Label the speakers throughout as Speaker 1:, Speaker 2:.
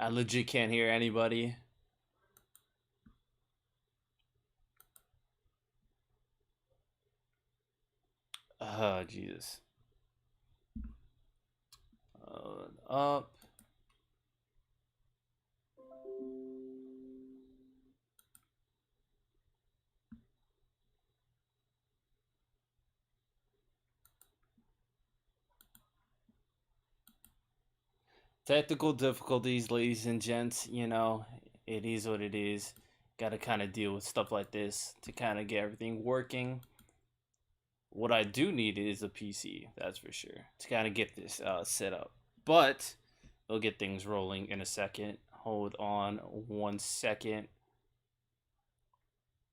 Speaker 1: I legit can't hear anybody. Oh, Jesus. Up. Technical difficulties, ladies and gents. You know, it is what it is. Got to kind of deal with stuff like this to kind of get everything working. What I do need is a PC, that's for sure, to kind of get this set up. But we'll get things rolling in a second. Hold on 1 second.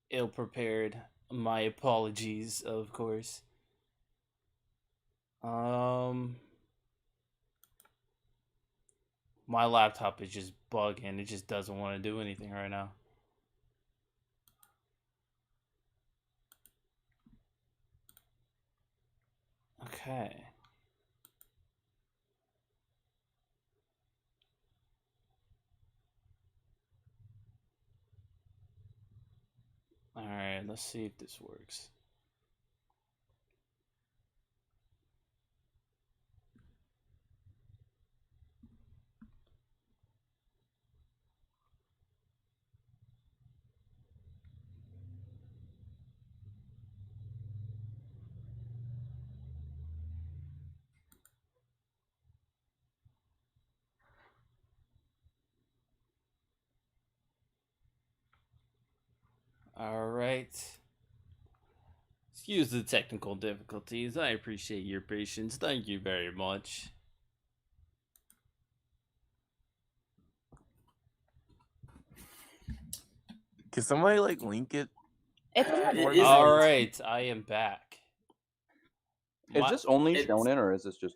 Speaker 1: Ill prepared. My apologies, of course. My laptop is just bugging. It just doesn't want to do anything right now. Okay. Alright, let's see if this works. Alright. Excuse the technical difficulties. I appreciate your patience. Thank you very much.
Speaker 2: Can somebody like link it?
Speaker 1: Alright, I am back.
Speaker 3: Is this only Shonen or is this just?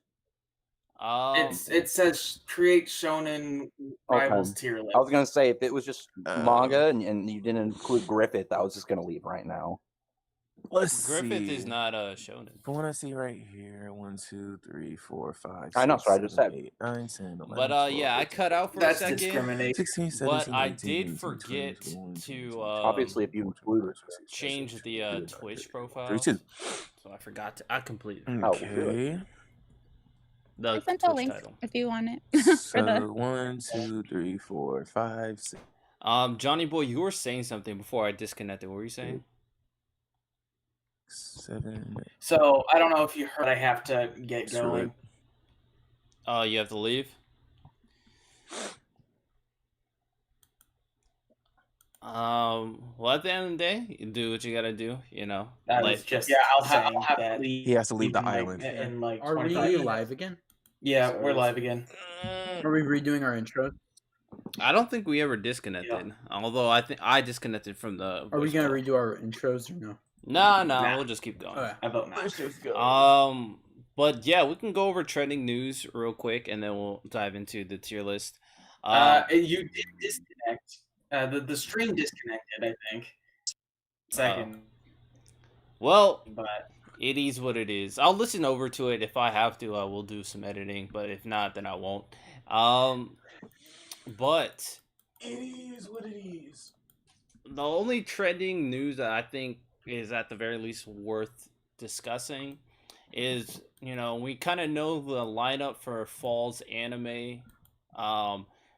Speaker 4: It says create Shonen rivals tier list.
Speaker 3: I was gonna say if it was just manga and you didn't include Griffith, I was just gonna leave right now.
Speaker 2: Let's
Speaker 1: Griffith
Speaker 2: see.
Speaker 1: is not a Shonen.
Speaker 2: I want to see right here. 1, 2, 3, 4, 5.
Speaker 3: I know,
Speaker 2: 6,
Speaker 3: so I just
Speaker 2: 7,
Speaker 3: said.
Speaker 2: 8, 9, 10, 11,
Speaker 1: But
Speaker 2: 12,
Speaker 1: yeah, I
Speaker 2: 13,
Speaker 1: cut out for
Speaker 4: That's
Speaker 1: a second.
Speaker 4: discrimination.
Speaker 2: 16, 17,
Speaker 1: But I
Speaker 2: 18,
Speaker 1: did
Speaker 2: 19,
Speaker 1: forget
Speaker 2: 20, 21,
Speaker 1: to
Speaker 3: Obviously, if you include
Speaker 1: change the Twitch profile.
Speaker 2: 32.
Speaker 1: So I forgot to. I completely.
Speaker 2: Okay.
Speaker 1: The
Speaker 5: I sent a
Speaker 1: Twitch
Speaker 5: link
Speaker 1: title.
Speaker 5: if you want it.
Speaker 2: So 1, 2, 3, 4, 5, 6.
Speaker 1: Johnny boy, you were saying something before I disconnected. What were you saying?
Speaker 2: 7.
Speaker 4: So I don't know if you heard. I have to get
Speaker 2: Screw
Speaker 4: going.
Speaker 1: You have to leave. Well, at the end of the day, you do what you gotta do. You know.
Speaker 4: I was just I'll have to leave.
Speaker 2: He has to leave the island.
Speaker 4: In like
Speaker 6: Are
Speaker 4: 25
Speaker 6: we
Speaker 4: minutes.
Speaker 6: live again?
Speaker 4: Yeah, we're live again.
Speaker 6: Are we redoing our intro?
Speaker 1: I don't think we ever disconnected. Although I think I disconnected from the.
Speaker 6: Are we
Speaker 1: voice
Speaker 6: gonna
Speaker 1: call.
Speaker 6: redo our intros or no?
Speaker 1: No,
Speaker 4: Nah.
Speaker 1: we'll just keep going.
Speaker 6: Okay.
Speaker 4: I vote not.
Speaker 2: Let's just go.
Speaker 1: But yeah, we can go over trending news real quick, and then we'll dive into the tier list.
Speaker 4: You did disconnect. The stream disconnected, I think. Second.
Speaker 1: Well,
Speaker 4: But
Speaker 1: it is what it is. I'll listen over to it. If I have to, I will do some editing. But if not, then I won't. But
Speaker 2: It is what it is.
Speaker 1: the only trending news that I think is at the very least worth discussing is, you know, we kind of know the lineup for fall's anime.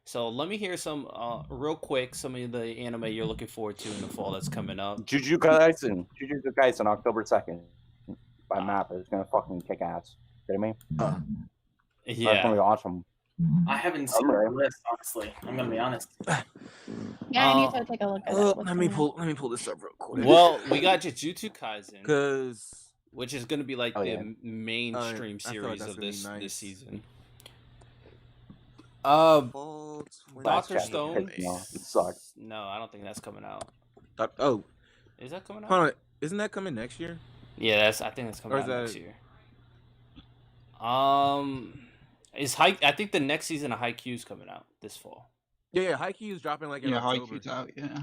Speaker 1: So let me hear some real quick some of the anime you're looking forward to in the fall that's coming up.
Speaker 3: Jujutsu Kaisen, October 2nd. By map, it's gonna fucking kick ass. Kidding me? That's
Speaker 1: Yeah.
Speaker 3: gonna be awesome.
Speaker 4: I haven't seen the list, honestly. I'm gonna be honest.
Speaker 5: Yeah, I need to take a look at it.
Speaker 2: Let me pull this up real quick.
Speaker 1: Well, we got Jujutsu Kaisen,
Speaker 2: Because
Speaker 1: which is going to be like the mainstream
Speaker 2: I feel like
Speaker 1: series
Speaker 2: that's
Speaker 1: of
Speaker 2: gonna be
Speaker 1: this
Speaker 2: nice.
Speaker 1: season.
Speaker 3: Doctor
Speaker 1: Stone.
Speaker 3: No, it sucks.
Speaker 1: No, I don't think that's coming out. Is that coming out?
Speaker 2: Hold on, isn't that coming next year?
Speaker 1: Yeah, I think that's coming
Speaker 2: Or
Speaker 1: out
Speaker 2: is
Speaker 1: next
Speaker 2: that-
Speaker 1: year. I think the next season of Haikyuu is coming out this fall.
Speaker 2: Yeah, Haikyuu is dropping like in October.
Speaker 7: Haikyuu's out, yeah.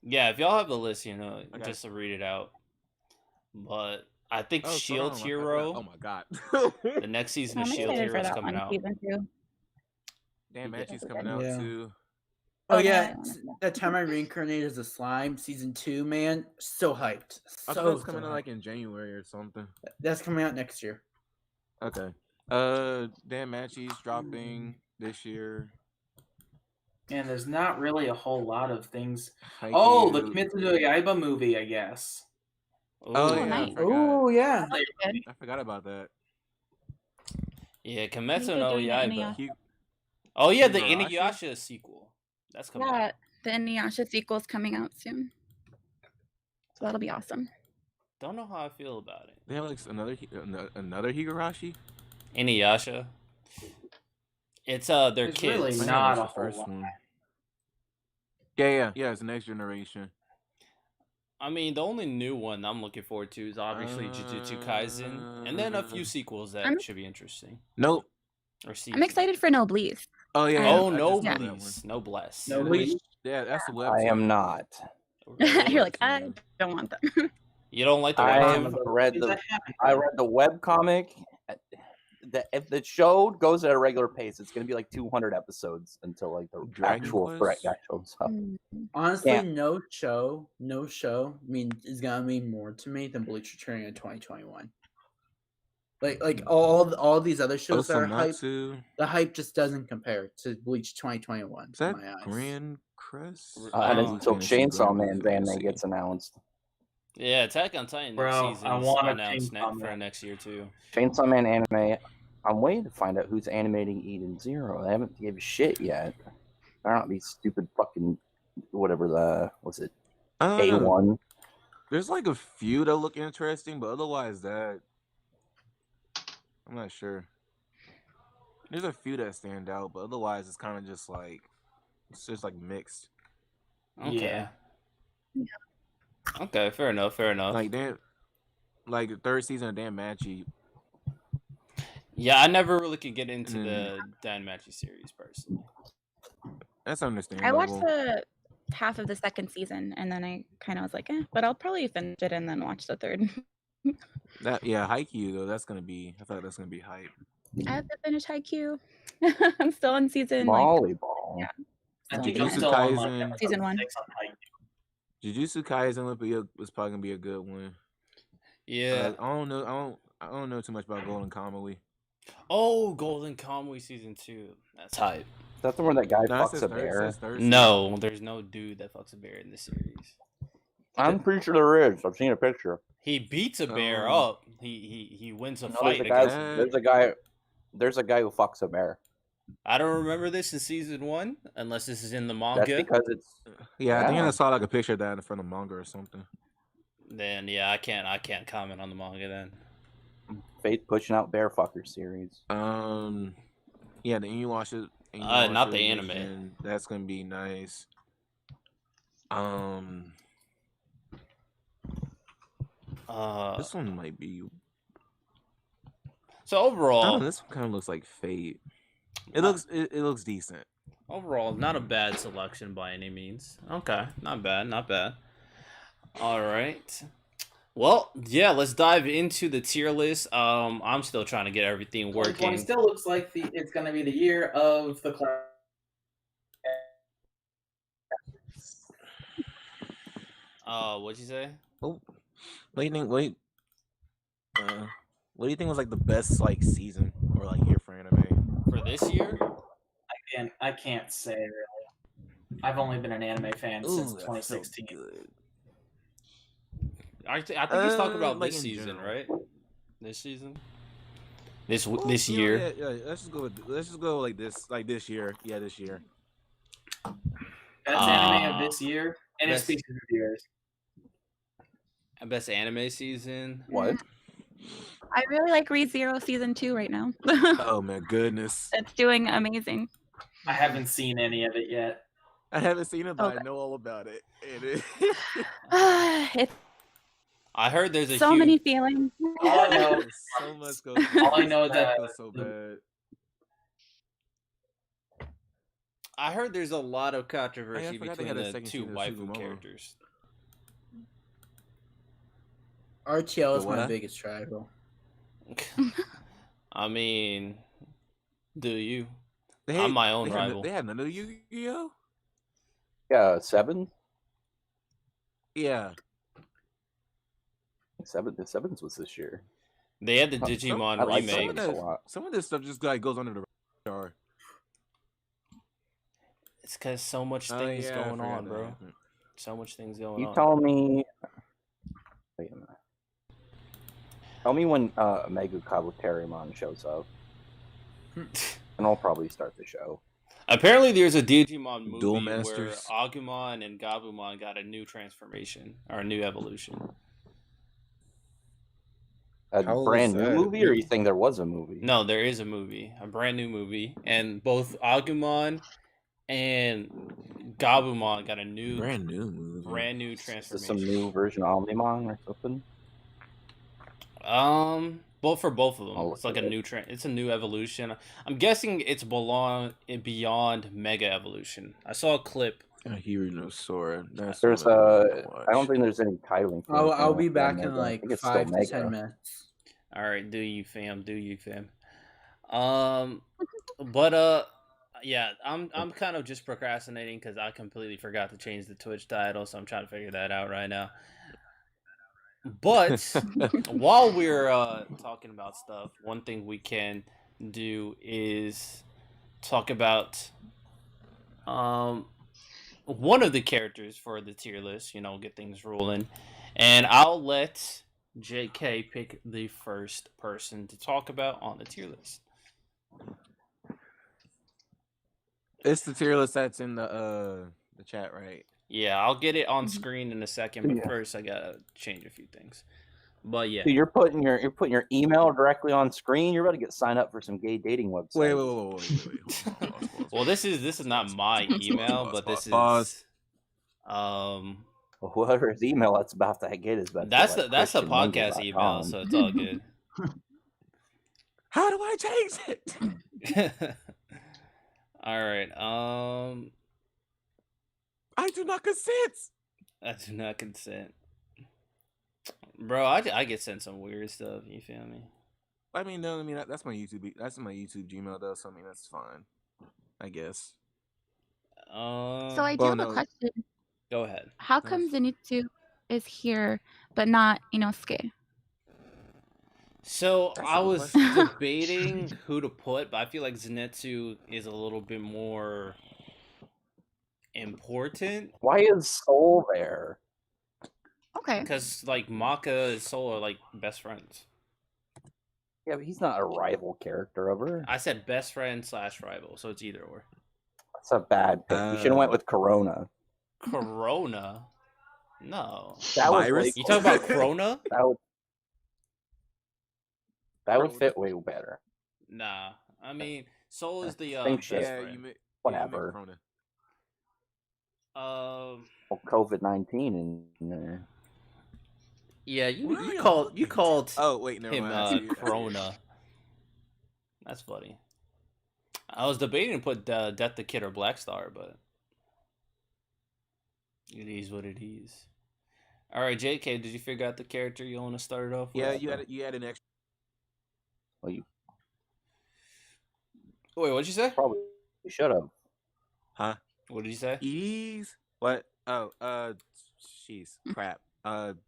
Speaker 1: Yeah, if y'all have the list, you know,
Speaker 2: Okay.
Speaker 1: just to read it out. But I think
Speaker 2: Oh,
Speaker 1: Shield
Speaker 2: Storm, I
Speaker 1: Hero.
Speaker 2: forgot. Oh my god.
Speaker 1: The next season of
Speaker 5: I'm
Speaker 1: Shield
Speaker 5: excited for
Speaker 1: Hero is
Speaker 5: that
Speaker 1: coming
Speaker 5: one,
Speaker 1: out.
Speaker 5: season 2.
Speaker 2: Damn,
Speaker 1: Yeah.
Speaker 2: Matchy's coming out
Speaker 6: Yeah.
Speaker 2: too.
Speaker 6: Oh
Speaker 5: Oh, man,
Speaker 6: yeah,
Speaker 5: I wanna see that.
Speaker 6: that time I reincarnated as a slime, season 2, man, so hyped.
Speaker 2: I thought
Speaker 6: So
Speaker 2: it's coming out
Speaker 6: hyped.
Speaker 2: like in January or something.
Speaker 6: That's coming out next year.
Speaker 2: Okay. Dan Matchy's dropping this year.
Speaker 4: And there's not really a whole lot of things.
Speaker 2: Haikyuu.
Speaker 4: Oh, the Kimetsu no Yaiba movie, I guess.
Speaker 2: Oh
Speaker 1: Ooh.
Speaker 2: yeah,
Speaker 5: nice.
Speaker 2: I forgot.
Speaker 6: Oh yeah.
Speaker 5: That's good.
Speaker 2: I forgot about that.
Speaker 1: Yeah,
Speaker 5: I think
Speaker 1: Kimetsu
Speaker 5: they're
Speaker 1: no
Speaker 5: doing the
Speaker 1: Yaiba.
Speaker 5: Inuyasha.
Speaker 1: Oh yeah, the
Speaker 2: Higurashi?
Speaker 1: Inuyasha sequel. That's coming
Speaker 5: Yeah,
Speaker 1: out.
Speaker 5: the Inuyasha sequel's coming out soon. So that'll be awesome.
Speaker 1: Don't know how I feel about it.
Speaker 2: They have like another Higurashi.
Speaker 1: Inuyasha. It's their
Speaker 4: There's
Speaker 1: kids.
Speaker 4: really
Speaker 2: I think I
Speaker 4: not
Speaker 2: watched
Speaker 4: a
Speaker 2: the
Speaker 4: whole
Speaker 2: first
Speaker 4: lot.
Speaker 2: one. Yeah. It's the next generation.
Speaker 1: I mean, the only new one I'm looking forward to is obviously Jujutsu Kaisen, and then a few sequels that
Speaker 5: I'm-
Speaker 1: should be interesting.
Speaker 2: Nope.
Speaker 1: Or
Speaker 5: I'm excited for Noblesse.
Speaker 2: Oh yeah.
Speaker 5: Oh,
Speaker 1: Oh,
Speaker 2: I just
Speaker 1: no,
Speaker 2: saw that one.
Speaker 1: Bleeds. No bless.
Speaker 4: No
Speaker 6: Bleach.
Speaker 4: Bleach.
Speaker 2: Yeah, that's the webtoon.
Speaker 3: I am not.
Speaker 5: You're like, I
Speaker 2: Webtoon.
Speaker 5: don't want them.
Speaker 1: You don't like the
Speaker 3: I
Speaker 1: webtoon?
Speaker 3: read
Speaker 4: Because
Speaker 3: the
Speaker 4: I haven't
Speaker 3: I
Speaker 4: read
Speaker 3: read the web comic. If the show goes at a regular pace, it's gonna be like 200 episodes until like the
Speaker 2: Dragon
Speaker 3: actual
Speaker 2: Quest?
Speaker 3: actual stuff.
Speaker 6: Honestly,
Speaker 3: Yeah.
Speaker 6: no show, is gonna mean more to me than Bleach returning in 2021. Like all these other shows that are hype,
Speaker 2: Osomatsu.
Speaker 6: the hype just doesn't compare to Bleach 2021
Speaker 2: Is
Speaker 6: in
Speaker 2: that
Speaker 6: my eyes.
Speaker 2: Grand Crest?
Speaker 3: And
Speaker 1: Oh.
Speaker 3: until
Speaker 2: Fantasy
Speaker 3: Chainsaw
Speaker 2: Grand
Speaker 3: Man's
Speaker 2: Fantasy.
Speaker 3: anime gets announced.
Speaker 1: Yeah, Attack on Titan
Speaker 4: Bro,
Speaker 1: next season
Speaker 4: I
Speaker 1: is
Speaker 4: want a
Speaker 1: announced
Speaker 4: Chainsaw
Speaker 1: for
Speaker 4: Man.
Speaker 1: next year too.
Speaker 3: Chainsaw Man anime. I'm waiting to find out who's animating Eden Zero. They haven't gave a shit yet. They're not these stupid fucking whatever what's it
Speaker 2: I don't know.
Speaker 3: A1.
Speaker 2: There's like a few that look interesting, but otherwise that I'm not sure. There's a few that stand out, but otherwise it's kind of just like it's just like mixed.
Speaker 1: Okay.
Speaker 4: Yeah.
Speaker 1: Okay, fair enough.
Speaker 2: Like Dan, like the third season of Dan Matchy.
Speaker 1: Yeah, I never really could get into
Speaker 2: Mm.
Speaker 1: the Dan Matchy series personally.
Speaker 2: That's understandable.
Speaker 5: I watched the half of the second season and then I kind of was like, but I'll probably finish it and then watch the third.
Speaker 2: Haikyuu though. I thought that's gonna be hype.
Speaker 5: I have to finish Haikyuu. I'm still on season
Speaker 3: Volleyball.
Speaker 5: yeah.
Speaker 4: I
Speaker 5: Oh,
Speaker 4: think
Speaker 5: yeah.
Speaker 4: I'm still on like
Speaker 2: Kaisen.
Speaker 4: episode
Speaker 5: Season 1.
Speaker 4: 6 on Haikyuu.
Speaker 2: Jujutsu Kaisen was probably gonna be a good one.
Speaker 1: Yeah.
Speaker 2: I don't know. I don't know too much about Golden Kamuy.
Speaker 1: Oh, Golden Kamuy season 2. That's hype.
Speaker 3: That's the one that guy
Speaker 2: No, it
Speaker 3: fucks
Speaker 2: says
Speaker 3: a
Speaker 2: third- it
Speaker 3: bear.
Speaker 2: says third season.
Speaker 1: No, there's no dude that fucks a bear in this series.
Speaker 3: I'm pretty sure there is. I've seen a picture.
Speaker 1: He beats a bear
Speaker 2: Oh.
Speaker 1: up. He wins a
Speaker 3: No,
Speaker 1: fight
Speaker 3: there's a guy.
Speaker 1: against.
Speaker 3: There's a guy who fucks a bear.
Speaker 1: I don't remember this in season 1, unless this is in the
Speaker 3: That's
Speaker 1: manga.
Speaker 3: because it's
Speaker 2: Yeah, I think
Speaker 3: Yeah.
Speaker 2: I saw like a picture of that in front of manga or something.
Speaker 1: Then yeah, I can't comment on the manga then.
Speaker 3: Faith pushing out bear fucker series.
Speaker 2: Yeah, the Inuyasha.
Speaker 1: Not the
Speaker 2: edition,
Speaker 1: anime.
Speaker 2: That's gonna be nice. This one might be.
Speaker 1: So
Speaker 2: I don't know,
Speaker 1: overall,
Speaker 2: this one kind of looks like Fate. It looks decent.
Speaker 1: overall, not a bad selection by any means. Okay, not bad. All right. Well, yeah, let's dive into the tier list. I'm still trying to get everything
Speaker 4: 2020
Speaker 1: working.
Speaker 4: still looks like it's going to be the year of the class.
Speaker 1: What'd you say?
Speaker 2: Oh, what do you think? What do you think was like the best like season or like year for anime?
Speaker 1: For this year?
Speaker 4: I can't say really. I've only been an anime fan since 2016.
Speaker 1: I think he's talking about
Speaker 2: like
Speaker 1: this
Speaker 2: in
Speaker 1: season,
Speaker 2: general.
Speaker 1: right? This season? This year?
Speaker 2: Yeah, let's just go like this year. Yeah, this year.
Speaker 4: Best anime of this year, and it's
Speaker 1: best-
Speaker 4: species reviewers.
Speaker 1: Best anime season?
Speaker 3: What?
Speaker 5: I really like ReZero season 2 right now.
Speaker 2: Oh my goodness.
Speaker 5: It's doing amazing.
Speaker 4: I haven't seen any of it yet.
Speaker 2: I haven't seen it, but
Speaker 5: Okay.
Speaker 2: I know all about it. And it
Speaker 5: It's
Speaker 1: I heard there's a
Speaker 5: so
Speaker 1: huge...
Speaker 5: many feelings.
Speaker 4: All I know,
Speaker 2: so much goes.
Speaker 4: all I know is that
Speaker 2: goes so bad.
Speaker 1: I heard there's a lot of controversy
Speaker 2: forgot they
Speaker 1: between
Speaker 2: had a
Speaker 1: the
Speaker 2: second
Speaker 1: two
Speaker 2: season of
Speaker 1: waifu
Speaker 2: Suzumon.
Speaker 1: characters.
Speaker 6: RTL is
Speaker 2: The
Speaker 6: my
Speaker 2: what?
Speaker 6: biggest rival.
Speaker 1: I mean, do you?
Speaker 2: They
Speaker 1: I'm my own
Speaker 2: they had,
Speaker 1: rival.
Speaker 2: they had another Yu-Gi-Oh.
Speaker 3: Yeah, 7.
Speaker 2: Yeah.
Speaker 3: The 7s was this year.
Speaker 1: They had the
Speaker 3: Huh,
Speaker 1: Digimon
Speaker 3: I like
Speaker 1: remake.
Speaker 3: Sevens a lot.
Speaker 2: Some of this stuff just like goes under the radar.
Speaker 1: It's because so much
Speaker 2: Oh,
Speaker 1: things
Speaker 2: yeah, I
Speaker 1: going
Speaker 2: forgot
Speaker 1: on,
Speaker 2: that
Speaker 1: bro.
Speaker 2: happened.
Speaker 1: So much things going
Speaker 3: You
Speaker 1: on.
Speaker 3: tell me. Wait a minute. Tell me when Mega Kabuterimon shows up, and I'll probably start the show.
Speaker 1: Apparently, there's a Digimon movie
Speaker 2: Duel
Speaker 1: where
Speaker 2: Masters.
Speaker 1: Agumon and Gabumon got a new transformation or a new evolution.
Speaker 3: A
Speaker 2: How
Speaker 3: brand
Speaker 2: is
Speaker 3: new
Speaker 2: that?
Speaker 3: movie, or you think there was a movie?
Speaker 1: No, there is a movie, a brand new movie, and both Agumon and Gabumon got a new
Speaker 2: Brand new movie.
Speaker 1: brand-new
Speaker 3: Is this
Speaker 1: transformation.
Speaker 3: some new version of Omnimon or something?
Speaker 1: Both for both of them.
Speaker 3: I'll
Speaker 1: It's
Speaker 3: look
Speaker 1: like
Speaker 3: at
Speaker 1: a new it's a new evolution. I'm guessing it's beyond Mega Evolution. I saw a clip.
Speaker 2: Hero no Sora. That's
Speaker 3: There's
Speaker 2: what I wanna watch.
Speaker 3: I don't think there's any titling. For anything
Speaker 6: I'll be
Speaker 3: like
Speaker 6: back
Speaker 3: Mega.
Speaker 6: in
Speaker 3: I
Speaker 6: like
Speaker 3: think it's still
Speaker 6: 5 to 10
Speaker 3: Mega.
Speaker 6: minutes.
Speaker 1: All right, do you fam? But yeah, I'm kind of just procrastinating because I completely forgot to change the Twitch title, so I'm trying to figure that out right now. But while we're talking about stuff, one thing we can do is talk about one of the characters for the tier list. Get things rolling, and I'll let JK pick the first person to talk about on the tier list.
Speaker 2: It's the tier list that's in the chat, right?
Speaker 1: Yeah, I'll get it on screen in a second, but
Speaker 3: Yeah.
Speaker 1: first I gotta change a few things. But yeah,
Speaker 3: Dude, you're putting your email directly on screen. You're about to get signed up for some gay dating website.
Speaker 2: Wait. Hold on. Pause.
Speaker 1: well, this is not my email, but this
Speaker 2: Pause.
Speaker 1: is
Speaker 3: Whoever's email that's about to get is about to
Speaker 1: that's
Speaker 3: get, like,
Speaker 1: that's a podcast
Speaker 3: christianmingle.com.
Speaker 1: email, so it's all good.
Speaker 2: How do I change it?
Speaker 1: All right.
Speaker 2: I do not consent.
Speaker 1: I do not consent, bro. I get sent some weird stuff. You feel me?
Speaker 2: I mean, no. I mean that's my YouTube. That's my YouTube Gmail though. So I mean that's fine. I guess.
Speaker 5: So I do have a question.
Speaker 1: Go ahead.
Speaker 5: How come Zenitsu is here but not Inosuke?
Speaker 1: So
Speaker 2: That's
Speaker 1: I
Speaker 2: a good
Speaker 1: was
Speaker 2: question.
Speaker 1: debating who to put, but I feel like Zenitsu is a little bit more important
Speaker 3: Why is Soul there?
Speaker 5: Okay.
Speaker 1: because like Maka and Soul are like best friends.
Speaker 3: Yeah, but he's not a rival character of her.
Speaker 1: I said best friend / rival, so it's either or.
Speaker 3: That's a bad pick. You should have went with Corona.
Speaker 1: Corona? No.
Speaker 3: That was
Speaker 2: Virus?
Speaker 3: way
Speaker 1: You talking about Corona?
Speaker 3: That would fit way better.
Speaker 1: Nah. I mean, Soul is the
Speaker 3: Same
Speaker 1: best
Speaker 3: shit.
Speaker 1: friend.
Speaker 3: Whatever. Well, COVID-19 in there.
Speaker 1: Yeah, you called
Speaker 2: Oh wait, never
Speaker 1: him
Speaker 2: mind. I see you.
Speaker 1: Corona. That's funny. I was debating to put Death the Kid or Black Star, but it is what it is. All right, JK, did you figure out the character you want to start it off with?
Speaker 2: Yeah, you had an extra.
Speaker 3: Well, you
Speaker 1: Wait, what'd you say?
Speaker 3: probably should have.
Speaker 2: Huh?
Speaker 1: What did you say?
Speaker 2: Ease? What? Oh, jeez, crap.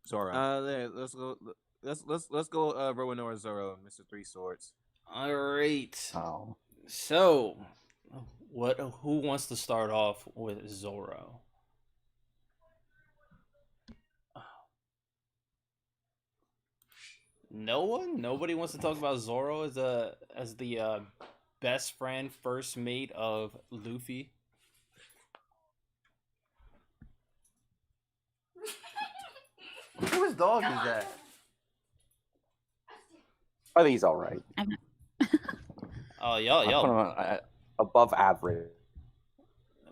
Speaker 2: Zoro. There. Let's go. Let's go. Rowanora Zoro, Mr. Three Swords.
Speaker 1: All right.
Speaker 3: Oh.
Speaker 1: So, who wants to start off with Zoro? No one? Nobody wants to talk about Zoro as the best friend, first mate of Luffy. Whose dog is that?
Speaker 3: I think he's all right.
Speaker 1: Oh,
Speaker 3: I put
Speaker 1: y'all
Speaker 3: him on, above average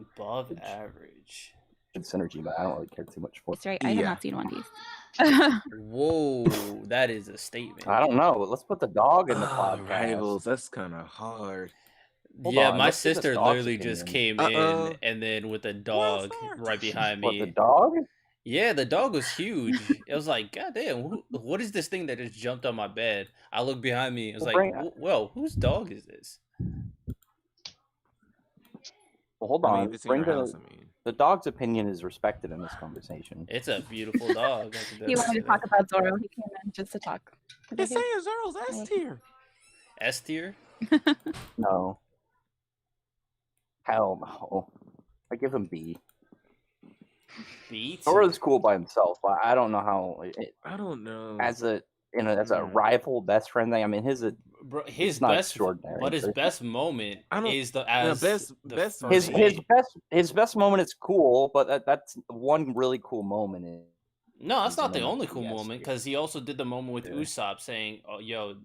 Speaker 1: above average.
Speaker 3: synergy, but I don't really care too much for it.
Speaker 5: That's right. I have
Speaker 2: Yeah.
Speaker 5: not seen One Piece.
Speaker 1: Whoa, that is a statement.
Speaker 3: I don't know, but let's put the dog in the
Speaker 2: Ah,
Speaker 3: podcast.
Speaker 2: rivals. That's kind of hard.
Speaker 3: Hold
Speaker 1: Yeah,
Speaker 3: on,
Speaker 1: my
Speaker 3: let's get this
Speaker 1: sister
Speaker 3: dog's
Speaker 1: literally just
Speaker 3: opinion.
Speaker 1: came
Speaker 2: Uh-oh.
Speaker 1: in and then with a dog right behind
Speaker 3: What,
Speaker 1: me.
Speaker 3: the dog?
Speaker 1: Yeah, the dog was huge. It was like, God damn, what is this thing that just jumped on my bed? I looked behind me. It was
Speaker 3: Well,
Speaker 1: like,
Speaker 3: bring,
Speaker 1: whoa, whose dog is this?
Speaker 3: well, hold
Speaker 2: I mean,
Speaker 3: on.
Speaker 2: if it's in
Speaker 3: Bring
Speaker 2: your house, I mean.
Speaker 3: the dog's opinion is respected in this conversation.
Speaker 1: It's a beautiful dog. I can
Speaker 5: He wanted to
Speaker 1: definitely say
Speaker 5: talk
Speaker 1: that.
Speaker 5: about Zoro. He came in just to talk.
Speaker 2: It's saying Zero's S tier.
Speaker 1: S tier?
Speaker 3: No. Hell no. I give him B.
Speaker 1: B tier.
Speaker 3: Zoro's cool by himself, but I don't know how
Speaker 2: I don't know.
Speaker 3: as a rival best friend thing. I mean, his
Speaker 1: Bro,
Speaker 3: it's
Speaker 1: his
Speaker 3: not
Speaker 1: best,
Speaker 3: extraordinary.
Speaker 1: but his
Speaker 3: but
Speaker 1: best moment
Speaker 2: I don't-
Speaker 1: is the
Speaker 2: Yeah,
Speaker 1: as
Speaker 2: best-
Speaker 1: the
Speaker 2: best
Speaker 1: first
Speaker 3: his
Speaker 1: mate.
Speaker 3: best moment is cool, but that's one really cool moment.
Speaker 1: No, that's
Speaker 3: He's
Speaker 1: not the
Speaker 3: in a
Speaker 1: only cool
Speaker 3: yes
Speaker 1: moment
Speaker 3: tier.
Speaker 1: because he also did the moment with
Speaker 3: Yeah.
Speaker 1: Usopp saying, "Oh, yo,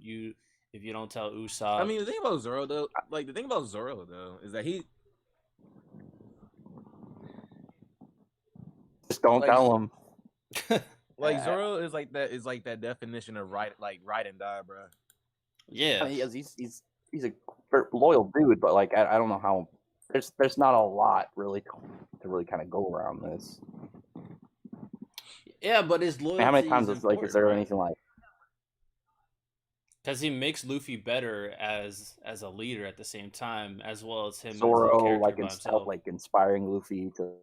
Speaker 1: if you don't tell Usopp."
Speaker 2: I mean, the thing about Zoro though, is that he
Speaker 3: Just don't
Speaker 2: like,
Speaker 3: tell him.
Speaker 2: like Zoro is like that definition of ride and die, bro.
Speaker 1: Yeah,
Speaker 3: I mean, he's a loyal dude, but like I don't know how. There's not a lot really to really kind of go around this.
Speaker 1: yeah, but his
Speaker 3: I mean,
Speaker 1: loyalty
Speaker 3: how many times
Speaker 1: is
Speaker 3: is like is there anything like
Speaker 1: because he makes Luffy better as a leader at the same time, as well as him as a
Speaker 3: Zoro
Speaker 1: character
Speaker 3: like
Speaker 1: by himself.
Speaker 3: like inspiring Luffy to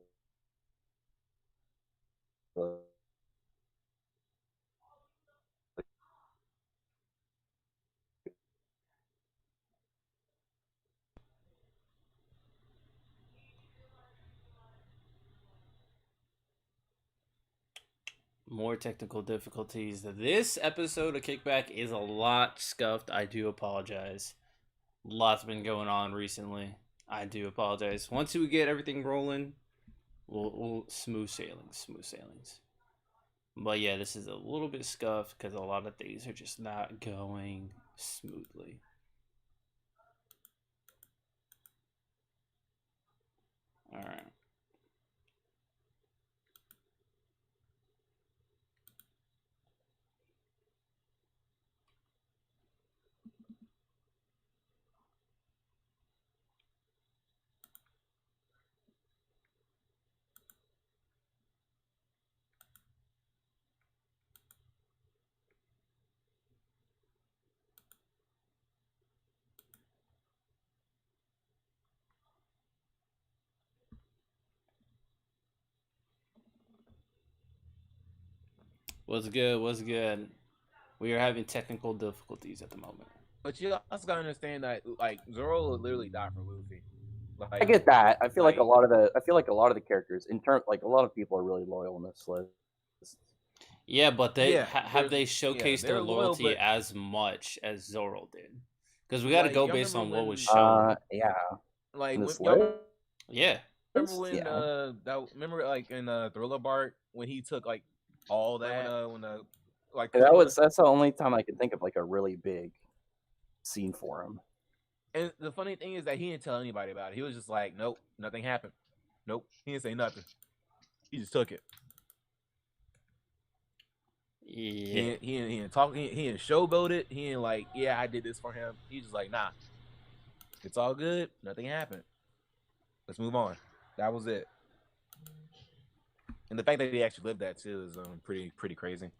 Speaker 1: More technical difficulties. This episode of Kickback is a lot scuffed. I do apologize. Lots been going on recently. I do apologize. Once we get everything rolling, we'll smooth sailings. But yeah, this is a little bit scuffed because a lot of things are just not going smoothly. All right. What's good? What's good? We are having technical difficulties at the moment.
Speaker 2: But you also gotta understand that like Zoro will literally die for Luffy. Like,
Speaker 3: I get that. I feel like
Speaker 2: like-
Speaker 3: a lot of the characters in turn like a lot of people are really loyal in this list.
Speaker 1: Yeah, but they
Speaker 2: Yeah,
Speaker 1: have they showcased their
Speaker 2: they're loyal,
Speaker 1: loyalty
Speaker 2: but-
Speaker 1: as much as Zoro did? Because we got to
Speaker 2: Like,
Speaker 1: go
Speaker 2: y'all
Speaker 1: based on
Speaker 2: remember
Speaker 1: what
Speaker 2: when-
Speaker 1: was shown.
Speaker 3: Yeah.
Speaker 2: like
Speaker 3: In
Speaker 2: when,
Speaker 3: this
Speaker 2: y'all
Speaker 3: list?
Speaker 1: Yeah.
Speaker 2: remember when
Speaker 3: Yeah.
Speaker 2: remember like in Thriller Bark when he took like all that when like
Speaker 3: That's the only time I can think of like a really big scene for him.
Speaker 2: And the funny thing is that he didn't tell anybody about it. He was just like, nope, nothing happened. Nope, he didn't say nothing. He just took it.
Speaker 1: Yeah.
Speaker 2: He didn't talk. He didn't showboat it. He didn't like, yeah, I did this for him. He's just like, nah, it's all good. Nothing happened. Let's move on. That was it. And the fact that he actually lived that too is pretty crazy.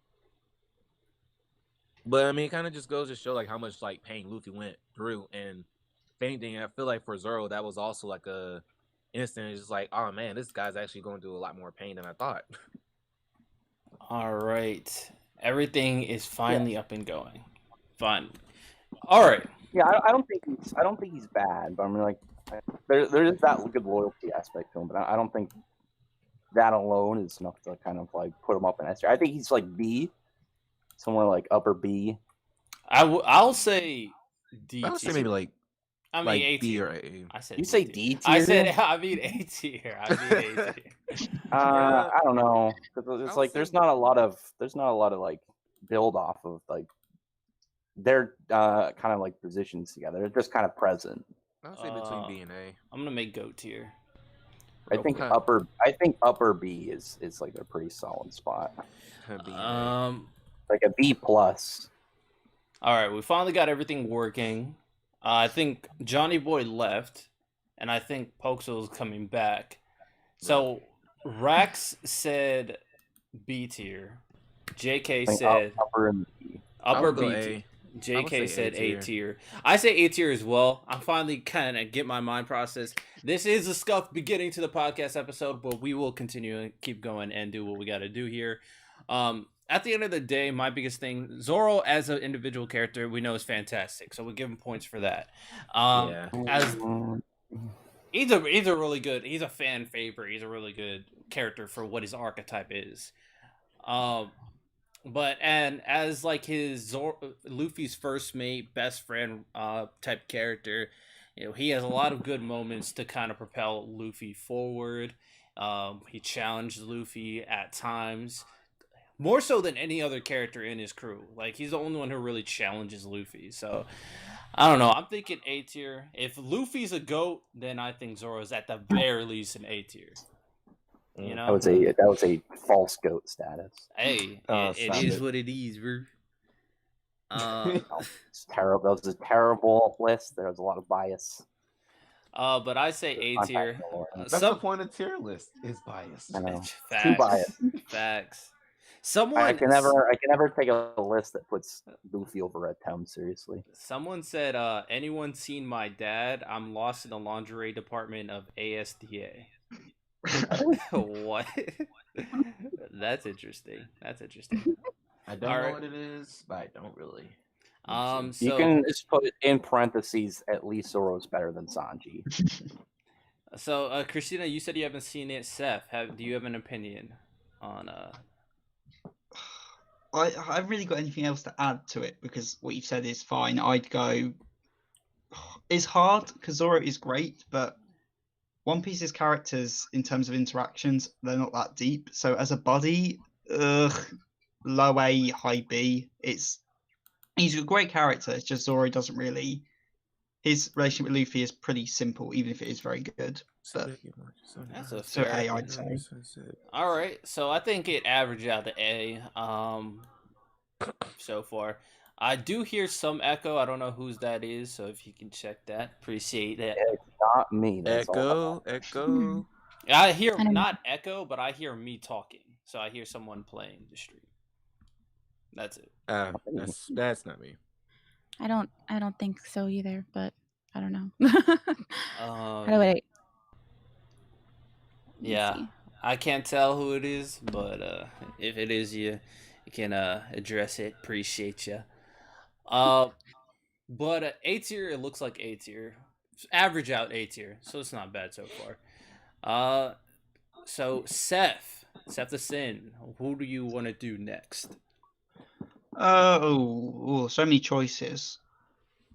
Speaker 2: But I mean, it kind of just goes to show like how much like pain Luffy went through, and if anything, I feel like for Zoro that was also like a instant. It's just like, oh man, this guy's actually going through a lot more pain than I thought.
Speaker 1: All right. Everything is finally up and going. Fun. All right.
Speaker 3: Yeah, I don't think he's bad, but I mean like there is that good loyalty aspect to him, but I don't think that alone is enough to kind of like put him up in S tier. I think he's like B, somewhere like upper B.
Speaker 1: I'll say D
Speaker 2: I would say
Speaker 1: tier.
Speaker 2: maybe like
Speaker 1: I mean
Speaker 2: like
Speaker 1: A
Speaker 2: B
Speaker 1: tier.
Speaker 2: or A.
Speaker 1: I said
Speaker 3: You
Speaker 1: D
Speaker 3: say
Speaker 1: tier.
Speaker 3: D tier?
Speaker 1: I mean A tier. I mean A tier.
Speaker 3: I don't know because it's
Speaker 2: I'll
Speaker 3: like
Speaker 2: say-
Speaker 3: there's not a lot of like build off of like their kind of like positions together. They're just kind of present.
Speaker 2: I would say between B and A.
Speaker 1: I'm gonna make GOAT tier.
Speaker 3: I think upper B is like a pretty solid spot.
Speaker 2: B and A.
Speaker 3: Like a B plus.
Speaker 1: All right, we finally got everything working. I think Johnny Boy left, and I think Poxo's coming back. So Rax said B tier. JK
Speaker 3: I think
Speaker 1: said
Speaker 3: upper and B.
Speaker 2: I
Speaker 1: upper
Speaker 2: would go
Speaker 1: B
Speaker 2: A.
Speaker 1: tier.
Speaker 2: I would
Speaker 1: JK
Speaker 2: say
Speaker 1: said A
Speaker 2: A
Speaker 1: tier. I say A tier as well. I'm finally kind of get my mind process. This is a scuffed beginning to the podcast episode, but we will continue and keep going and do what we got to do here. At the end of the day, my biggest thing, Zoro as an individual character, we know is fantastic, so we give him points for that.
Speaker 2: Yeah.
Speaker 1: As
Speaker 3: Mm,
Speaker 1: he's a really good. He's a fan favorite. He's a really good character for what his archetype is. But and as like his Luffy's first mate, best friend type character, he has a lot of good moments to kind of propel Luffy forward. He challenged Luffy at times, more so than any other character in his crew. Like he's the only one who really challenges Luffy. So I don't know. I'm thinking A tier. If Luffy's a GOAT, then I think Zoro's at the very least an A tier. You know,
Speaker 3: that was a false goat status.
Speaker 1: hey, it
Speaker 2: Stop
Speaker 1: is
Speaker 2: it.
Speaker 1: what it is, bro.
Speaker 3: It's terrible. That was a terrible list. There was a lot of bias.
Speaker 1: But I say A tier.
Speaker 2: That's the
Speaker 1: Some
Speaker 2: point of tier list is bias.
Speaker 3: I know. Too
Speaker 1: facts.
Speaker 3: biased.
Speaker 1: Facts. Someone
Speaker 3: I can never take a list that puts Luffy over Red Town seriously.
Speaker 1: Someone said, anyone seen my dad? I'm lost in the lingerie department of ASDA. What? That's interesting.
Speaker 2: I don't
Speaker 1: All
Speaker 2: know
Speaker 1: right.
Speaker 2: what it is, but I don't really.
Speaker 3: You
Speaker 1: So
Speaker 3: can just put in parentheses, at least Zoro's better than Sanji.
Speaker 1: Christina, you said you haven't seen it. Seth, do you have an opinion on
Speaker 7: I haven't really got anything else to add to it because what you've said is fine. I'd go. It's hard because Zoro is great, but One Piece's characters, in terms of interactions, they're not that deep. So as a buddy, low A, high B. He's a great character. It's just Zoro doesn't really. His relationship with Luffy is pretty simple, even if it is very good. But
Speaker 1: That's a
Speaker 7: so
Speaker 1: fair
Speaker 7: A, I'd say.
Speaker 1: All right, so I think it averaged out to A. So far, I do hear some echo. I don't know whose that is, so if you can check that, appreciate that.
Speaker 3: It's not me. That's all.
Speaker 2: Echo.
Speaker 1: I hear
Speaker 5: I don't know.
Speaker 1: not echo, but I hear me talking. So I hear someone playing the stream. That's it.
Speaker 2: That's not me.
Speaker 5: I don't think so either, but I don't know. How do I?
Speaker 1: Yeah, I can't tell who it is, but if it is you can address it. Appreciate you. But A tier, it looks like A tier. Average out A tier, so it's not bad so far. So Seth the Sin, who do you want to do next?
Speaker 7: So many choices.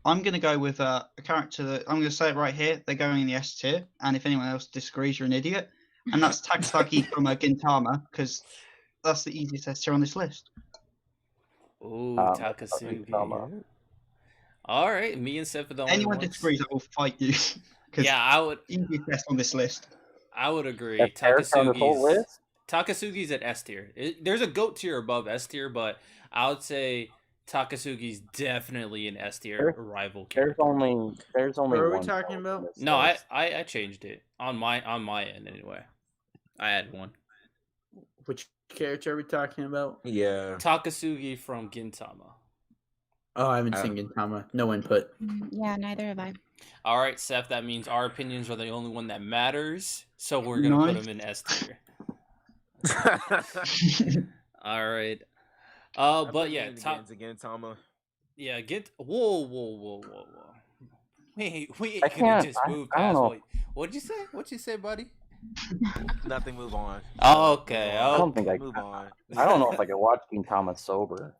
Speaker 7: I'm going to go with a character that I'm going to say it right here. They're going in the S tier, and if anyone else disagrees, you're an idiot. And that's Takasaki from Gintama, because that's the easiest S tier on this list.
Speaker 1: Ooh,
Speaker 3: Takasaki.
Speaker 1: Takasugi. All right, me and Seth are the only
Speaker 7: Anyone
Speaker 1: ones.
Speaker 7: disagrees, I will fight you.
Speaker 1: Yeah, I would.
Speaker 7: Easiest S on this list.
Speaker 1: I would agree.
Speaker 3: That's fair on this whole list?
Speaker 1: Takasugi's at S tier. There's a GOAT tier above S tier, but I would say Takasugi's definitely an S tier rival character.
Speaker 3: There's only.
Speaker 6: What are we
Speaker 3: one
Speaker 6: talking
Speaker 3: on
Speaker 6: about?
Speaker 3: this
Speaker 1: No,
Speaker 3: list.
Speaker 1: I changed it on my end anyway. I had one.
Speaker 6: Which character are we talking about?
Speaker 2: Yeah.
Speaker 1: Takasugi from Gintama.
Speaker 6: Oh, I haven't seen Gintama. No input.
Speaker 5: Yeah, neither have I.
Speaker 1: All right, Seth. That means our opinions are the only one that matters. So we're gonna put
Speaker 7: Nice.
Speaker 1: him in S tier. All right. But yeah,
Speaker 2: Gintama.
Speaker 1: Yeah, whoa. We ain't
Speaker 3: I
Speaker 1: gonna
Speaker 3: can't-
Speaker 1: just move
Speaker 3: I don't
Speaker 1: past
Speaker 3: know.
Speaker 1: what'd you say? What'd you say, buddy?
Speaker 2: Nothing. Move on.
Speaker 1: Oh, okay.
Speaker 3: I don't think
Speaker 2: Move on.
Speaker 3: I don't know if I could watch Gintama sober.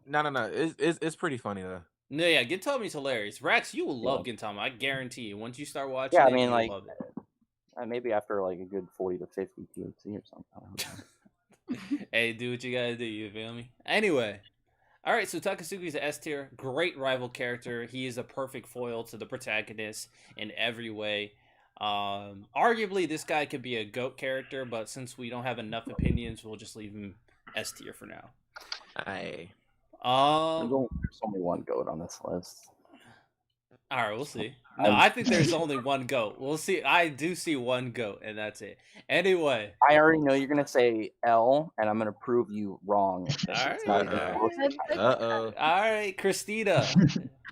Speaker 2: No. It's pretty funny though.
Speaker 1: No, yeah, Gintama's hilarious. Rex, you will love Gintama. I guarantee you. Once you start watching
Speaker 3: Yeah, I
Speaker 1: it,
Speaker 3: mean,
Speaker 1: you'll
Speaker 3: like,
Speaker 1: love it.
Speaker 3: maybe after like a good 40 to 50 THC or something. I don't know.
Speaker 1: Hey, do what you gotta do, you feel me? Anyway. Alright, so Takasugi's an S tier. Great rival character. He is a perfect foil to the protagonist in every way. Arguably, this guy could be a GOAT character, but since we don't have enough opinions, we'll just leave him S tier for now.
Speaker 3: There's only one goat on this list.
Speaker 1: All right, we'll see. No, I think there's only one goat. We'll see. I do see one goat, and that's it. Anyway,
Speaker 3: I already know you're gonna say L, and I'm gonna prove you wrong. It's not even
Speaker 2: Alright.
Speaker 3: close to type.
Speaker 2: Uh-oh.
Speaker 1: all right, Christina.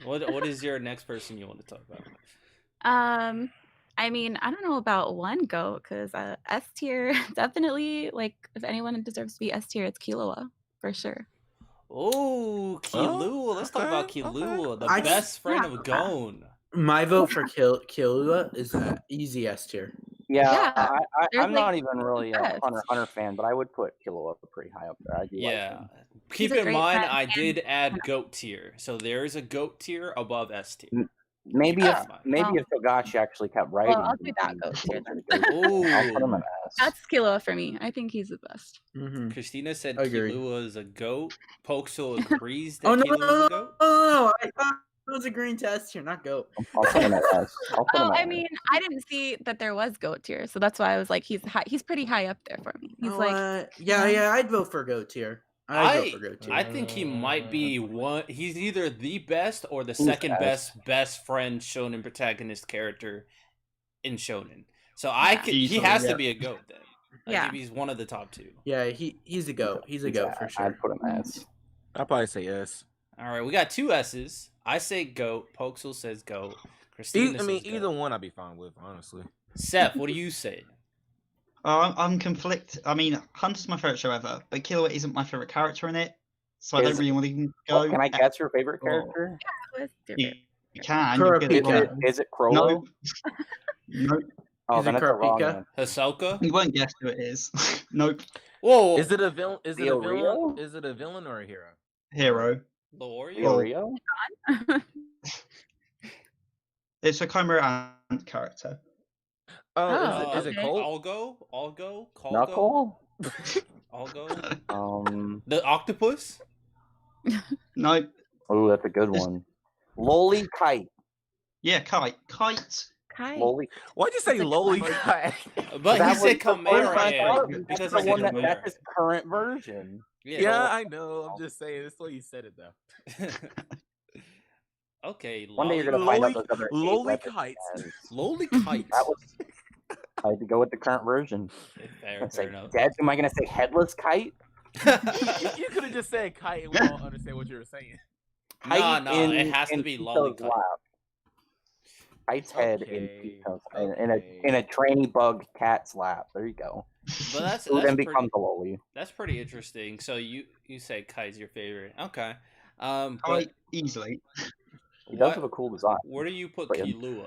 Speaker 1: What is your next person you want to talk about?
Speaker 5: I mean, I don't know about one goat because S tier definitely, like, if anyone deserves to be S tier, it's Killua for sure.
Speaker 1: Oh, Killua. Let's talk about
Speaker 2: okay,
Speaker 1: Killua, the
Speaker 6: I-
Speaker 1: best friend of Gon.
Speaker 6: My vote for Killua is easy S tier.
Speaker 3: Yeah,
Speaker 5: Yeah, there's,
Speaker 3: I'm
Speaker 5: like,
Speaker 3: not even really a
Speaker 5: best.
Speaker 3: Hunter fan, but I would put Killua pretty high up there. I do like
Speaker 1: Yeah.
Speaker 3: him.
Speaker 1: Keep
Speaker 5: He's a
Speaker 1: in
Speaker 5: great
Speaker 1: mind,
Speaker 5: friend
Speaker 1: I
Speaker 5: and-
Speaker 1: did add goat tier, so there is a goat tier above S tier.
Speaker 3: Maybe
Speaker 1: Yeah.
Speaker 3: if Togashi actually kept writing.
Speaker 5: Well, I'll do
Speaker 3: he'd
Speaker 5: that
Speaker 3: be
Speaker 5: goat tier
Speaker 3: closer
Speaker 5: then.
Speaker 3: to goat. I'll put him
Speaker 1: Ooh.
Speaker 3: in S.
Speaker 5: That's Killua for me. I think he's the best.
Speaker 6: Mm-hmm.
Speaker 1: Christina said
Speaker 6: Agreed.
Speaker 1: Killua is a goat. Pokesel agrees that
Speaker 6: Oh no,
Speaker 1: Killua is a goat.
Speaker 6: no! I thought it was a green test here, not goat.
Speaker 3: I'll put him at S. I'll put him
Speaker 5: Oh,
Speaker 3: at
Speaker 5: I
Speaker 3: S.
Speaker 5: mean, I didn't see that there was goat tier, so that's why I was like, he's pretty high up there for me. He's
Speaker 6: Yeah, I'd vote for goat tier. I'd vote for goat tier.
Speaker 1: I think he might be one. He's either the best or the
Speaker 3: He's
Speaker 1: second
Speaker 3: S.
Speaker 1: best friend Shonen protagonist character in Shonen. So he
Speaker 7: Easily,
Speaker 1: has to
Speaker 7: yeah.
Speaker 1: be a goat then. I
Speaker 5: Yeah.
Speaker 1: think he's one of the top two.
Speaker 6: Yeah, he's a goat. He's a goat for sure.
Speaker 3: I'd put him S.
Speaker 2: I'll probably say yes.
Speaker 1: All right, we got two S's. I say goat. Pokesel says goat. Christina
Speaker 2: I mean,
Speaker 1: says
Speaker 2: either
Speaker 1: goat.
Speaker 2: one I'd be fine with, honestly.
Speaker 1: Seth, what do you say?
Speaker 7: I'm conflicted. I mean, Hunter's my favorite show ever, but Killua isn't my favorite character in it, so I don't
Speaker 3: Is-
Speaker 7: really want to
Speaker 3: Oh,
Speaker 7: go.
Speaker 3: can I guess your favorite
Speaker 7: Oh.
Speaker 3: character?
Speaker 7: You can. You get it
Speaker 6: Kurapika.
Speaker 7: wrong.
Speaker 3: Is it Crollo?
Speaker 7: No,
Speaker 3: Oh,
Speaker 6: Is
Speaker 3: then
Speaker 6: it
Speaker 3: it's a wrong
Speaker 6: Kurapika?
Speaker 3: answer.
Speaker 1: Hisoka?
Speaker 7: you won't guess who it is. Nope.
Speaker 1: Whoa!
Speaker 2: Is it a villain? Is it a
Speaker 3: Rio
Speaker 2: villain?
Speaker 3: Rio?
Speaker 2: Is it a villain or a hero?
Speaker 7: Hero.
Speaker 1: the Oreo?
Speaker 3: Rio Rio?
Speaker 7: It's a Chimera Ant character.
Speaker 2: Oh, is it
Speaker 5: okay.
Speaker 2: Colt?
Speaker 1: Algo? Colgo?
Speaker 3: Knuckle?
Speaker 1: Algo? The octopus?
Speaker 7: No.
Speaker 3: Oh, that's a good one. Loli Kite.
Speaker 7: Yeah, Kite. Kite.
Speaker 5: Kai.
Speaker 3: Loli.
Speaker 2: Why'd you say
Speaker 5: It's like
Speaker 2: loli?
Speaker 1: But
Speaker 3: That
Speaker 1: he
Speaker 3: was
Speaker 1: said
Speaker 3: the first
Speaker 1: Chimera
Speaker 3: I thought of
Speaker 1: Ant.
Speaker 3: it.
Speaker 1: Because
Speaker 3: That's
Speaker 1: I
Speaker 3: the one
Speaker 1: said
Speaker 3: that's
Speaker 1: Chimera.
Speaker 3: his current version.
Speaker 2: Yeah, I know. I'm just saying. That's the way you said it, though.
Speaker 1: Okay,
Speaker 3: One day you're gonna find out
Speaker 2: Loli-
Speaker 3: those other eight
Speaker 2: loli
Speaker 3: weapons
Speaker 2: kites.
Speaker 3: he has.
Speaker 1: Loli Kite.
Speaker 3: That was. I had to go with the current version.
Speaker 1: Fair,
Speaker 3: Say,
Speaker 1: fair enough.
Speaker 3: Dad, am I gonna say headless kite?
Speaker 2: You could have just said kite and we all understand what you were saying.
Speaker 3: Kite
Speaker 1: No,
Speaker 3: in,
Speaker 1: it has to
Speaker 3: in
Speaker 1: be
Speaker 3: Tito's
Speaker 1: Loli Kite.
Speaker 3: lap. Kite's head in
Speaker 2: Okay,
Speaker 3: Tito's
Speaker 2: okay.
Speaker 3: in a trainee bug cat's lap. There you go.
Speaker 1: But that's
Speaker 3: Who then
Speaker 1: pretty,
Speaker 3: becomes a loli.
Speaker 1: that's pretty interesting. So you say Kite's your favorite. Okay. But
Speaker 7: Kite easily.
Speaker 3: He does have a cool design.
Speaker 1: where do you put
Speaker 3: But yeah.
Speaker 1: Killua?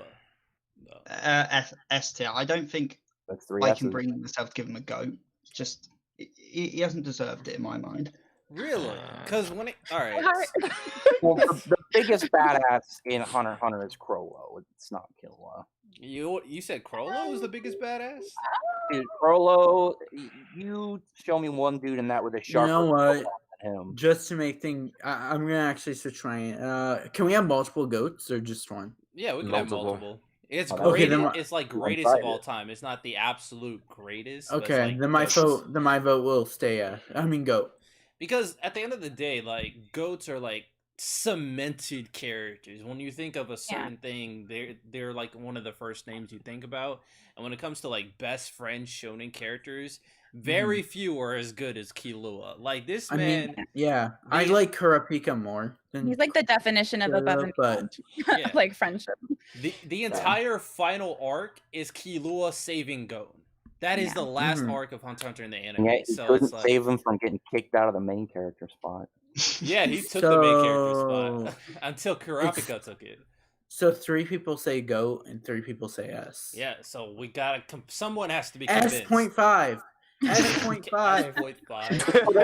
Speaker 1: though?
Speaker 7: S tier. I don't think
Speaker 3: That's three
Speaker 7: I
Speaker 3: S's.
Speaker 7: can bring myself to give him a go. Just he hasn't deserved it in my mind.
Speaker 1: Really? Because when it all right.
Speaker 3: Well, the biggest badass in Hunter x Hunter is Crollo. It's not Killua.
Speaker 1: You said Crollo is the biggest badass?
Speaker 3: Dude, Crollo, you show me one dude in that with a sharper
Speaker 6: know what?
Speaker 3: claw than him.
Speaker 6: Just to make things, I'm gonna actually switch mine. Can we have multiple goats or just one?
Speaker 1: Yeah, we can have
Speaker 2: Multiple.
Speaker 1: multiple. It's
Speaker 3: Okay,
Speaker 1: great.
Speaker 6: then
Speaker 1: It's like
Speaker 3: one
Speaker 1: greatest of
Speaker 3: sided.
Speaker 1: all time. It's not the absolute greatest. but it's
Speaker 6: Okay,
Speaker 1: like
Speaker 6: then my
Speaker 1: goats.
Speaker 6: vote will stay. Goat.
Speaker 1: Because at the end of the day, like goats are like cemented characters. When you think of a certain thing, they're like one of the first names you think about. And when it comes to like best friend shonen characters, very few are as good as Killua. Like this
Speaker 6: I
Speaker 1: man,
Speaker 6: mean, yeah, I
Speaker 1: the-
Speaker 6: like Kurapika more. Than
Speaker 5: He's like the definition of above and
Speaker 6: but
Speaker 5: beyond.
Speaker 1: Yeah.
Speaker 5: Like friendship.
Speaker 1: the entire final arc is Killua saving Gon. That is
Speaker 5: Yeah.
Speaker 1: the last
Speaker 6: Mhm.
Speaker 1: arc of Hunter x Hunter in the
Speaker 3: And
Speaker 1: anime.
Speaker 3: yet he
Speaker 1: So
Speaker 3: couldn't
Speaker 1: it's like,
Speaker 3: save him from getting kicked out of the main character spot.
Speaker 1: yeah, he took the main character
Speaker 6: So-
Speaker 1: spot until Kurapika took it.
Speaker 6: so 3 people say goat and 3 people say S.
Speaker 1: Yeah, so we gotta. Someone has to be
Speaker 6: S
Speaker 1: convinced.
Speaker 6: point 5. S point
Speaker 1: Okay,
Speaker 6: 5.
Speaker 1: S.5.
Speaker 3: Just put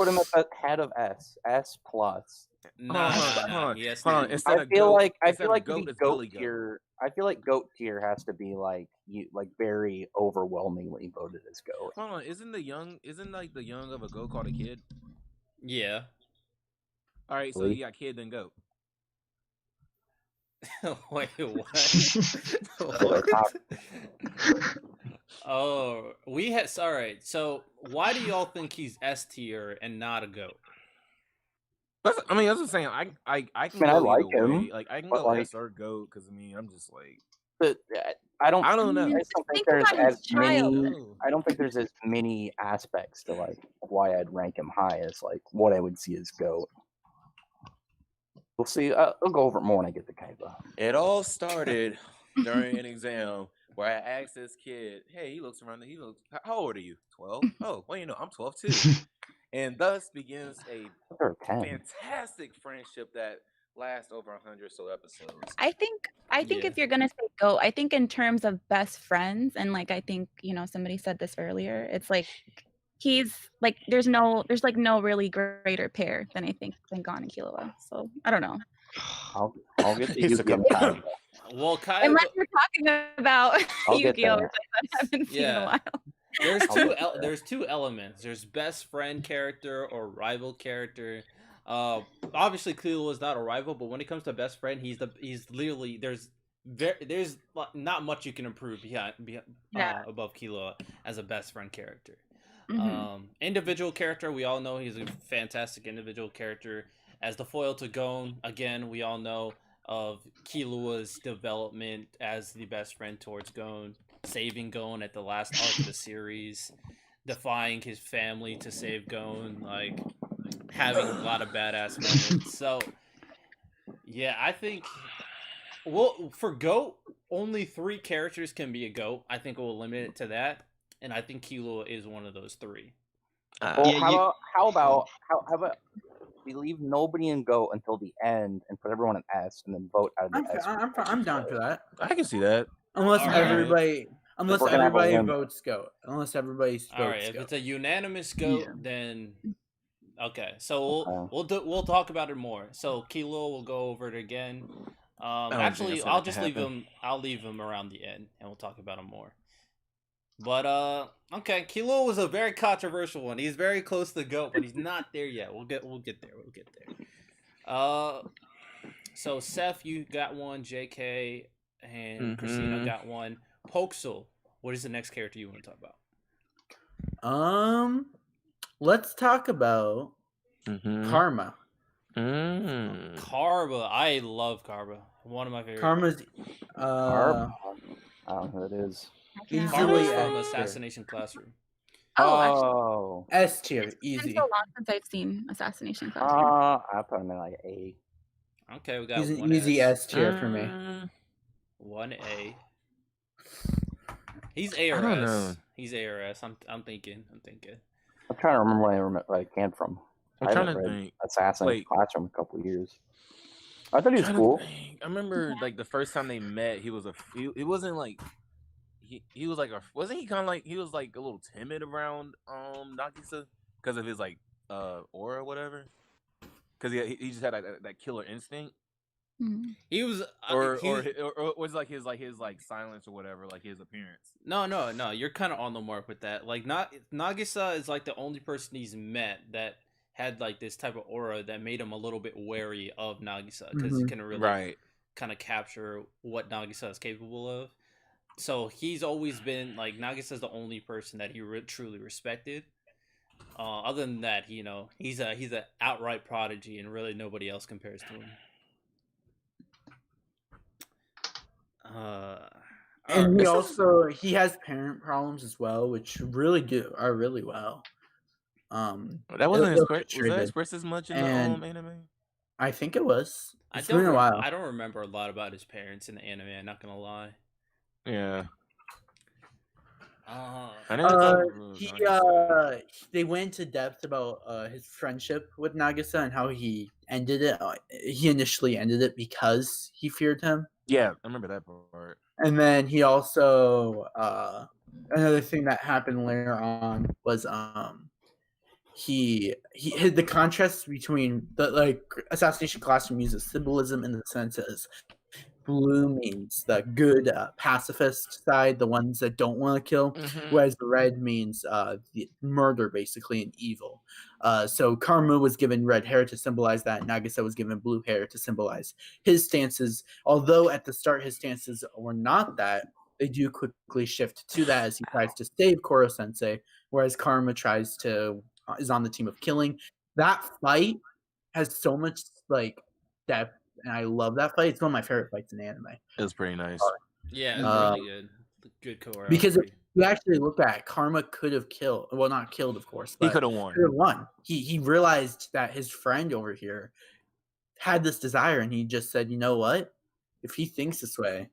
Speaker 3: him at the head of S. S plus.
Speaker 1: Nah,
Speaker 2: Hold on,
Speaker 1: nah,
Speaker 2: hold on,
Speaker 1: he has
Speaker 2: hold
Speaker 1: to
Speaker 2: on.
Speaker 1: be-
Speaker 2: Instead
Speaker 3: I
Speaker 2: of
Speaker 3: feel
Speaker 2: goat-
Speaker 3: like
Speaker 2: instead of
Speaker 3: to be
Speaker 2: it's
Speaker 3: goat
Speaker 2: Billy Goat.
Speaker 3: tier. I feel like goat tier has to be like very overwhelmingly voted as goat.
Speaker 2: Hold on, isn't like the young of a goat called a kid?
Speaker 1: Yeah.
Speaker 2: All right, so
Speaker 3: Really?
Speaker 2: you got kid then goat.
Speaker 1: Wait, what?
Speaker 3: Or top.
Speaker 1: Oh, we had. All right. So, why do y'all think he's S tier and not a goat?
Speaker 2: That's what I'm saying. I can
Speaker 3: I mean, I
Speaker 2: go
Speaker 3: like
Speaker 2: either way.
Speaker 3: him,
Speaker 2: Like I can
Speaker 3: but
Speaker 2: go
Speaker 3: like,
Speaker 2: S or GOAT because I'm just like
Speaker 3: but I don't.
Speaker 2: I don't know.
Speaker 3: I just don't think
Speaker 5: Think
Speaker 3: there's
Speaker 5: about his
Speaker 3: as many.
Speaker 5: child.
Speaker 2: No.
Speaker 3: I don't think there's as many aspects to like why I'd rank him high as like what I would see as GOAT. We'll see. I'll go over it more when I get to Kaiba.
Speaker 2: It all started during an exam where I asked this kid, "Hey, he looks. How old are you? 12? Oh, well, I'm 12 too." And thus begins a
Speaker 3: Or 10.
Speaker 2: fantastic friendship that lasts over 100 so episodes.
Speaker 5: I think
Speaker 1: Yeah.
Speaker 5: if you're gonna say GOAT, I think in terms of best friends, and like I think somebody said this earlier. It's like he's like there's like no really greater pair than Gon and Killua. So I don't know.
Speaker 3: I'll get to
Speaker 2: He's a
Speaker 3: Yuki and
Speaker 2: couple-
Speaker 3: Kaiba.
Speaker 1: Well, Kaiba.
Speaker 5: Unless you're talking about
Speaker 3: I'll get
Speaker 5: Yu-Gi-Oh,
Speaker 3: there.
Speaker 5: which I haven't seen in
Speaker 1: Yeah.
Speaker 5: a while.
Speaker 1: There's
Speaker 3: I'll
Speaker 1: two
Speaker 3: get there.
Speaker 1: there's two elements. There's best friend character or rival character. Obviously Killua is not a rival, but when it comes to best friend, he's literally there's not much you can improve above Killua as a best friend character. Individual character, we all know he's a fantastic individual character. As the foil to Gon, again, we all know of Killua's development as the best friend towards Gon, saving Gon at the last arc of the series, defying his family to save Gon, like having a lot of badass moments. So, yeah, I think, well, for GOAT, only 3 characters can be a GOAT. I think we'll limit it to that, and I think Killua is one of those 3.
Speaker 3: Well,
Speaker 7: Yeah,
Speaker 3: how about we leave nobody in GOAT until the end and put everyone in S and then vote out of the S.
Speaker 6: I'm down for that.
Speaker 2: I can see that.
Speaker 6: Unless
Speaker 1: All right.
Speaker 6: everybody
Speaker 3: we're gonna have a limit.
Speaker 6: votes GOAT. Unless everybody votes
Speaker 1: All right, if
Speaker 6: GOAT.
Speaker 1: it's a unanimous GOAT,
Speaker 6: Yeah.
Speaker 1: then okay. So we'll talk about it more. So Killua will go over it again.
Speaker 2: don't
Speaker 1: Actually,
Speaker 2: think that's
Speaker 1: I'll
Speaker 2: gonna
Speaker 1: just leave
Speaker 2: happen.
Speaker 1: him. I'll leave him around the end, and we'll talk about him more. But okay, Killua was a very controversial one. He's very close to GOAT, but he's not there yet. We'll get there. We'll get there. So Seth, you got one. JK and Christina got one. Pokesel, what is the next character you want to talk about?
Speaker 6: Let's talk about Karma.
Speaker 1: Karma. I love Karma. One of my favorite.
Speaker 6: Karma's
Speaker 3: I don't know who it is.
Speaker 5: Yeah.
Speaker 1: Karma's
Speaker 6: Easily
Speaker 1: from
Speaker 6: S tier.
Speaker 1: Assassination Classroom.
Speaker 3: Oh,
Speaker 6: S tier,
Speaker 5: It's
Speaker 6: easy.
Speaker 5: been so long since I've seen Assassination Classroom.
Speaker 3: I put him in like A.
Speaker 1: Okay, we got
Speaker 6: He's an
Speaker 1: one
Speaker 6: easy
Speaker 1: S.
Speaker 6: S tier for me.
Speaker 1: 1A. He's A
Speaker 2: I
Speaker 1: or
Speaker 2: don't
Speaker 1: S.
Speaker 2: know.
Speaker 1: He's A or S. I'm thinking.
Speaker 3: I'm trying to remember where I came from.
Speaker 2: I'm
Speaker 3: I
Speaker 2: trying
Speaker 3: haven't
Speaker 2: to
Speaker 3: read
Speaker 2: think.
Speaker 3: Assassin's
Speaker 2: Wait.
Speaker 3: Classroom in a couple of years. I thought he was
Speaker 2: Trying to
Speaker 3: cool.
Speaker 2: think. I remember like the first time they met, he was it wasn't like he was like wasn't he kind of like he was like a little timid around Nagisa because of his like aura or whatever, because he just had that killer instinct,
Speaker 1: He was.
Speaker 2: or was like his silence or whatever, like his appearance.
Speaker 1: No. You're kind of on the mark with that. Like, Nagisa is like the only person he's met that had like this type of aura that made him a little bit wary of Nagisa because he can really kind of capture what Nagisa is capable of. So he's always been like Nagisa's the only person that he truly respected. Other than that, he's an outright prodigy, and really nobody else compares to him.
Speaker 6: And he has parent problems as well, which really are really well.
Speaker 2: That wasn't expressed as much in the anime.
Speaker 6: I think it was.
Speaker 1: It's
Speaker 6: been a while.
Speaker 1: I don't remember a lot about his parents in the anime. I'm not gonna lie.
Speaker 2: Yeah.
Speaker 6: They went into depth about his friendship with Nagisa and how he ended it. He initially ended it because he feared him.
Speaker 2: Yeah, I remember that part.
Speaker 6: And then he also another thing that happened later on was he hid the contrast between the Assassination Classroom uses symbolism in the sense as blue means the good pacifist side, the ones that don't want to kill, whereas the red means the murder, basically, and evil. So Karma was given red hair to symbolize that. Nagisa was given blue hair to symbolize his stances. Although at the start his stances were not that, they do quickly shift to that as he tries to save Koro Sensei, whereas Karma is on the team of killing. That fight has so much like depth, and I love that fight. It's one of my favorite fights in anime.
Speaker 2: It was pretty nice.
Speaker 1: Yeah, it's really good. Good choreography.
Speaker 6: Because if you actually look at it, Karma could have killed. Well, not killed, of course. But
Speaker 2: He could have won.
Speaker 6: could have won. He realized that his friend over here had this desire, and he just said, "You know what? If he thinks this way,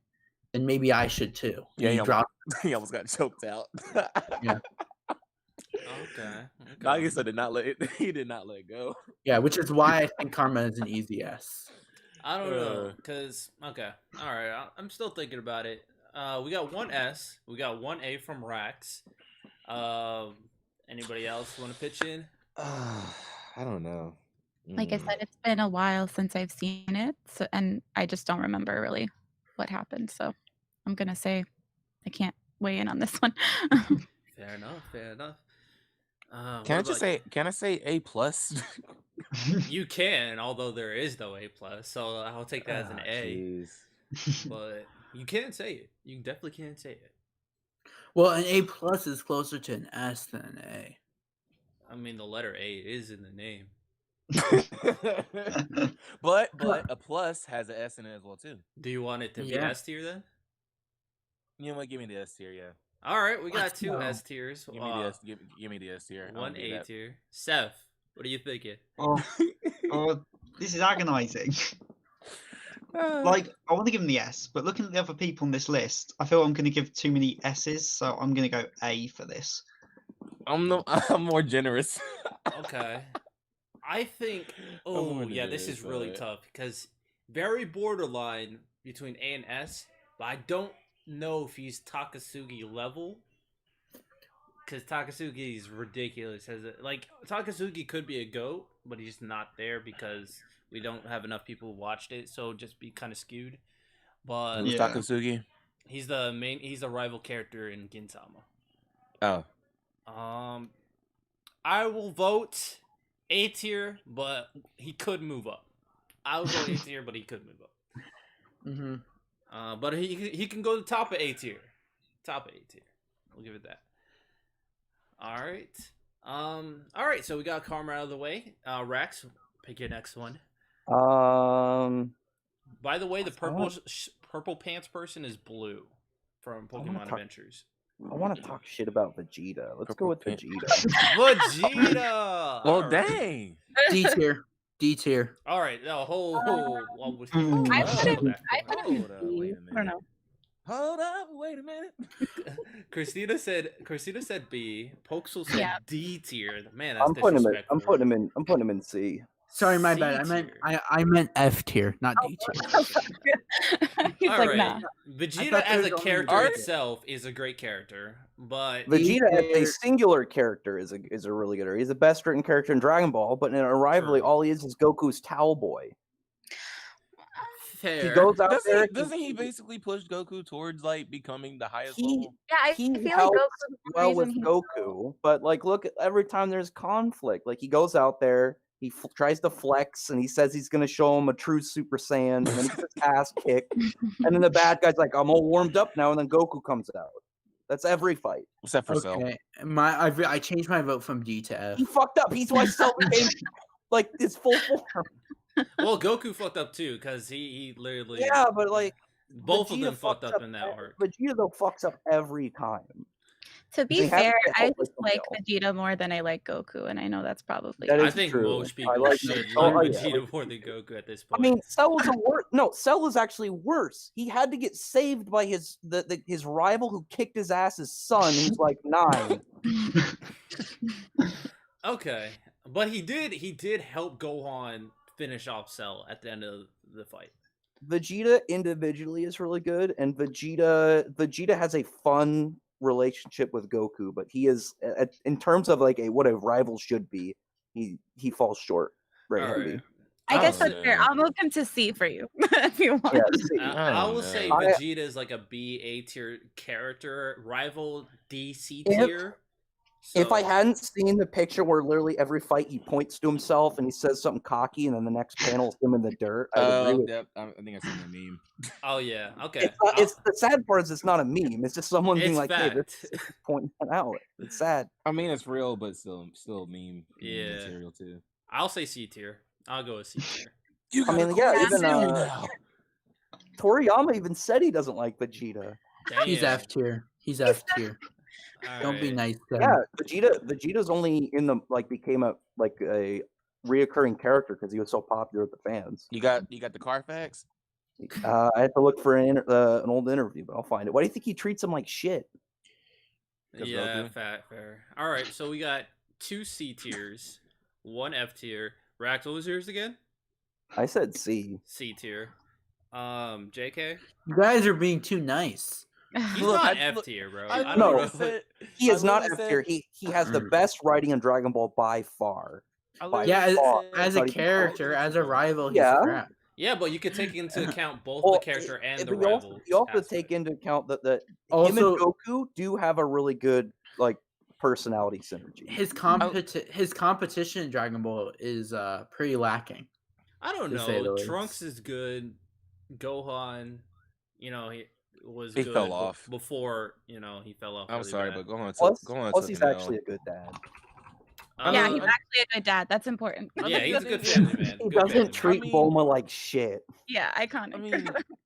Speaker 6: then maybe I should too."
Speaker 2: Yeah,
Speaker 6: And he dropped.
Speaker 2: he almost got choked out.
Speaker 6: Yeah.
Speaker 1: Okay.
Speaker 2: Nagisa did not let it. He did not let go.
Speaker 6: Yeah, which is why I think Karma is an easy yes.
Speaker 1: I don't know, cause okay, all right. I'm still thinking about it. We got one S. We got one A from Rax. Anybody else want to pitch in?
Speaker 2: I don't know.
Speaker 5: Like I said, it's been a while since I've seen it, so, and I just don't remember really what happened. So I'm gonna say I can't weigh in on this one.
Speaker 1: Fair enough. Fair enough.
Speaker 2: Can I just say? Can I say A plus?
Speaker 1: You can, although there is no A plus, so I'll take that as an A. But you can say it. You definitely can say it.
Speaker 6: Well, an A plus is closer to an S than an A.
Speaker 1: I mean, the letter A is in the name.
Speaker 2: but a plus has an S in it as well too.
Speaker 1: Do you want it to be S tier then?
Speaker 2: You know what? Give me the S tier, yeah.
Speaker 1: All right, we got two S tiers.
Speaker 2: Give me the S. Give me the S tier.
Speaker 1: One A tier. Seth, what are you thinking?
Speaker 7: Oh, this is agonizing. Like, I want to give him the S, but looking at the other people on this list, I feel I'm going to give too many S's, so I'm going to go A for this.
Speaker 2: I'm more generous.
Speaker 1: Okay. I think. Oh, yeah, this is really tough because very borderline between A and S, but I don't know if he's Takasugi level. Because Takasugi is ridiculous. Like, Takasugi could be a GOAT, but he's not there because we don't have enough people who watched it, so it'd just be kind of skewed. But
Speaker 2: yeah. Takasugi?
Speaker 1: He's the rival character in Gintama.
Speaker 2: Oh.
Speaker 1: I will vote A tier, but he could move up. I will vote A tier, but he could move up.
Speaker 6: Mm-hmm.
Speaker 1: But he can go to top of A tier. Top of A tier. We'll give it that. All right. So we got Karma out of the way. Rex, pick your next one. By the way, the purple pants person is Blue from Pokemon Adventures.
Speaker 3: I want to talk shit about Vegeta. Let's go with Vegeta.
Speaker 1: Vegeta.
Speaker 2: Well, dang.
Speaker 6: D tier. D tier.
Speaker 1: All right. No, hold.
Speaker 5: I put him B. I don't know.
Speaker 2: Hold up, wait a minute.
Speaker 1: Christina said B. Pokesel said D tier. Man, that's
Speaker 3: I'm putting him in C.
Speaker 6: Sorry, my
Speaker 1: C
Speaker 6: bad.
Speaker 1: tier.
Speaker 6: I meant F tier, not D tier.
Speaker 5: He's
Speaker 1: All
Speaker 5: like,
Speaker 1: right.
Speaker 5: nah.
Speaker 1: Vegeta as a character itself is a great character, but
Speaker 3: Vegeta as a singular character is a really good. He's the best written character in Dragon Ball, but in a rivalry, all he is Goku's towel boy.
Speaker 1: fair.
Speaker 3: He goes out there.
Speaker 2: Doesn't he basically push Goku towards like becoming the highest
Speaker 3: He-
Speaker 2: level?
Speaker 5: Yeah, I
Speaker 3: He
Speaker 5: feel like
Speaker 3: helps
Speaker 5: Goku's the
Speaker 3: well with
Speaker 5: reason he's
Speaker 3: Goku, but like, look, every time there's conflict, like he goes out there, he tries to flex, and he says he's gonna show him a true Super Saiyan, and then he gets his ass kicked, and then the bad guy's like, "I'm all warmed up now," and then Goku comes out. That's every fight.
Speaker 2: Except for Cell.
Speaker 6: Okay, I changed my vote from D to F.
Speaker 3: He fucked up. He's why Cell became like his full form.
Speaker 1: Well, Goku fucked up too because he literally
Speaker 3: Yeah, but like
Speaker 1: both of
Speaker 3: Vegeta
Speaker 1: them fucked
Speaker 3: fucks
Speaker 1: up in that arc.
Speaker 3: Vegeta though fucks up every time.
Speaker 5: To be
Speaker 3: They have to
Speaker 5: fair,
Speaker 3: get
Speaker 5: I
Speaker 3: help with
Speaker 5: just like
Speaker 3: somebody
Speaker 5: Vegeta more than I like Goku, and I know that's probably
Speaker 3: That
Speaker 1: I
Speaker 3: is
Speaker 1: think
Speaker 3: true.
Speaker 1: most people
Speaker 3: I like
Speaker 1: should
Speaker 3: Vegeta.
Speaker 1: like
Speaker 3: Oh, yeah.
Speaker 1: Vegeta more than Goku at this
Speaker 3: I
Speaker 1: point.
Speaker 3: mean, Cell was Cell is actually worse. He had to get saved by his rival who kicked his ass's son, who's like 9.
Speaker 1: Okay, but he did help Gohan finish off Cell at the end of the fight.
Speaker 3: Vegeta individually is really good, and Vegeta has a fun relationship with Goku, but he is in terms of like what a rival should be, he falls short. Right,
Speaker 1: All
Speaker 3: heavy.
Speaker 1: right.
Speaker 5: I guess
Speaker 2: Oh,
Speaker 5: that's fair.
Speaker 2: yeah.
Speaker 5: I'll move him to C for you if you want.
Speaker 3: Yeah, see,
Speaker 1: I will
Speaker 2: know.
Speaker 1: say
Speaker 3: I-
Speaker 1: Vegeta is like a B A tier character, rival D C
Speaker 3: If-
Speaker 1: tier.
Speaker 3: if I
Speaker 1: So-
Speaker 3: hadn't seen the picture where literally every fight he points to himself and he says something cocky, and then the next panel is him in the dirt, I would agree with
Speaker 2: Yep. I think I've seen the meme.
Speaker 1: Oh yeah, okay.
Speaker 3: It's the sad part is it's not a meme. It's just someone being
Speaker 1: It's
Speaker 3: like, "Hey,
Speaker 1: fact.
Speaker 3: this is pointing that out." It's sad.
Speaker 2: I mean, it's real, but still meme
Speaker 1: Yeah.
Speaker 2: material too.
Speaker 1: I'll say C tier. I'll go with C tier.
Speaker 2: You
Speaker 3: I mean,
Speaker 2: gotta
Speaker 3: yeah,
Speaker 2: call
Speaker 3: even
Speaker 2: Siri now.
Speaker 3: Toriyama even said he doesn't like Vegeta.
Speaker 1: Damn.
Speaker 6: He's F tier. He's F tier. Don't be
Speaker 1: Alright.
Speaker 6: nice to him.
Speaker 3: Yeah, Vegeta's only in the became a reoccurring character because he was so popular with the fans.
Speaker 2: You got the Carfax?
Speaker 3: I had to look for an old interview, but I'll find it. Why do you think he treats him like shit?
Speaker 1: Yeah, fair. All right, so we got 2 C tiers, 1 F tier. Rax, what was yours again?
Speaker 3: I said C.
Speaker 1: C tier. JK?
Speaker 6: You guys are being too nice.
Speaker 1: He's
Speaker 2: Look,
Speaker 1: not
Speaker 2: I-
Speaker 1: F
Speaker 2: look,
Speaker 1: tier, bro.
Speaker 2: I
Speaker 1: I don't
Speaker 3: No.
Speaker 1: know.
Speaker 2: said-
Speaker 3: He is
Speaker 2: I
Speaker 3: not
Speaker 2: literally
Speaker 3: F tier. He has the best writing in Dragon Ball by far.
Speaker 2: I
Speaker 3: By
Speaker 6: Yeah,
Speaker 2: literally
Speaker 6: as
Speaker 2: said-
Speaker 6: a character, as a rival, he's
Speaker 3: Yeah.
Speaker 6: crap.
Speaker 1: Yeah, but you could take into account both
Speaker 3: Well,
Speaker 1: the character and the
Speaker 3: but
Speaker 1: rival.
Speaker 3: you also
Speaker 1: aspect.
Speaker 3: take into account that him
Speaker 6: Also-
Speaker 3: and Goku do have a really good personality synergy.
Speaker 6: His competition in Dragon Ball is pretty lacking.
Speaker 1: I don't
Speaker 6: to say the
Speaker 1: know.
Speaker 6: least.
Speaker 1: Trunks is good. Gohan, he was
Speaker 2: He
Speaker 1: good
Speaker 2: fell off.
Speaker 1: before, he fell off.
Speaker 2: I'm
Speaker 1: really
Speaker 2: sorry,
Speaker 1: bad.
Speaker 2: but go on.
Speaker 3: Plus he's actually a good dad.
Speaker 5: Yeah,
Speaker 1: Uh,
Speaker 5: he's actually a good dad. That's important.
Speaker 1: yeah, he's a good family man.
Speaker 3: He
Speaker 1: Good
Speaker 3: doesn't
Speaker 1: family
Speaker 3: treat
Speaker 2: I mean-
Speaker 3: Bulma like shit.
Speaker 5: Yeah, iconic.
Speaker 2: I mean,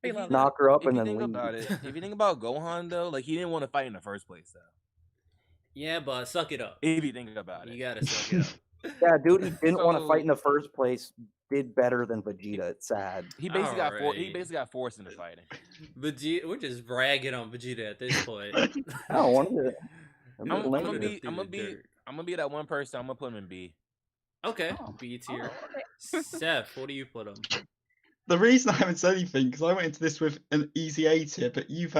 Speaker 5: We
Speaker 2: if
Speaker 5: love
Speaker 2: you-
Speaker 5: it.
Speaker 3: Knock her up
Speaker 2: if
Speaker 3: and
Speaker 2: you
Speaker 3: then
Speaker 2: think
Speaker 3: leave.
Speaker 2: about it, if you think about Gohan though, he didn't want to fight in the first place though.
Speaker 1: Yeah, but suck it up.
Speaker 2: If you think about
Speaker 1: You
Speaker 2: it,
Speaker 1: gotta suck it up.
Speaker 3: Yeah, dude, he didn't want to
Speaker 2: So-
Speaker 3: fight in the first place. Did better than Vegeta. It's sad.
Speaker 2: he basically got
Speaker 1: Alright.
Speaker 2: forced into fighting.
Speaker 1: Vegeta, we're just bragging on Vegeta at this point.
Speaker 3: I don't want to. I'm
Speaker 2: I'm
Speaker 3: lame.
Speaker 2: gonna
Speaker 1: Put him
Speaker 2: be
Speaker 1: through the dirt.
Speaker 2: that one person. I'm gonna put him in B.
Speaker 1: Okay,
Speaker 3: Oh.
Speaker 1: B tier. Seth, what do you put him?
Speaker 7: The reason I haven't said anything because I went into this with an easy A tier, but you've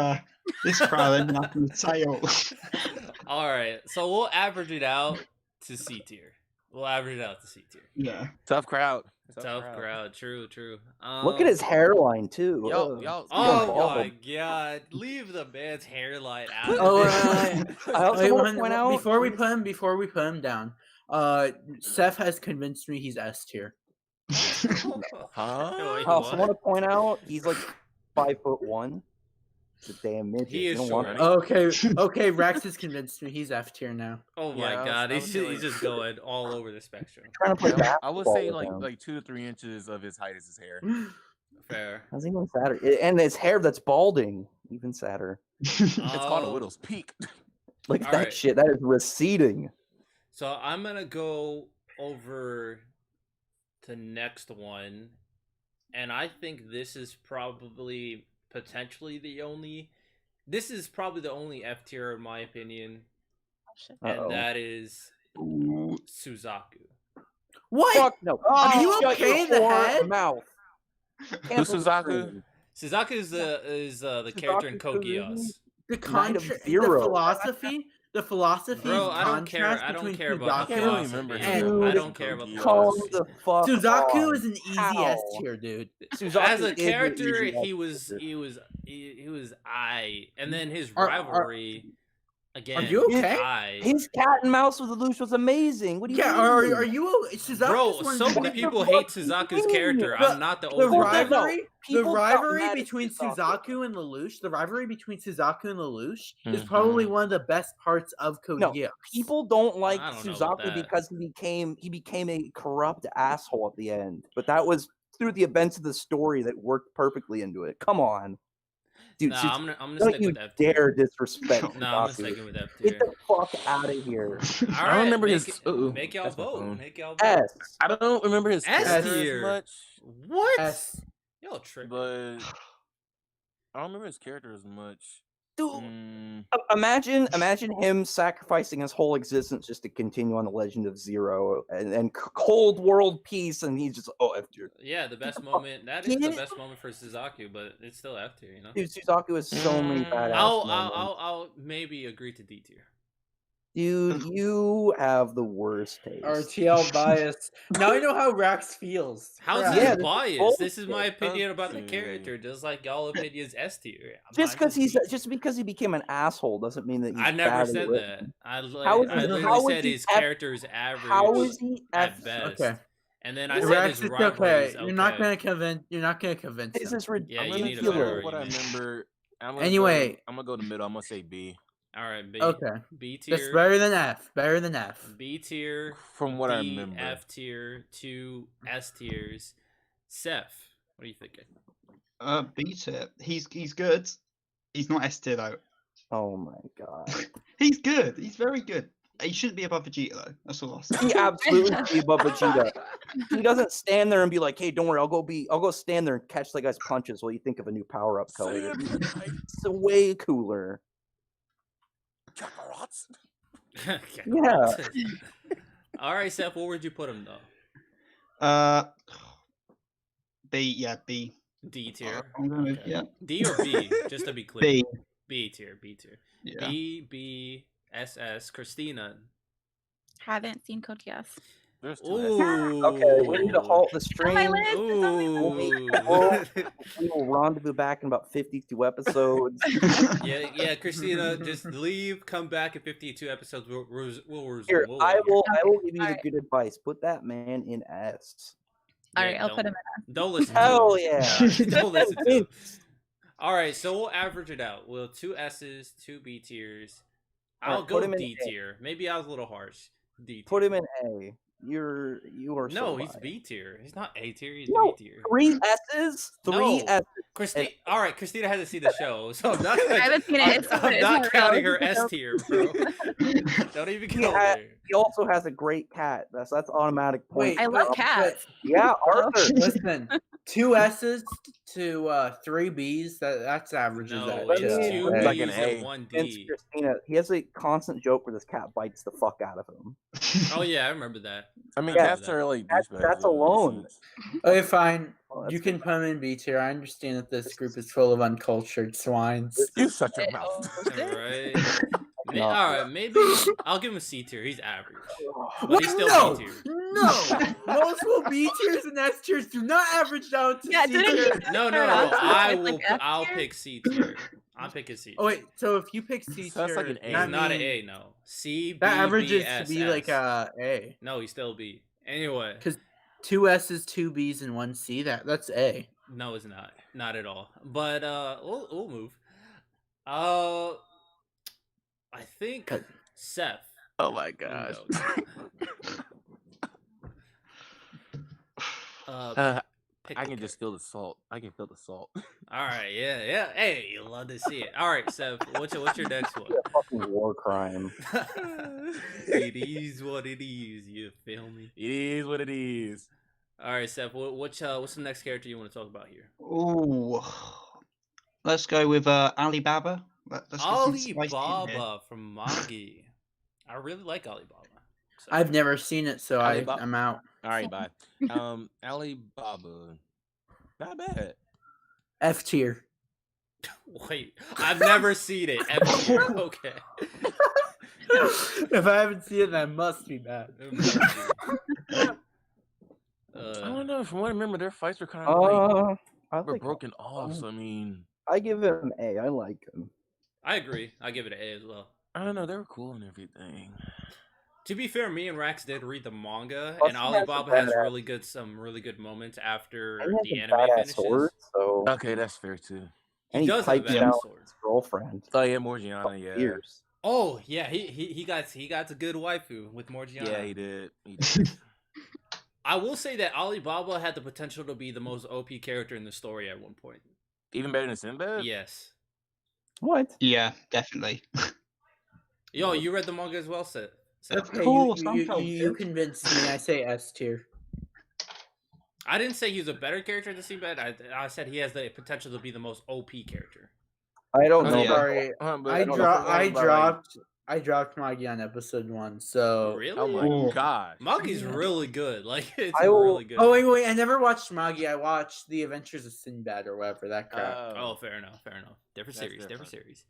Speaker 7: this crowd ended up in the tail.
Speaker 1: All right, so we'll average it out to C tier.
Speaker 7: Yeah.
Speaker 2: Tough crowd.
Speaker 1: Tough crowd. True.
Speaker 3: Look at his hairline too.
Speaker 2: Y'all,
Speaker 3: Ugh.
Speaker 2: y'all.
Speaker 1: Oh
Speaker 3: bald.
Speaker 1: my god! Leave the man's hairline out.
Speaker 6: Oh,
Speaker 1: of this.
Speaker 3: I also
Speaker 6: Wait,
Speaker 3: want to point out
Speaker 6: before we put him down, Seth has convinced me he's S tier.
Speaker 2: Huh?
Speaker 3: I also want to point out he's like 5'1". It's a damn midget.
Speaker 1: He is
Speaker 3: You don't want
Speaker 1: short.
Speaker 3: him.
Speaker 6: Okay, Rex has convinced me he's F tier now.
Speaker 1: Oh my
Speaker 2: Yeah,
Speaker 1: god,
Speaker 2: I was
Speaker 1: he's just going all over the spectrum.
Speaker 3: Trying to play basketball.
Speaker 2: I would say
Speaker 3: with him.
Speaker 2: like 2 to 3 inches of his height is his hair.
Speaker 1: Fair.
Speaker 3: That's even sadder. And his hair that's balding, even sadder.
Speaker 2: It's called a widow's peak.
Speaker 3: Look at
Speaker 1: All
Speaker 3: that
Speaker 1: right.
Speaker 3: shit. That is receding.
Speaker 1: So I'm gonna go over to next one, and I think this is probably potentially the only. This is probably the only F tier in my opinion, and
Speaker 3: Uh-oh.
Speaker 1: that is Suzaku.
Speaker 6: What?
Speaker 3: Fuck no.
Speaker 6: Are you
Speaker 3: Shut
Speaker 6: okay
Speaker 3: your
Speaker 6: in the
Speaker 3: whore
Speaker 6: head?
Speaker 3: Mouth.
Speaker 2: Who's Suzaku?
Speaker 1: Suzaku is the character in Code Geass.
Speaker 6: The
Speaker 3: Knight of Zero.
Speaker 6: the philosophy.
Speaker 1: Bro, I don't care.
Speaker 6: contrast
Speaker 1: I don't
Speaker 6: between
Speaker 1: care about the
Speaker 6: Suzaku
Speaker 2: philosophy.
Speaker 1: philosophy.
Speaker 6: and-
Speaker 1: I don't care about the
Speaker 3: Calm
Speaker 1: philosophy.
Speaker 3: the fuck
Speaker 6: Suzaku
Speaker 3: on.
Speaker 6: is an easy
Speaker 3: How?
Speaker 6: S tier, dude.
Speaker 3: Suzaku
Speaker 1: As a
Speaker 3: is the
Speaker 1: character,
Speaker 3: easy
Speaker 1: he was and then his rivalry again.
Speaker 6: Are you okay?
Speaker 1: I.
Speaker 3: His cat and mouse with the Lelouch was amazing. What do you
Speaker 6: Yeah,
Speaker 3: mean?
Speaker 6: are you Suzaku's
Speaker 1: Bro,
Speaker 6: one
Speaker 1: so
Speaker 6: of the-
Speaker 1: many people
Speaker 3: fuck
Speaker 1: hate
Speaker 3: do you
Speaker 1: Suzaku's
Speaker 3: mean?
Speaker 1: character.
Speaker 6: The-
Speaker 1: I'm not the
Speaker 6: the
Speaker 1: only one.
Speaker 6: rivalry, the
Speaker 3: People got
Speaker 6: rivalry
Speaker 3: mad at
Speaker 6: between
Speaker 3: Suzaku.
Speaker 6: Suzaku and Lelouch, the rivalry between Suzaku and Lelouch is
Speaker 2: Mhm.
Speaker 6: probably one of the best parts of Code
Speaker 3: No,
Speaker 6: Geass.
Speaker 3: People don't like
Speaker 1: I don't know about
Speaker 3: Suzaku
Speaker 1: that.
Speaker 3: because he became a corrupt asshole at the end. But that was through the events of the story that worked perfectly into it. Come on, dude.
Speaker 1: Nah, I'm gonna
Speaker 3: don't
Speaker 1: stick
Speaker 3: you
Speaker 1: with F tier.
Speaker 3: dare disrespect
Speaker 1: No, I'm gonna
Speaker 3: Suzaku.
Speaker 1: stick with F
Speaker 3: Get
Speaker 1: tier.
Speaker 3: the fuck out of here.
Speaker 1: All
Speaker 2: I
Speaker 1: right,
Speaker 2: remember
Speaker 1: make
Speaker 2: his-
Speaker 1: it-
Speaker 2: ooh,
Speaker 1: Make y'all
Speaker 2: that's my
Speaker 1: vote.
Speaker 2: phone.
Speaker 1: Make y'all vote.
Speaker 3: S.
Speaker 2: I don't remember his
Speaker 1: S
Speaker 2: character
Speaker 1: tier.
Speaker 2: as much,
Speaker 1: What?
Speaker 6: S.
Speaker 1: Y'all tripping.
Speaker 2: but I don't remember his character as much.
Speaker 3: Dude,
Speaker 2: Mm,
Speaker 3: imagine him sacrificing his whole existence just to continue on the Legend of Zero and Cold World Peace, and he's just F tier.
Speaker 1: Yeah, the best moment. That is the
Speaker 3: Get it?
Speaker 1: best moment for Suzaku, but it's still F tier.
Speaker 3: Dude, Suzaku has so many badass moments.
Speaker 1: I'll maybe agree to D tier.
Speaker 3: Dude, you have the worst taste.
Speaker 6: RTL bias. Now I know how Rax feels.
Speaker 1: How's
Speaker 6: Crap.
Speaker 1: this
Speaker 3: Yeah, this is
Speaker 1: biased? This is my
Speaker 3: bullshit.
Speaker 1: opinion about the
Speaker 2: Okay.
Speaker 1: character, just like y'all opinions S tier.
Speaker 3: Just because he became an asshole doesn't mean that he's
Speaker 1: I never
Speaker 3: badly
Speaker 1: said
Speaker 3: written.
Speaker 1: that. I
Speaker 3: How is
Speaker 1: literally
Speaker 3: how is
Speaker 1: said
Speaker 3: he
Speaker 1: his
Speaker 3: F-
Speaker 1: character is average
Speaker 3: How is he
Speaker 1: at
Speaker 3: F?
Speaker 1: best.
Speaker 6: Okay.
Speaker 1: And then I said
Speaker 6: Rex,
Speaker 1: his
Speaker 6: it's
Speaker 1: rivalry
Speaker 6: okay.
Speaker 1: is
Speaker 6: You're not
Speaker 1: okay.
Speaker 6: gonna convince. You're not gonna convince.
Speaker 3: This
Speaker 6: them.
Speaker 3: is
Speaker 1: Yeah,
Speaker 2: I'm
Speaker 1: you
Speaker 2: gonna
Speaker 1: need a
Speaker 2: go
Speaker 1: better
Speaker 2: with what I
Speaker 1: argument.
Speaker 2: remember.
Speaker 6: Anyway.
Speaker 2: I'm gonna go to the middle. I'm gonna say B.
Speaker 1: All right, B.
Speaker 6: Okay.
Speaker 1: B
Speaker 6: That's
Speaker 1: tier.
Speaker 6: better than F. Better than F.
Speaker 1: B tier.
Speaker 2: From what I
Speaker 1: D,
Speaker 2: remember.
Speaker 1: F tier. 2 S tiers. Seth, what are you thinking?
Speaker 7: B tier. He's good. He's not S tier though.
Speaker 3: Oh my god.
Speaker 7: He's good. He's very good. He shouldn't be above Vegeta though. That's all I'll say.
Speaker 3: He absolutely should be above Vegeta. He doesn't stand there and be like, "Hey, don't worry, I'll go stand there and catch that guy's punches while you think of a new power up color." It's way cooler. Yeah.
Speaker 1: All right, Seth, where would you put him though?
Speaker 7: B. Yeah, B.
Speaker 1: D tier.
Speaker 7: I'm gonna,
Speaker 1: Okay.
Speaker 7: yeah.
Speaker 1: D or B, just to be clear.
Speaker 7: B.
Speaker 1: B tier. B tier.
Speaker 7: Yeah.
Speaker 1: B S S. Christina.
Speaker 5: Haven't seen Code Geass.
Speaker 2: There's two
Speaker 1: Ooh.
Speaker 3: Okay, we need to halt the
Speaker 5: On my
Speaker 3: stream.
Speaker 5: list. It's on my list.
Speaker 1: Ooh.
Speaker 3: We will rendezvous back in about 52 episodes.
Speaker 1: yeah, Christina, just leave, come back in 52 episodes. We'll resume.
Speaker 3: Here,
Speaker 1: We'll
Speaker 3: I
Speaker 1: leave.
Speaker 3: will give you the
Speaker 5: Alright.
Speaker 3: good advice. Put that man in S.
Speaker 5: All
Speaker 1: Yeah,
Speaker 5: right, I'll put him
Speaker 1: Don't listen to
Speaker 3: Hell
Speaker 1: him.
Speaker 3: yeah.
Speaker 1: Don't listen to him. All right, so we'll average it out. We'll 2 S's, 2 B tiers. I'll
Speaker 3: Alright,
Speaker 1: go
Speaker 3: put him in
Speaker 1: D
Speaker 3: A.
Speaker 1: tier. Maybe I was a little harsh. D tier.
Speaker 3: Put him in A. You are so
Speaker 1: No, he's
Speaker 3: biased.
Speaker 1: B tier. He's not A tier. He's
Speaker 3: No,
Speaker 1: B tier.
Speaker 3: 3 S's? 3
Speaker 1: No.
Speaker 3: S's.
Speaker 1: Christina, all right, Christina hasn't seen the show, so I'm not.
Speaker 5: I haven't seen it. It's
Speaker 1: I'm
Speaker 5: it's
Speaker 1: not
Speaker 5: real.
Speaker 1: counting her
Speaker 5: It's
Speaker 1: S tier, bro. Don't even
Speaker 3: He
Speaker 1: go
Speaker 3: ha-
Speaker 1: there.
Speaker 3: He also has a great cat. That's automatic point.
Speaker 6: Wait,
Speaker 5: I love
Speaker 6: but-
Speaker 5: cats.
Speaker 3: Yeah, Arthur.
Speaker 6: Listen, 2 S's to 3 B's. That's averages
Speaker 1: No,
Speaker 6: that
Speaker 3: Let
Speaker 1: it's
Speaker 3: me-
Speaker 6: too.
Speaker 1: 2
Speaker 3: It's
Speaker 2: like
Speaker 1: B's
Speaker 2: an A.
Speaker 1: and 1
Speaker 3: Vince
Speaker 1: D.
Speaker 3: Christina. He has a constant joke where this cat bites the fuck out of him.
Speaker 1: Oh yeah, I remember that.
Speaker 2: I mean,
Speaker 3: Yeah.
Speaker 2: cats are really
Speaker 3: That's-
Speaker 2: douchebags.
Speaker 3: that's
Speaker 2: though, in a
Speaker 3: alone.
Speaker 2: sense.
Speaker 6: Okay, fine.
Speaker 3: Oh, that's
Speaker 6: You can
Speaker 3: good.
Speaker 6: put him in B tier. I understand that this group is full of uncultured swines.
Speaker 2: You shut your mouth.
Speaker 1: Right.
Speaker 3: No.
Speaker 1: All right, maybe I'll give him a C tier. He's average, but he's still
Speaker 6: no,
Speaker 1: B tier.
Speaker 6: no. Multiple B tiers and S tiers do not average down to
Speaker 5: Yeah,
Speaker 6: C
Speaker 5: didn't
Speaker 6: tier.
Speaker 5: you-
Speaker 1: No.
Speaker 5: Fair enough.
Speaker 1: I
Speaker 5: It's
Speaker 1: will.
Speaker 5: like F
Speaker 1: I'll
Speaker 5: tier?
Speaker 1: pick C tier. I'll pick a C.
Speaker 6: Oh wait, so if you pick C
Speaker 2: So that's
Speaker 6: tier,
Speaker 2: like an A.
Speaker 1: He's
Speaker 6: that
Speaker 1: not an
Speaker 6: means
Speaker 1: A. No. C. B.
Speaker 6: that averages
Speaker 1: B, S,
Speaker 6: to be like
Speaker 1: S.
Speaker 6: A.
Speaker 1: No, he's still B. Anyway,
Speaker 6: Because 2 S's, 2 B's, and 1 C. That's A.
Speaker 1: no, it's not. Not at all. But we'll move. I think Seth.
Speaker 2: Oh my gosh.
Speaker 1: Pick
Speaker 2: I
Speaker 1: the
Speaker 2: can just feel the salt. I can feel the salt.
Speaker 1: All right, yeah. Hey, you love to see it. All right, Seth, what's your next one?
Speaker 3: A fucking war crime.
Speaker 1: It is what it is. You feel me?
Speaker 2: It is what it is.
Speaker 1: All right, Seth. What's the next character you want to talk about here?
Speaker 7: Ooh. Let's go with Alibaba. Let's get some spice in here.
Speaker 1: Alibaba from Magi. I really like Alibaba. So-
Speaker 6: I've never seen it, so
Speaker 2: Alibaba.
Speaker 6: I'm out.
Speaker 2: All right, bye. Alibaba. Not bad.
Speaker 6: F tier.
Speaker 1: Wait, I've never seen it. F tier. Okay.
Speaker 6: If I haven't seen it, that must be bad.
Speaker 2: I don't know. From what I remember, their fights were kind of like
Speaker 3: I
Speaker 2: were
Speaker 3: think
Speaker 2: broken off. So I mean,
Speaker 3: I give him A. I like him.
Speaker 1: I agree. I give it an A as well.
Speaker 2: I don't know. They were cool and everything.
Speaker 1: To be fair, me and Rax did read the manga,
Speaker 3: Plus,
Speaker 1: and
Speaker 3: he has
Speaker 1: Alibaba
Speaker 3: a
Speaker 1: has
Speaker 3: badass-
Speaker 1: some really good moments after
Speaker 3: And he has
Speaker 1: the
Speaker 3: a
Speaker 1: anime
Speaker 3: badass
Speaker 1: finishes.
Speaker 3: sword, so
Speaker 2: Okay, that's fair too.
Speaker 3: and he
Speaker 1: does have a
Speaker 3: pipes
Speaker 1: badass
Speaker 3: down
Speaker 1: sword.
Speaker 3: his girlfriend.
Speaker 2: Oh yeah, Morgiana. Yeah.
Speaker 3: Years.
Speaker 1: Oh yeah, he got a good waifu with Morgiana.
Speaker 2: Yeah, he did. He did.
Speaker 1: I will say that Alibaba had the potential to be the most OP character in the story at one point.
Speaker 2: Even better than Sinbad.
Speaker 1: Yes.
Speaker 3: What?
Speaker 7: Yeah, definitely.
Speaker 1: Yo, you read the manga as well, Seth?
Speaker 7: Of
Speaker 6: Okay,
Speaker 7: course,
Speaker 6: you,
Speaker 7: I'm
Speaker 6: you,
Speaker 7: told,
Speaker 6: you
Speaker 7: dude.
Speaker 6: convinced me. I say S tier.
Speaker 1: I didn't say he was a better character than Sinbad. I said he has the potential to be the most OP character.
Speaker 3: I don't
Speaker 2: Oh,
Speaker 3: know.
Speaker 6: I'm
Speaker 2: yeah.
Speaker 6: sorry.
Speaker 2: But
Speaker 6: I
Speaker 2: don't
Speaker 6: dropped.
Speaker 2: know
Speaker 6: I
Speaker 2: about, like-
Speaker 6: dropped. I dropped Magi on episode 1. So.
Speaker 1: Really?
Speaker 2: Oh my
Speaker 7: Ooh.
Speaker 2: god.
Speaker 1: Magi's really good. Like it's
Speaker 3: I will-
Speaker 1: really good.
Speaker 6: Oh wait! I never watched Magi. I watched The Adventures of Sinbad or whatever that crap.
Speaker 1: Oh, fair enough. Different
Speaker 2: That's
Speaker 1: series. Different
Speaker 2: different.
Speaker 1: series.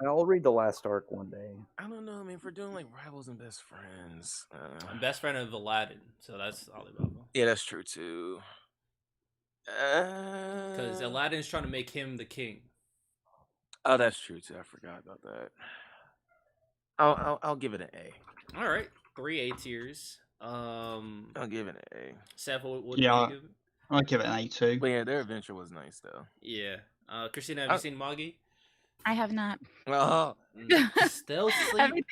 Speaker 3: I'll read the last arc one day.
Speaker 2: I don't know. I mean, if we're doing like rivals and best friends.
Speaker 1: I'm best friend of Aladdin, so that's Alibaba.
Speaker 2: Yeah, that's true too.
Speaker 1: Because Aladdin's trying to make him the king.
Speaker 2: Oh, that's true too. I forgot about that. I'll give it an A.
Speaker 1: All right, 3 A tiers.
Speaker 2: I'll give it an A.
Speaker 1: Seth, what
Speaker 7: Yeah.
Speaker 1: do you give it?
Speaker 7: I'd give it an A too.
Speaker 2: But yeah, their adventure was nice though.
Speaker 1: Yeah. Christina, have you seen Magi?
Speaker 5: I have not.
Speaker 2: Oh,
Speaker 1: Still sleep.
Speaker 5: Everything-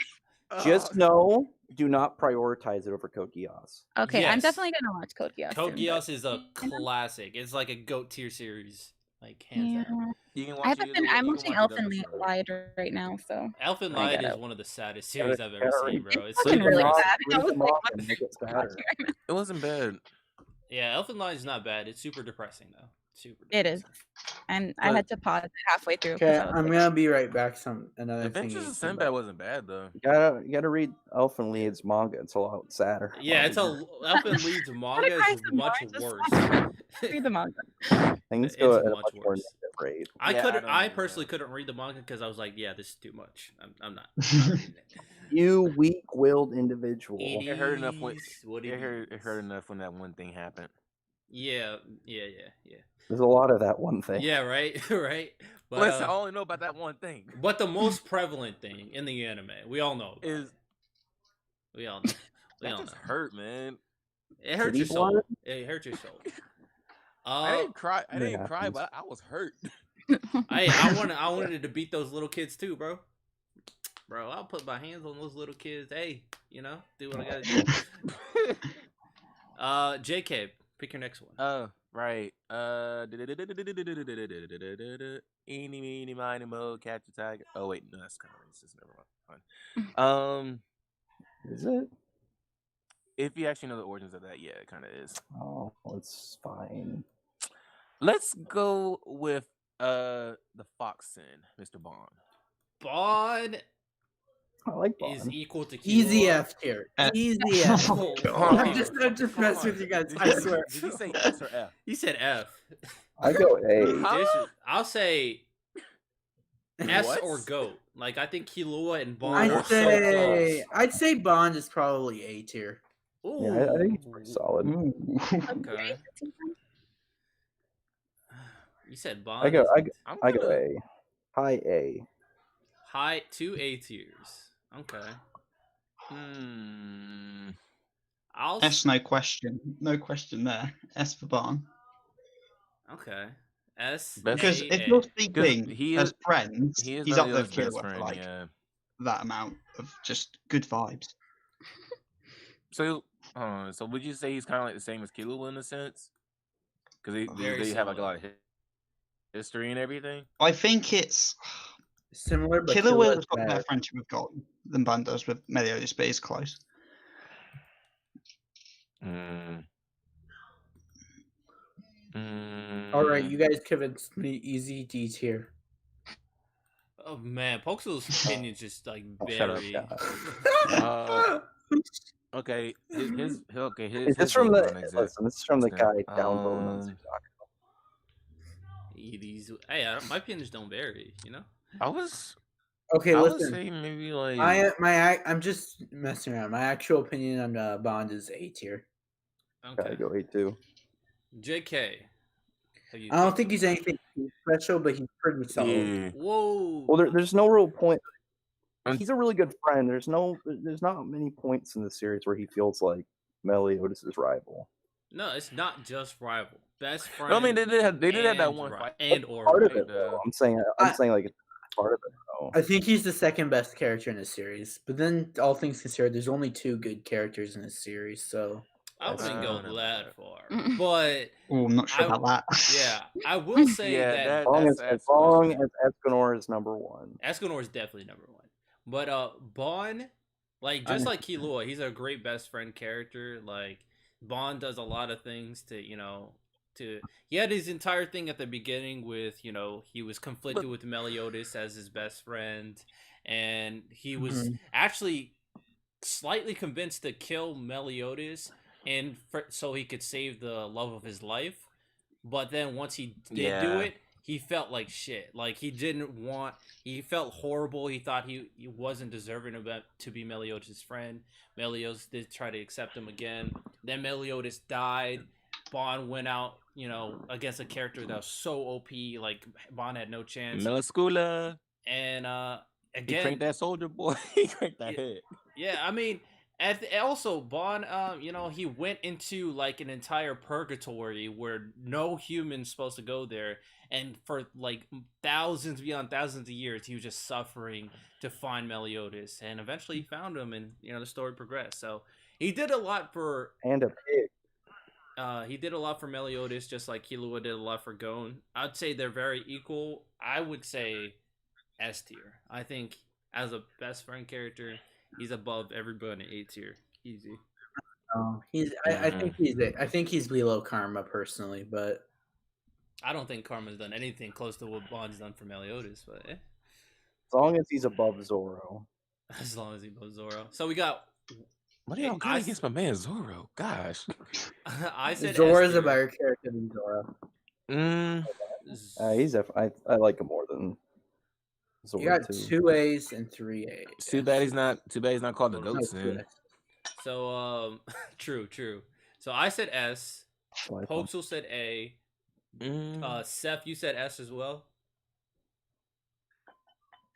Speaker 3: Just know, do not prioritize it over Code Geass.
Speaker 5: Okay, I'm
Speaker 1: Yes.
Speaker 5: definitely gonna watch Code Geass.
Speaker 1: Code
Speaker 5: soon, but-
Speaker 1: Geass is a classic. It's like a GOAT tier series, like hands
Speaker 5: Yeah.
Speaker 1: down.
Speaker 2: you can
Speaker 5: I
Speaker 2: watch
Speaker 5: haven't
Speaker 2: it
Speaker 5: been.
Speaker 2: either way.
Speaker 5: I'm
Speaker 2: You can
Speaker 5: watching
Speaker 2: watch it
Speaker 5: Elfen
Speaker 2: double show.
Speaker 5: Lied right now, so
Speaker 1: Elfen
Speaker 5: I
Speaker 1: Lied
Speaker 5: gotta-
Speaker 1: is one of the saddest series I've ever
Speaker 3: gotta
Speaker 1: seen,
Speaker 3: read-
Speaker 1: bro. It's
Speaker 5: It's fucking
Speaker 1: super
Speaker 5: really
Speaker 1: depressing.
Speaker 5: bad. I
Speaker 3: Read
Speaker 5: was
Speaker 3: the
Speaker 5: like,
Speaker 3: manga
Speaker 5: what
Speaker 3: and
Speaker 5: the
Speaker 3: make it
Speaker 5: fuck am I
Speaker 3: sadder.
Speaker 5: watching right now?
Speaker 2: It wasn't bad.
Speaker 1: Yeah, Elfen Lied is not bad. It's super depressing though. Super.
Speaker 5: It is,
Speaker 1: Depressing.
Speaker 5: and I
Speaker 2: But-
Speaker 5: had to pause it halfway through. 'cause
Speaker 6: Okay,
Speaker 5: I was
Speaker 6: I'm
Speaker 5: like,
Speaker 6: gonna be right back. Another thing.
Speaker 2: Adventures
Speaker 6: to
Speaker 2: of
Speaker 6: think
Speaker 2: Sinbad
Speaker 6: about.
Speaker 2: wasn't bad though.
Speaker 3: You gotta read Elfen Lied's manga. It's a lot sadder.
Speaker 1: Yeah, it's a Elfen Lied's manga
Speaker 5: cry
Speaker 1: is
Speaker 5: some more,
Speaker 1: much
Speaker 5: just
Speaker 1: worse.
Speaker 5: read the manga.
Speaker 3: Things
Speaker 1: it's
Speaker 3: go at a
Speaker 1: much
Speaker 3: much more
Speaker 1: worse.
Speaker 3: negative rate.
Speaker 1: I
Speaker 2: Yeah, I
Speaker 1: couldn't.
Speaker 2: don't
Speaker 1: I
Speaker 2: know,
Speaker 1: personally
Speaker 2: yeah.
Speaker 1: couldn't read the manga because I was like, yeah, this is too much. I'm not.
Speaker 3: You weak-willed individual.
Speaker 2: It hurt enough when
Speaker 1: is what
Speaker 2: it hurt.
Speaker 1: is.
Speaker 2: It hurt enough when that one thing happened.
Speaker 1: Yeah.
Speaker 3: There's a lot of that one thing.
Speaker 1: Yeah, right, right. But,
Speaker 2: Listen, I only know about that one thing.
Speaker 1: but the most prevalent thing in the anime, we all know. About
Speaker 2: Is
Speaker 1: it. We all know. We
Speaker 2: that
Speaker 1: all
Speaker 2: just
Speaker 1: know.
Speaker 2: hurt, man?
Speaker 1: It hurts
Speaker 3: Kitty
Speaker 1: your soul.
Speaker 3: blood?
Speaker 1: It hurts your soul.
Speaker 2: I didn't cry. I
Speaker 3: It
Speaker 2: didn't cry,
Speaker 3: happens.
Speaker 2: but I was hurt.
Speaker 1: I wanted to beat those little kids too, bro. Bro, I'll put my hands on those little kids. Hey, do what I gotta do. JK, pick your next one.
Speaker 2: Oh, right. Eeny, meeny, miny, mo, catch a tiger. Oh wait, no, that's kind of racist. Never mind.
Speaker 3: Is it?
Speaker 2: If you actually know the origins of that, yeah, it kind of is.
Speaker 3: Oh, it's fine.
Speaker 2: Let's go with the Fox Sin, Mr. Bond.
Speaker 1: Bond
Speaker 3: I like
Speaker 1: is
Speaker 3: Bond.
Speaker 1: equal to
Speaker 6: Easy
Speaker 1: Killua.
Speaker 6: F tier. Easy F.
Speaker 1: Oh,
Speaker 6: I'm just so depressed with you guys.
Speaker 2: Did
Speaker 6: I
Speaker 2: you-
Speaker 6: swear.
Speaker 2: Did you say S or F?
Speaker 1: You said F.
Speaker 3: I go A.
Speaker 2: Huh?
Speaker 1: I'll say S
Speaker 2: What?
Speaker 1: or GOAT. Like I think Killua and Bond are
Speaker 6: I'd
Speaker 1: so close.
Speaker 6: I'd say Bond is probably A tier.
Speaker 1: Ooh.
Speaker 3: Yeah, I think it's pretty solid.
Speaker 1: Okay. You said Bond.
Speaker 3: I go
Speaker 2: I'm
Speaker 3: I go
Speaker 2: gonna-
Speaker 3: A. High A.
Speaker 1: High 2 A tiers. Okay. I'll
Speaker 7: S, no question. No question there. S for Barn.
Speaker 1: Okay. S.
Speaker 2: Best-
Speaker 7: Because
Speaker 1: A,
Speaker 7: if
Speaker 1: A.
Speaker 7: you're speaking
Speaker 2: he
Speaker 7: as
Speaker 2: is-
Speaker 7: friends,
Speaker 2: He is
Speaker 7: he's up there
Speaker 2: Meliodas'
Speaker 7: with
Speaker 2: best
Speaker 7: Killua for
Speaker 2: friend,
Speaker 7: like
Speaker 2: yeah.
Speaker 7: that amount of just good vibes.
Speaker 2: So would you say he's kind of like the same as Killua in a sense? Because
Speaker 1: Very
Speaker 2: they have like a
Speaker 1: similar.
Speaker 2: lot of history and everything.
Speaker 7: I think it's
Speaker 6: Similar, but
Speaker 7: Killua
Speaker 6: Killua's
Speaker 7: has got a better
Speaker 6: bad.
Speaker 7: friendship with God than Bond does with Meliodas, but he's close.
Speaker 6: All right, you guys convinced me. Easy D tier.
Speaker 1: Oh man, Poxel's opinion just like
Speaker 3: Oh, shut up,
Speaker 1: very.
Speaker 3: yeah.
Speaker 2: Okay, his
Speaker 3: Is this from
Speaker 2: vote don't
Speaker 3: the
Speaker 2: exist.
Speaker 3: listen? This is from the
Speaker 2: Understand.
Speaker 3: guy down below on TikTok.
Speaker 1: Hey, my opinions don't vary.
Speaker 2: I was
Speaker 6: Okay,
Speaker 2: I would
Speaker 6: listen.
Speaker 2: say maybe like
Speaker 6: I'm just messing around. My actual opinion on Bond is A tier.
Speaker 3: Gotta
Speaker 1: Okay.
Speaker 3: go A too.
Speaker 1: JK. Have you
Speaker 6: I don't
Speaker 1: picked
Speaker 6: think
Speaker 1: him?
Speaker 6: he's anything too special, but he's pretty solid.
Speaker 2: yeah.
Speaker 1: Whoa.
Speaker 3: Well, there's no real point.
Speaker 2: And-
Speaker 3: He's a really good friend. There's not many points in the series where he feels like Meliodas' rival.
Speaker 1: No, it's not just rival. Best friend.
Speaker 2: No, I mean they did have that
Speaker 1: and
Speaker 2: one
Speaker 1: ri-
Speaker 2: fight.
Speaker 1: and or
Speaker 3: Part of
Speaker 1: rival.
Speaker 3: it, though. I'm saying like it's part of it. Though.
Speaker 6: I think he's the second best character in the series. But then, all things considered, there's only 2 good characters in this series. So
Speaker 1: I wouldn't go
Speaker 2: no.
Speaker 1: that far, but
Speaker 7: Oh, I'm not sure
Speaker 1: I-
Speaker 7: about that.
Speaker 1: yeah, I will say
Speaker 2: Yeah,
Speaker 1: that
Speaker 3: As long
Speaker 2: that's
Speaker 3: as Escanor is number 1.
Speaker 1: Escanor is definitely number 1. But Bond, like just like Killua, he's a great best friend character. Like Bond does a lot of things to he had his entire thing at the beginning with he was conflicted with Meliodas as his best friend, and he was actually slightly convinced to kill Meliodas and so he could save the love of his life. But then once he did do
Speaker 2: Yeah.
Speaker 1: it, he felt like shit. Like he felt horrible. He thought he wasn't deserving to be Meliodas' friend. Meliodas did try to accept him again. Then Meliodas died. Bond went out, against a character that was so OP. Like Bond had no chance.
Speaker 2: Melascula.
Speaker 1: And
Speaker 2: He
Speaker 1: again,
Speaker 2: cranked that soldier boy. He cranked that
Speaker 1: Yeah.
Speaker 2: head.
Speaker 1: yeah, I mean, Also, Bond, he went into like an entire purgatory where no human's supposed to go there, and for like thousands beyond thousands of years, he was just suffering to find Meliodas, and eventually he found him, and the story progressed. So he did a lot for
Speaker 3: And a pig.
Speaker 1: he did a lot for Meliodas, just like Killua did a lot for Gon. I'd say they're very equal. I would say S tier. I think as a best friend character, he's above everybody in A tier. Easy.
Speaker 6: I think he's below Karma personally, but
Speaker 1: I don't think Karma's done anything close to what Bond's done for Meliodas, but
Speaker 3: As long as he's above Zoro.
Speaker 1: as long as he above Zoro. So we got.
Speaker 2: What do y'all got against my man Zoro? Gosh.
Speaker 1: I said
Speaker 6: Zoro's
Speaker 1: S
Speaker 6: a
Speaker 1: tier.
Speaker 6: better character than Zoro.
Speaker 3: I like him more than Zoro.
Speaker 6: You got
Speaker 3: too.
Speaker 6: 2 A's and 3 A's.
Speaker 2: Too bad he's not called the
Speaker 6: No,
Speaker 2: GOAT
Speaker 6: 2
Speaker 2: soon.
Speaker 6: A's.
Speaker 1: So true. So I said S.
Speaker 3: Like him.
Speaker 1: Hoaxel said A. Seth, you said S as well.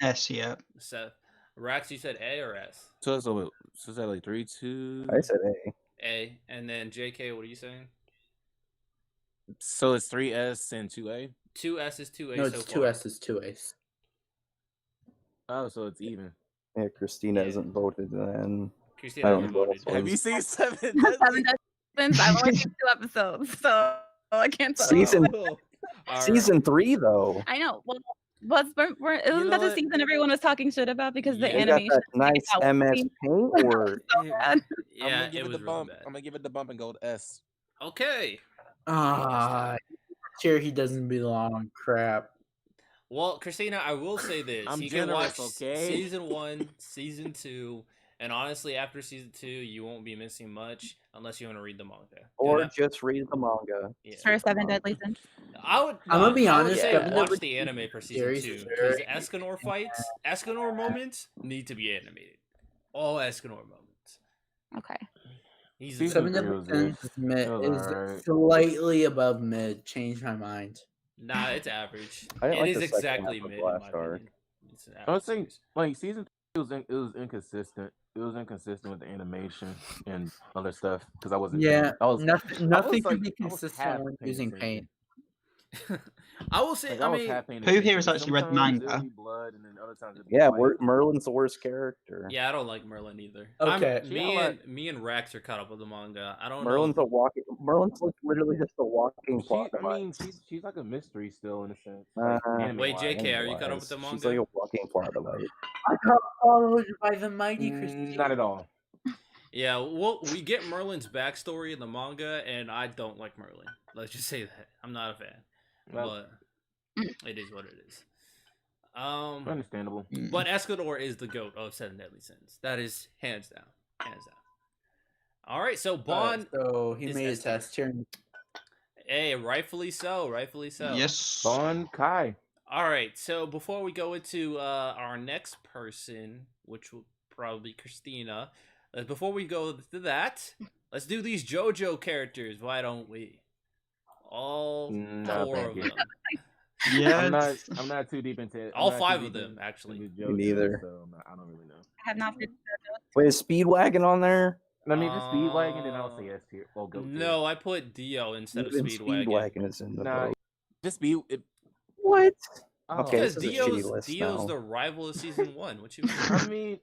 Speaker 7: S, yeah.
Speaker 1: Seth, Rax, you said A or S?
Speaker 2: So is that like 3, 2?
Speaker 3: I said A.
Speaker 1: A, and then JK, what are you saying?
Speaker 2: So it's 3S and 2A?
Speaker 1: 2 S's, 2 A's
Speaker 6: No,
Speaker 1: so
Speaker 6: it's
Speaker 1: far.
Speaker 6: 2 S's, 2 A's.
Speaker 2: Oh, so it's even.
Speaker 3: Yeah, Christina
Speaker 1: Yeah.
Speaker 3: hasn't voted, and
Speaker 1: Christina
Speaker 3: I don't
Speaker 1: hasn't
Speaker 3: know what
Speaker 1: voted.
Speaker 3: else
Speaker 2: Have you seen Seven
Speaker 5: Seven
Speaker 2: Deadly?
Speaker 5: Deadly I've only seen 2 episodes, so I can't tell.
Speaker 3: Season-
Speaker 1: All right.
Speaker 3: Season 3 though.
Speaker 5: I know. Well, isn't
Speaker 2: know
Speaker 5: that the
Speaker 2: what?
Speaker 5: season everyone was talking shit about because the
Speaker 1: Yeah.
Speaker 3: You got
Speaker 5: animation?
Speaker 3: that nice
Speaker 5: out.
Speaker 3: MS Paint, or
Speaker 5: bad.
Speaker 1: Yeah,
Speaker 2: I'm gonna
Speaker 1: it
Speaker 2: give it
Speaker 1: was
Speaker 2: the
Speaker 1: really
Speaker 2: bump.
Speaker 1: bad.
Speaker 2: I'm gonna give it the bump and go to S.
Speaker 1: Okay.
Speaker 6: Here he doesn't belong. Crap.
Speaker 1: Well, Christina, I will say this:
Speaker 2: I'm
Speaker 1: you can watch
Speaker 2: generous, okay?
Speaker 1: season 1, season 2, and honestly, after season 2, you won't be missing much unless you want to read the manga.
Speaker 3: or
Speaker 1: Yeah.
Speaker 3: just read the manga.
Speaker 1: Yeah.
Speaker 5: For 7 Deadly Sins.
Speaker 1: I would.
Speaker 6: I'm gonna be
Speaker 1: I would
Speaker 6: honest,
Speaker 1: say
Speaker 3: Seven
Speaker 1: watch
Speaker 6: Deadly
Speaker 1: the
Speaker 6: Sins
Speaker 1: anime for season
Speaker 6: series
Speaker 1: 2
Speaker 6: is
Speaker 1: because
Speaker 6: very-
Speaker 1: Escanor fights, Escanor moments need to be animated. All Escanor moments.
Speaker 5: Okay.
Speaker 1: He's
Speaker 2: Season
Speaker 6: 7
Speaker 2: 3
Speaker 6: Deadly
Speaker 2: was good.
Speaker 6: Sins is,
Speaker 2: It was
Speaker 6: is
Speaker 2: alright.
Speaker 6: slightly above mid. Changed my mind.
Speaker 1: nah, it's average.
Speaker 3: I didn't
Speaker 1: It
Speaker 3: like
Speaker 1: is
Speaker 3: the second
Speaker 1: exactly
Speaker 3: half of
Speaker 1: mid in my
Speaker 3: Blast Arc.
Speaker 1: opinion. It's an
Speaker 2: I would
Speaker 1: average
Speaker 2: say
Speaker 1: series.
Speaker 2: like season 3 was inconsistent. It was inconsistent with the animation and other stuff because I wasn't.
Speaker 6: Yeah,
Speaker 2: I was
Speaker 6: nothing can be
Speaker 2: I was
Speaker 6: consistent
Speaker 2: half
Speaker 6: when
Speaker 2: paying
Speaker 6: using
Speaker 2: attention.
Speaker 6: paint.
Speaker 1: I will say.
Speaker 2: Like,
Speaker 1: I
Speaker 2: was
Speaker 1: mean,
Speaker 2: half paying
Speaker 7: Who here
Speaker 2: attention.
Speaker 7: has actually read
Speaker 2: Sometimes
Speaker 7: manga?
Speaker 2: it'll be blood, and then other times it'll be
Speaker 3: Yeah,
Speaker 2: white.
Speaker 3: Merlin's the worst character.
Speaker 1: yeah, I don't like Merlin either.
Speaker 6: Okay.
Speaker 1: Me and Rax are caught up with the manga. I don't
Speaker 3: Merlin's
Speaker 1: know.
Speaker 3: Merlin's like literally just a walking plot
Speaker 2: I
Speaker 3: device.
Speaker 2: mean, she's like a mystery still in a sense. Like,
Speaker 3: Uh,
Speaker 1: Wait,
Speaker 2: anime-wise.
Speaker 1: JK, are you caught up with the
Speaker 3: She's
Speaker 1: manga?
Speaker 3: like a walking plot device.
Speaker 6: I got followed by the mighty Christina.
Speaker 2: Not at all.
Speaker 1: Yeah, well, we get Merlin's backstory in the manga, and I don't like Merlin. Let's just say that I'm not a fan,
Speaker 2: Well,
Speaker 1: but it is what it is.
Speaker 2: understandable.
Speaker 1: But Escanor is the goat of 7 Deadly Sins. That is hands down, hands down. All right, so Bond,
Speaker 6: So he
Speaker 1: is
Speaker 6: made a
Speaker 1: S tier.
Speaker 6: test here.
Speaker 1: hey, rightfully so, rightfully so.
Speaker 7: Yes.
Speaker 2: Bon Kai.
Speaker 1: All right, so before we go into our next person, which will probably be Christina, before we go to that, let's do these JoJo characters. Why don't we? All
Speaker 2: No,
Speaker 1: 4
Speaker 2: thank
Speaker 1: of
Speaker 2: you.
Speaker 1: them.
Speaker 7: Yeah.
Speaker 2: I'm not too deep into it.
Speaker 1: All 5 of them, actually.
Speaker 3: neither.
Speaker 2: So I don't really know.
Speaker 5: I have not seen
Speaker 3: Wait, is Speedwagon on there?
Speaker 2: I mean, just Speedwagon, then I'll say S tier. Well, go.
Speaker 1: No, I put Dio instead of
Speaker 3: Even
Speaker 1: Speedwagon.
Speaker 3: Speedwagon is in the
Speaker 2: Nah,
Speaker 3: vote.
Speaker 2: just be. It,
Speaker 3: What?
Speaker 2: oh,
Speaker 3: Okay,
Speaker 1: Because
Speaker 3: this is a shitty
Speaker 1: Dio's
Speaker 3: list
Speaker 1: Dio's
Speaker 3: now.
Speaker 1: the rival of season 1. What you mean?
Speaker 2: I mean,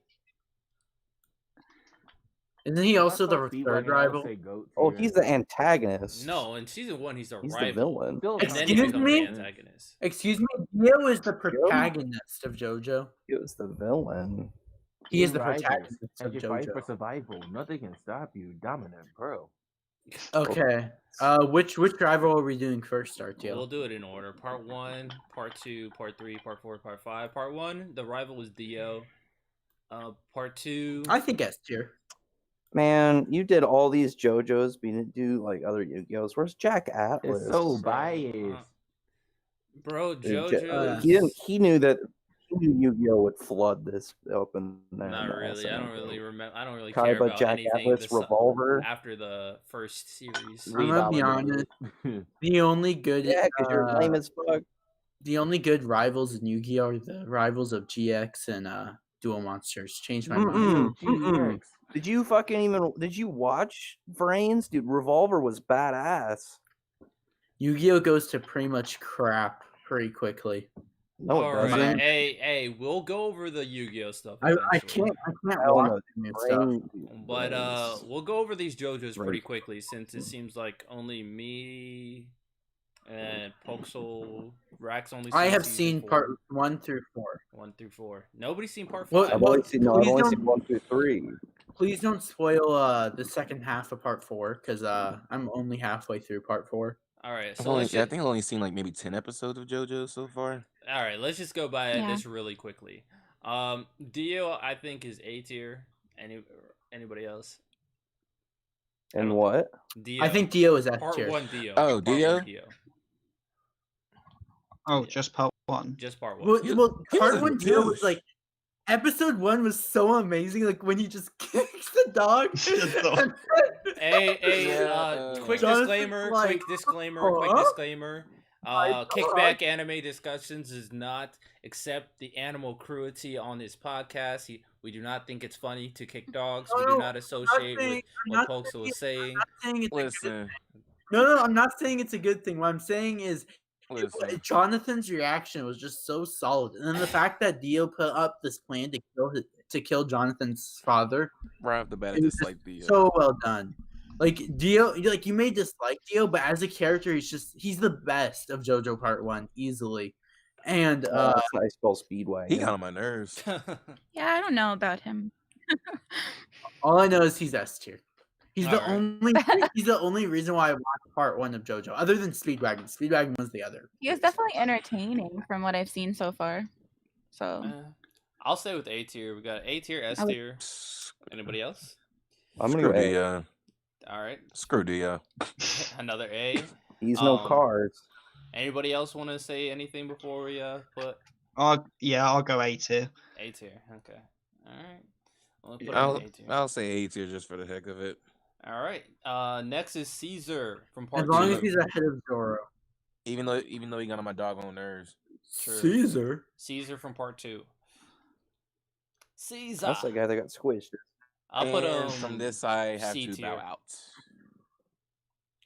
Speaker 6: Isn't he also the
Speaker 2: if I saw Speedwagon,
Speaker 6: third
Speaker 2: I would
Speaker 6: rival?
Speaker 2: say GOAT
Speaker 3: Oh,
Speaker 2: tier.
Speaker 3: he's the antagonist.
Speaker 1: No, in season 1 he's the
Speaker 3: He's the
Speaker 1: rival.
Speaker 3: villain.
Speaker 2: Still
Speaker 1: And then he
Speaker 6: Excuse
Speaker 1: becomes
Speaker 6: me?
Speaker 1: the antagonist.
Speaker 6: Excuse me, Dio is the protagonist of JoJo.
Speaker 3: He was the villain.
Speaker 6: He is
Speaker 2: Two
Speaker 6: the
Speaker 2: rivals.
Speaker 6: protagonist
Speaker 2: As
Speaker 6: of
Speaker 2: you fight for
Speaker 6: JoJo.
Speaker 2: survival, nothing can stop you. Dominant, bro.
Speaker 6: Okay. Which rival are we doing first, RTL?
Speaker 1: We'll do it in order. Part 1, Part 2, Part 3, Part 4, Part 5. Part 1, the rival was Dio. Part 2...
Speaker 6: I think S tier.
Speaker 3: Man, you did all these JoJo's, but you didn't do like other Yu-Gi-Ohs. Where's Jack Atlas?
Speaker 2: It's so biased.
Speaker 1: Bro,
Speaker 3: Dude,
Speaker 1: JoJo...
Speaker 3: He knew that. He knew Yu-Gi-Oh would flood this open.
Speaker 1: Not really. I don't really remember. I don't really
Speaker 3: Kaiba,
Speaker 1: care about
Speaker 3: Jack
Speaker 1: anything
Speaker 3: Atlas, Revolver.
Speaker 1: after the first series.
Speaker 6: I'm gonna be honest. The only good,
Speaker 3: Yeah, because you're lame as fuck.
Speaker 6: the only good rivals in Yu-Gi-Oh are the rivals of GX and Duel Monsters. Changed my mind.
Speaker 3: Mm-mm,
Speaker 2: Yo,
Speaker 3: mm-mm.
Speaker 2: GX.
Speaker 3: Did you watch Vrains? Dude, Revolver was badass.
Speaker 6: Yu-Gi-Oh goes to pretty much crap pretty quickly.
Speaker 3: No, it
Speaker 1: All
Speaker 3: doesn't.
Speaker 1: right, hey, we'll go over the Yu-Gi-Oh stuff
Speaker 6: I
Speaker 1: eventually.
Speaker 6: can't
Speaker 3: Hell
Speaker 6: watch
Speaker 3: no.
Speaker 6: the new stuff.
Speaker 3: Vrains-
Speaker 1: But
Speaker 3: Vrains.
Speaker 1: we'll go over these JoJo's pretty
Speaker 3: Right.
Speaker 1: quickly since it seems like only me and Poxel Rax only.
Speaker 6: I have
Speaker 1: season
Speaker 6: seen
Speaker 1: 4.
Speaker 6: part 1 through 4.
Speaker 1: 1 through 4. Nobody's seen part 5.
Speaker 6: Well,
Speaker 3: I've only seen
Speaker 6: please
Speaker 3: I've only seen
Speaker 6: don't-
Speaker 3: 1 through 3.
Speaker 6: Please don't spoil the second half of part 4 because I'm only halfway through part 4.
Speaker 1: All right,
Speaker 2: I've
Speaker 1: so
Speaker 2: only,
Speaker 1: let's
Speaker 2: I
Speaker 1: just,
Speaker 2: think I've only seen like maybe 10 episodes of JoJo so far.
Speaker 1: all right, let's just go by
Speaker 5: Yeah.
Speaker 1: this really quickly. Dio, I think is A tier. Anybody else?
Speaker 3: And what?
Speaker 1: Dio.
Speaker 6: I think Dio is S
Speaker 1: part
Speaker 6: tier.
Speaker 1: 1 Dio.
Speaker 2: Oh,
Speaker 1: Part 1
Speaker 2: Dio?
Speaker 7: Oh,
Speaker 1: Yeah.
Speaker 7: just part 1.
Speaker 1: Just part 1.
Speaker 6: Well,
Speaker 2: He-
Speaker 6: well
Speaker 2: he
Speaker 6: part
Speaker 2: was a
Speaker 6: 1 Dio was
Speaker 2: douche.
Speaker 6: like episode 1 was so amazing. Like when he just kicks the dog.
Speaker 7: The dog.
Speaker 1: Hey,
Speaker 2: Yeah,
Speaker 1: quick
Speaker 6: Jonathan's
Speaker 1: disclaimer,
Speaker 6: like,
Speaker 1: quick disclaimer.
Speaker 6: My
Speaker 1: Kickback Anime Discussions does not accept the animal cruelty on this podcast. We do not think it's funny to kick dogs. We do
Speaker 6: No,
Speaker 1: not associate with what
Speaker 6: not
Speaker 1: Poxel was saying.
Speaker 6: saying it's a good,
Speaker 2: Listen,
Speaker 6: no, I'm not saying it's a good thing. What I'm saying is
Speaker 2: listen.
Speaker 6: Jonathan's reaction was just so solid, and then the fact that Dio put up this plan to kill Jonathan's father,
Speaker 2: Right off the bat, I
Speaker 6: it was
Speaker 2: dislike Dio.
Speaker 6: so well done. Like Dio, like you may dislike Dio, but as a character, he's the best of JoJo Part 1 easily. And
Speaker 3: That's nice spell Speedway.
Speaker 2: He got on my nerves.
Speaker 5: Yeah, I don't know about him.
Speaker 6: all I know is he's S tier. He's the
Speaker 1: Alright.
Speaker 6: he's the only reason why I watched Part 1 of JoJo, other than Speedwagon. Speedwagon was the other.
Speaker 5: He is definitely entertaining from what I've seen so far. So
Speaker 1: I'll stay with A tier. We got A tier, S
Speaker 5: would-
Speaker 1: tier. Anybody else?
Speaker 3: I'm gonna
Speaker 2: Screw
Speaker 3: go A.
Speaker 2: Dio.
Speaker 1: All right,
Speaker 2: Screw Dio.
Speaker 1: another A.
Speaker 3: He's no
Speaker 1: Um,
Speaker 3: cars.
Speaker 1: Anybody else want to say anything before we put
Speaker 7: I'll go A tier.
Speaker 1: A tier? Okay. All right. We'll put
Speaker 2: I'll,
Speaker 1: it in A tier.
Speaker 2: I'll say A tier just for the heck of it.
Speaker 1: All right. Next is Caesar from
Speaker 6: As
Speaker 1: part
Speaker 6: long
Speaker 1: 2.
Speaker 6: as he's ahead of Zoro.
Speaker 2: Even though he got on my doggone nerves.
Speaker 1: True.
Speaker 6: Caesar.
Speaker 1: Caesar from part 2. Caesar.
Speaker 3: That's the guy that got squished.
Speaker 1: I'll put
Speaker 2: And
Speaker 1: him
Speaker 2: from this I have
Speaker 1: C
Speaker 2: to
Speaker 1: tier.
Speaker 2: bow out.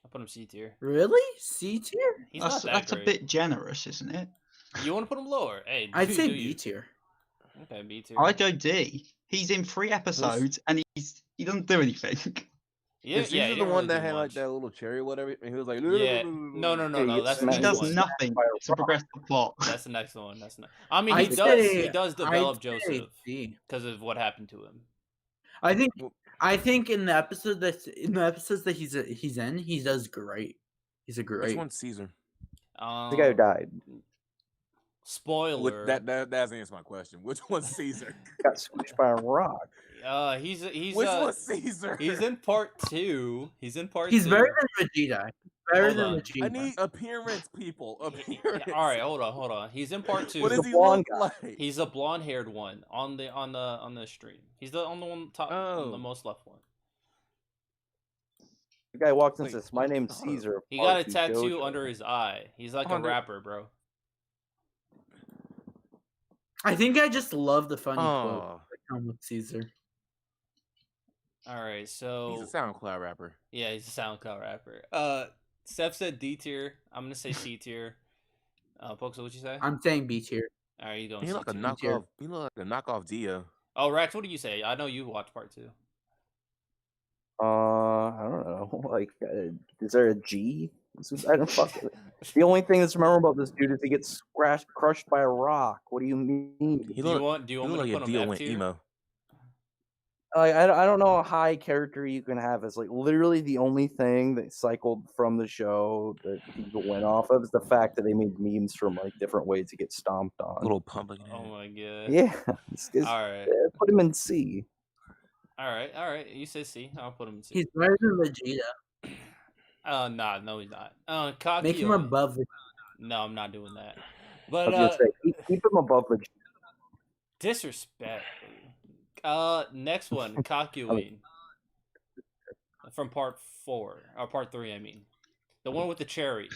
Speaker 1: I'll put him C tier.
Speaker 6: Really? C tier?
Speaker 1: He's not that
Speaker 7: That's a
Speaker 1: great.
Speaker 7: bit generous, isn't it?
Speaker 1: You want to put him lower? Hey,
Speaker 6: I'd say
Speaker 1: do
Speaker 6: B
Speaker 1: you.
Speaker 6: tier.
Speaker 1: Okay, B tier.
Speaker 7: I'd go D. He's in 3 episodes and he doesn't do anything.
Speaker 1: Yeah,
Speaker 2: Is
Speaker 1: yeah.
Speaker 2: Caesar
Speaker 1: he
Speaker 2: the
Speaker 1: didn't
Speaker 2: one
Speaker 1: really
Speaker 2: that
Speaker 1: do
Speaker 2: had like
Speaker 1: much.
Speaker 2: that little cherry, whatever, and he was like,
Speaker 1: Yeah. No.
Speaker 3: Hey,
Speaker 1: That's
Speaker 3: it's
Speaker 1: the
Speaker 7: He
Speaker 1: next
Speaker 7: does
Speaker 1: one.
Speaker 7: nothing to progress the plot.
Speaker 1: That's the next one. That's not. I mean,
Speaker 6: I'd
Speaker 1: he
Speaker 6: say-
Speaker 1: does develop
Speaker 6: I'd say
Speaker 1: Joseph
Speaker 6: C.
Speaker 1: because of what happened to him.
Speaker 6: I think in the episodes that he's in, he does great. He's a
Speaker 2: which
Speaker 6: great.
Speaker 2: one's Caesar?
Speaker 3: The guy who died
Speaker 1: Spoiler.
Speaker 2: That doesn't answer my question. Which one's Caesar?
Speaker 3: got squished by a rock.
Speaker 1: He's
Speaker 2: Which one's Caesar?
Speaker 1: he's in part 2. He's in part 2.
Speaker 6: He's better than Vegeta. Better
Speaker 1: Hold
Speaker 6: than
Speaker 1: on.
Speaker 6: Vegeta.
Speaker 2: I need appearance, people. Appearance.
Speaker 1: All right, hold on. He's in part 2.
Speaker 2: What does
Speaker 3: The
Speaker 2: he
Speaker 3: blonde
Speaker 2: look
Speaker 3: guy.
Speaker 2: like?
Speaker 1: He's a blonde-haired one on the stream. He's on the one top, on the
Speaker 2: Oh.
Speaker 1: most left one.
Speaker 3: The guy walks in
Speaker 2: Wait,
Speaker 3: and says, "My name's
Speaker 2: hold on.
Speaker 3: Caesar."
Speaker 1: He got a
Speaker 3: Part two
Speaker 1: tattoo
Speaker 3: JoJo."
Speaker 1: under his eye. He's like a
Speaker 2: Under-
Speaker 1: rapper, bro.
Speaker 6: I think I just love the funny quotes
Speaker 2: Oh,
Speaker 6: that come with Caesar.
Speaker 1: All right, so
Speaker 2: he's a SoundCloud rapper.
Speaker 1: yeah, he's a SoundCloud rapper. Steph said D tier. I'm gonna say C tier. Pokes, what'd you say?
Speaker 6: I'm saying B tier.
Speaker 1: All right, you going
Speaker 2: He
Speaker 1: C
Speaker 2: look like a
Speaker 1: tier.
Speaker 2: knockoff. He look like a knockoff Dio.
Speaker 1: Oh, Rax, what do you say? I know you watched part 2.
Speaker 3: I don't know. Like, is there a G? I don't fuck with it. The only thing that's memorable about this dude is he gets crushed by a rock. What do you mean?
Speaker 2: He
Speaker 1: Do you
Speaker 2: look,
Speaker 1: want
Speaker 2: he
Speaker 1: me
Speaker 2: look
Speaker 1: to
Speaker 2: like
Speaker 1: put
Speaker 2: a
Speaker 1: him
Speaker 2: Dio
Speaker 1: F
Speaker 2: went
Speaker 1: tier?
Speaker 2: emo.
Speaker 3: I don't know a high character you can have as like literally the only thing that cycled from the show that people went off of is the fact that they made memes from like different ways to get stomped on.
Speaker 2: Little pumpkin.
Speaker 1: Oh my god.
Speaker 3: Yeah,
Speaker 1: All right.
Speaker 3: put him in C.
Speaker 1: All right. You say C. I'll put him in C.
Speaker 6: He's better than Vegeta.
Speaker 1: Nah, no, he's not. Cocky.
Speaker 6: Make him above Vegeta.
Speaker 1: No, I'm not doing that.
Speaker 3: I
Speaker 1: But
Speaker 3: was gonna say keep him above the.
Speaker 1: disrespect. Next one, Kakuin. From part 4 or part 3, I mean, the one with the cherry.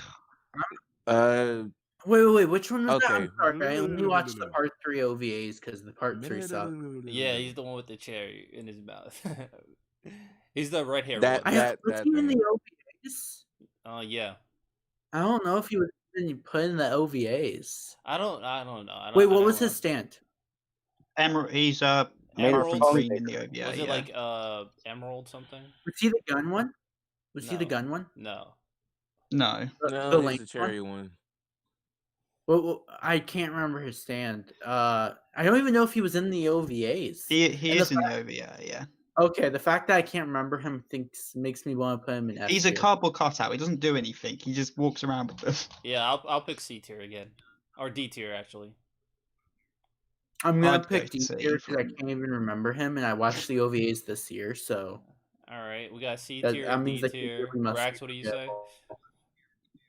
Speaker 6: Wait. Which one was that?
Speaker 2: Okay.
Speaker 6: I'm sorry. I only watched the part 3 OVAs because the part 3 sucked.
Speaker 1: Yeah, he's the one with the cherry in his mouth. He's the red hair
Speaker 2: That-
Speaker 1: one.
Speaker 6: Was he in
Speaker 2: thing.
Speaker 6: the OVAs?
Speaker 1: Yeah.
Speaker 6: I don't know if he was put in the OVAs.
Speaker 1: I don't know.
Speaker 6: Wait, what was his stand?
Speaker 7: Emerald. He's
Speaker 1: Emerald?
Speaker 7: Emerald Green in the OVA.
Speaker 1: Was it like Emerald something?
Speaker 6: Was he the gun one? Was he the
Speaker 1: No.
Speaker 6: gun one?
Speaker 1: No.
Speaker 7: No.
Speaker 2: No,
Speaker 6: the
Speaker 2: he's
Speaker 6: lane
Speaker 2: the cherry one.
Speaker 6: Well, I can't remember his stand. I don't even know if he was in the OVAs.
Speaker 7: He
Speaker 6: And
Speaker 7: is in the OVA. Yeah.
Speaker 6: Okay, the fact that I can't remember him makes me want to put him in F
Speaker 7: He's a
Speaker 6: tier.
Speaker 7: cardboard cutout. He doesn't do anything. He just walks around with them.
Speaker 1: Yeah, I'll pick C tier again. Or D tier actually.
Speaker 6: I'm gonna
Speaker 7: I'd
Speaker 6: pick
Speaker 7: go
Speaker 6: D
Speaker 7: C
Speaker 6: tier because I
Speaker 7: from-
Speaker 6: can't even remember him, and I watched the OVAs this year, so
Speaker 1: Alright, we got C
Speaker 6: that,
Speaker 1: tier,
Speaker 6: that
Speaker 1: D
Speaker 6: means that he
Speaker 1: tier.
Speaker 6: really must
Speaker 1: Rax,
Speaker 6: be
Speaker 1: what do you
Speaker 6: good.
Speaker 1: say?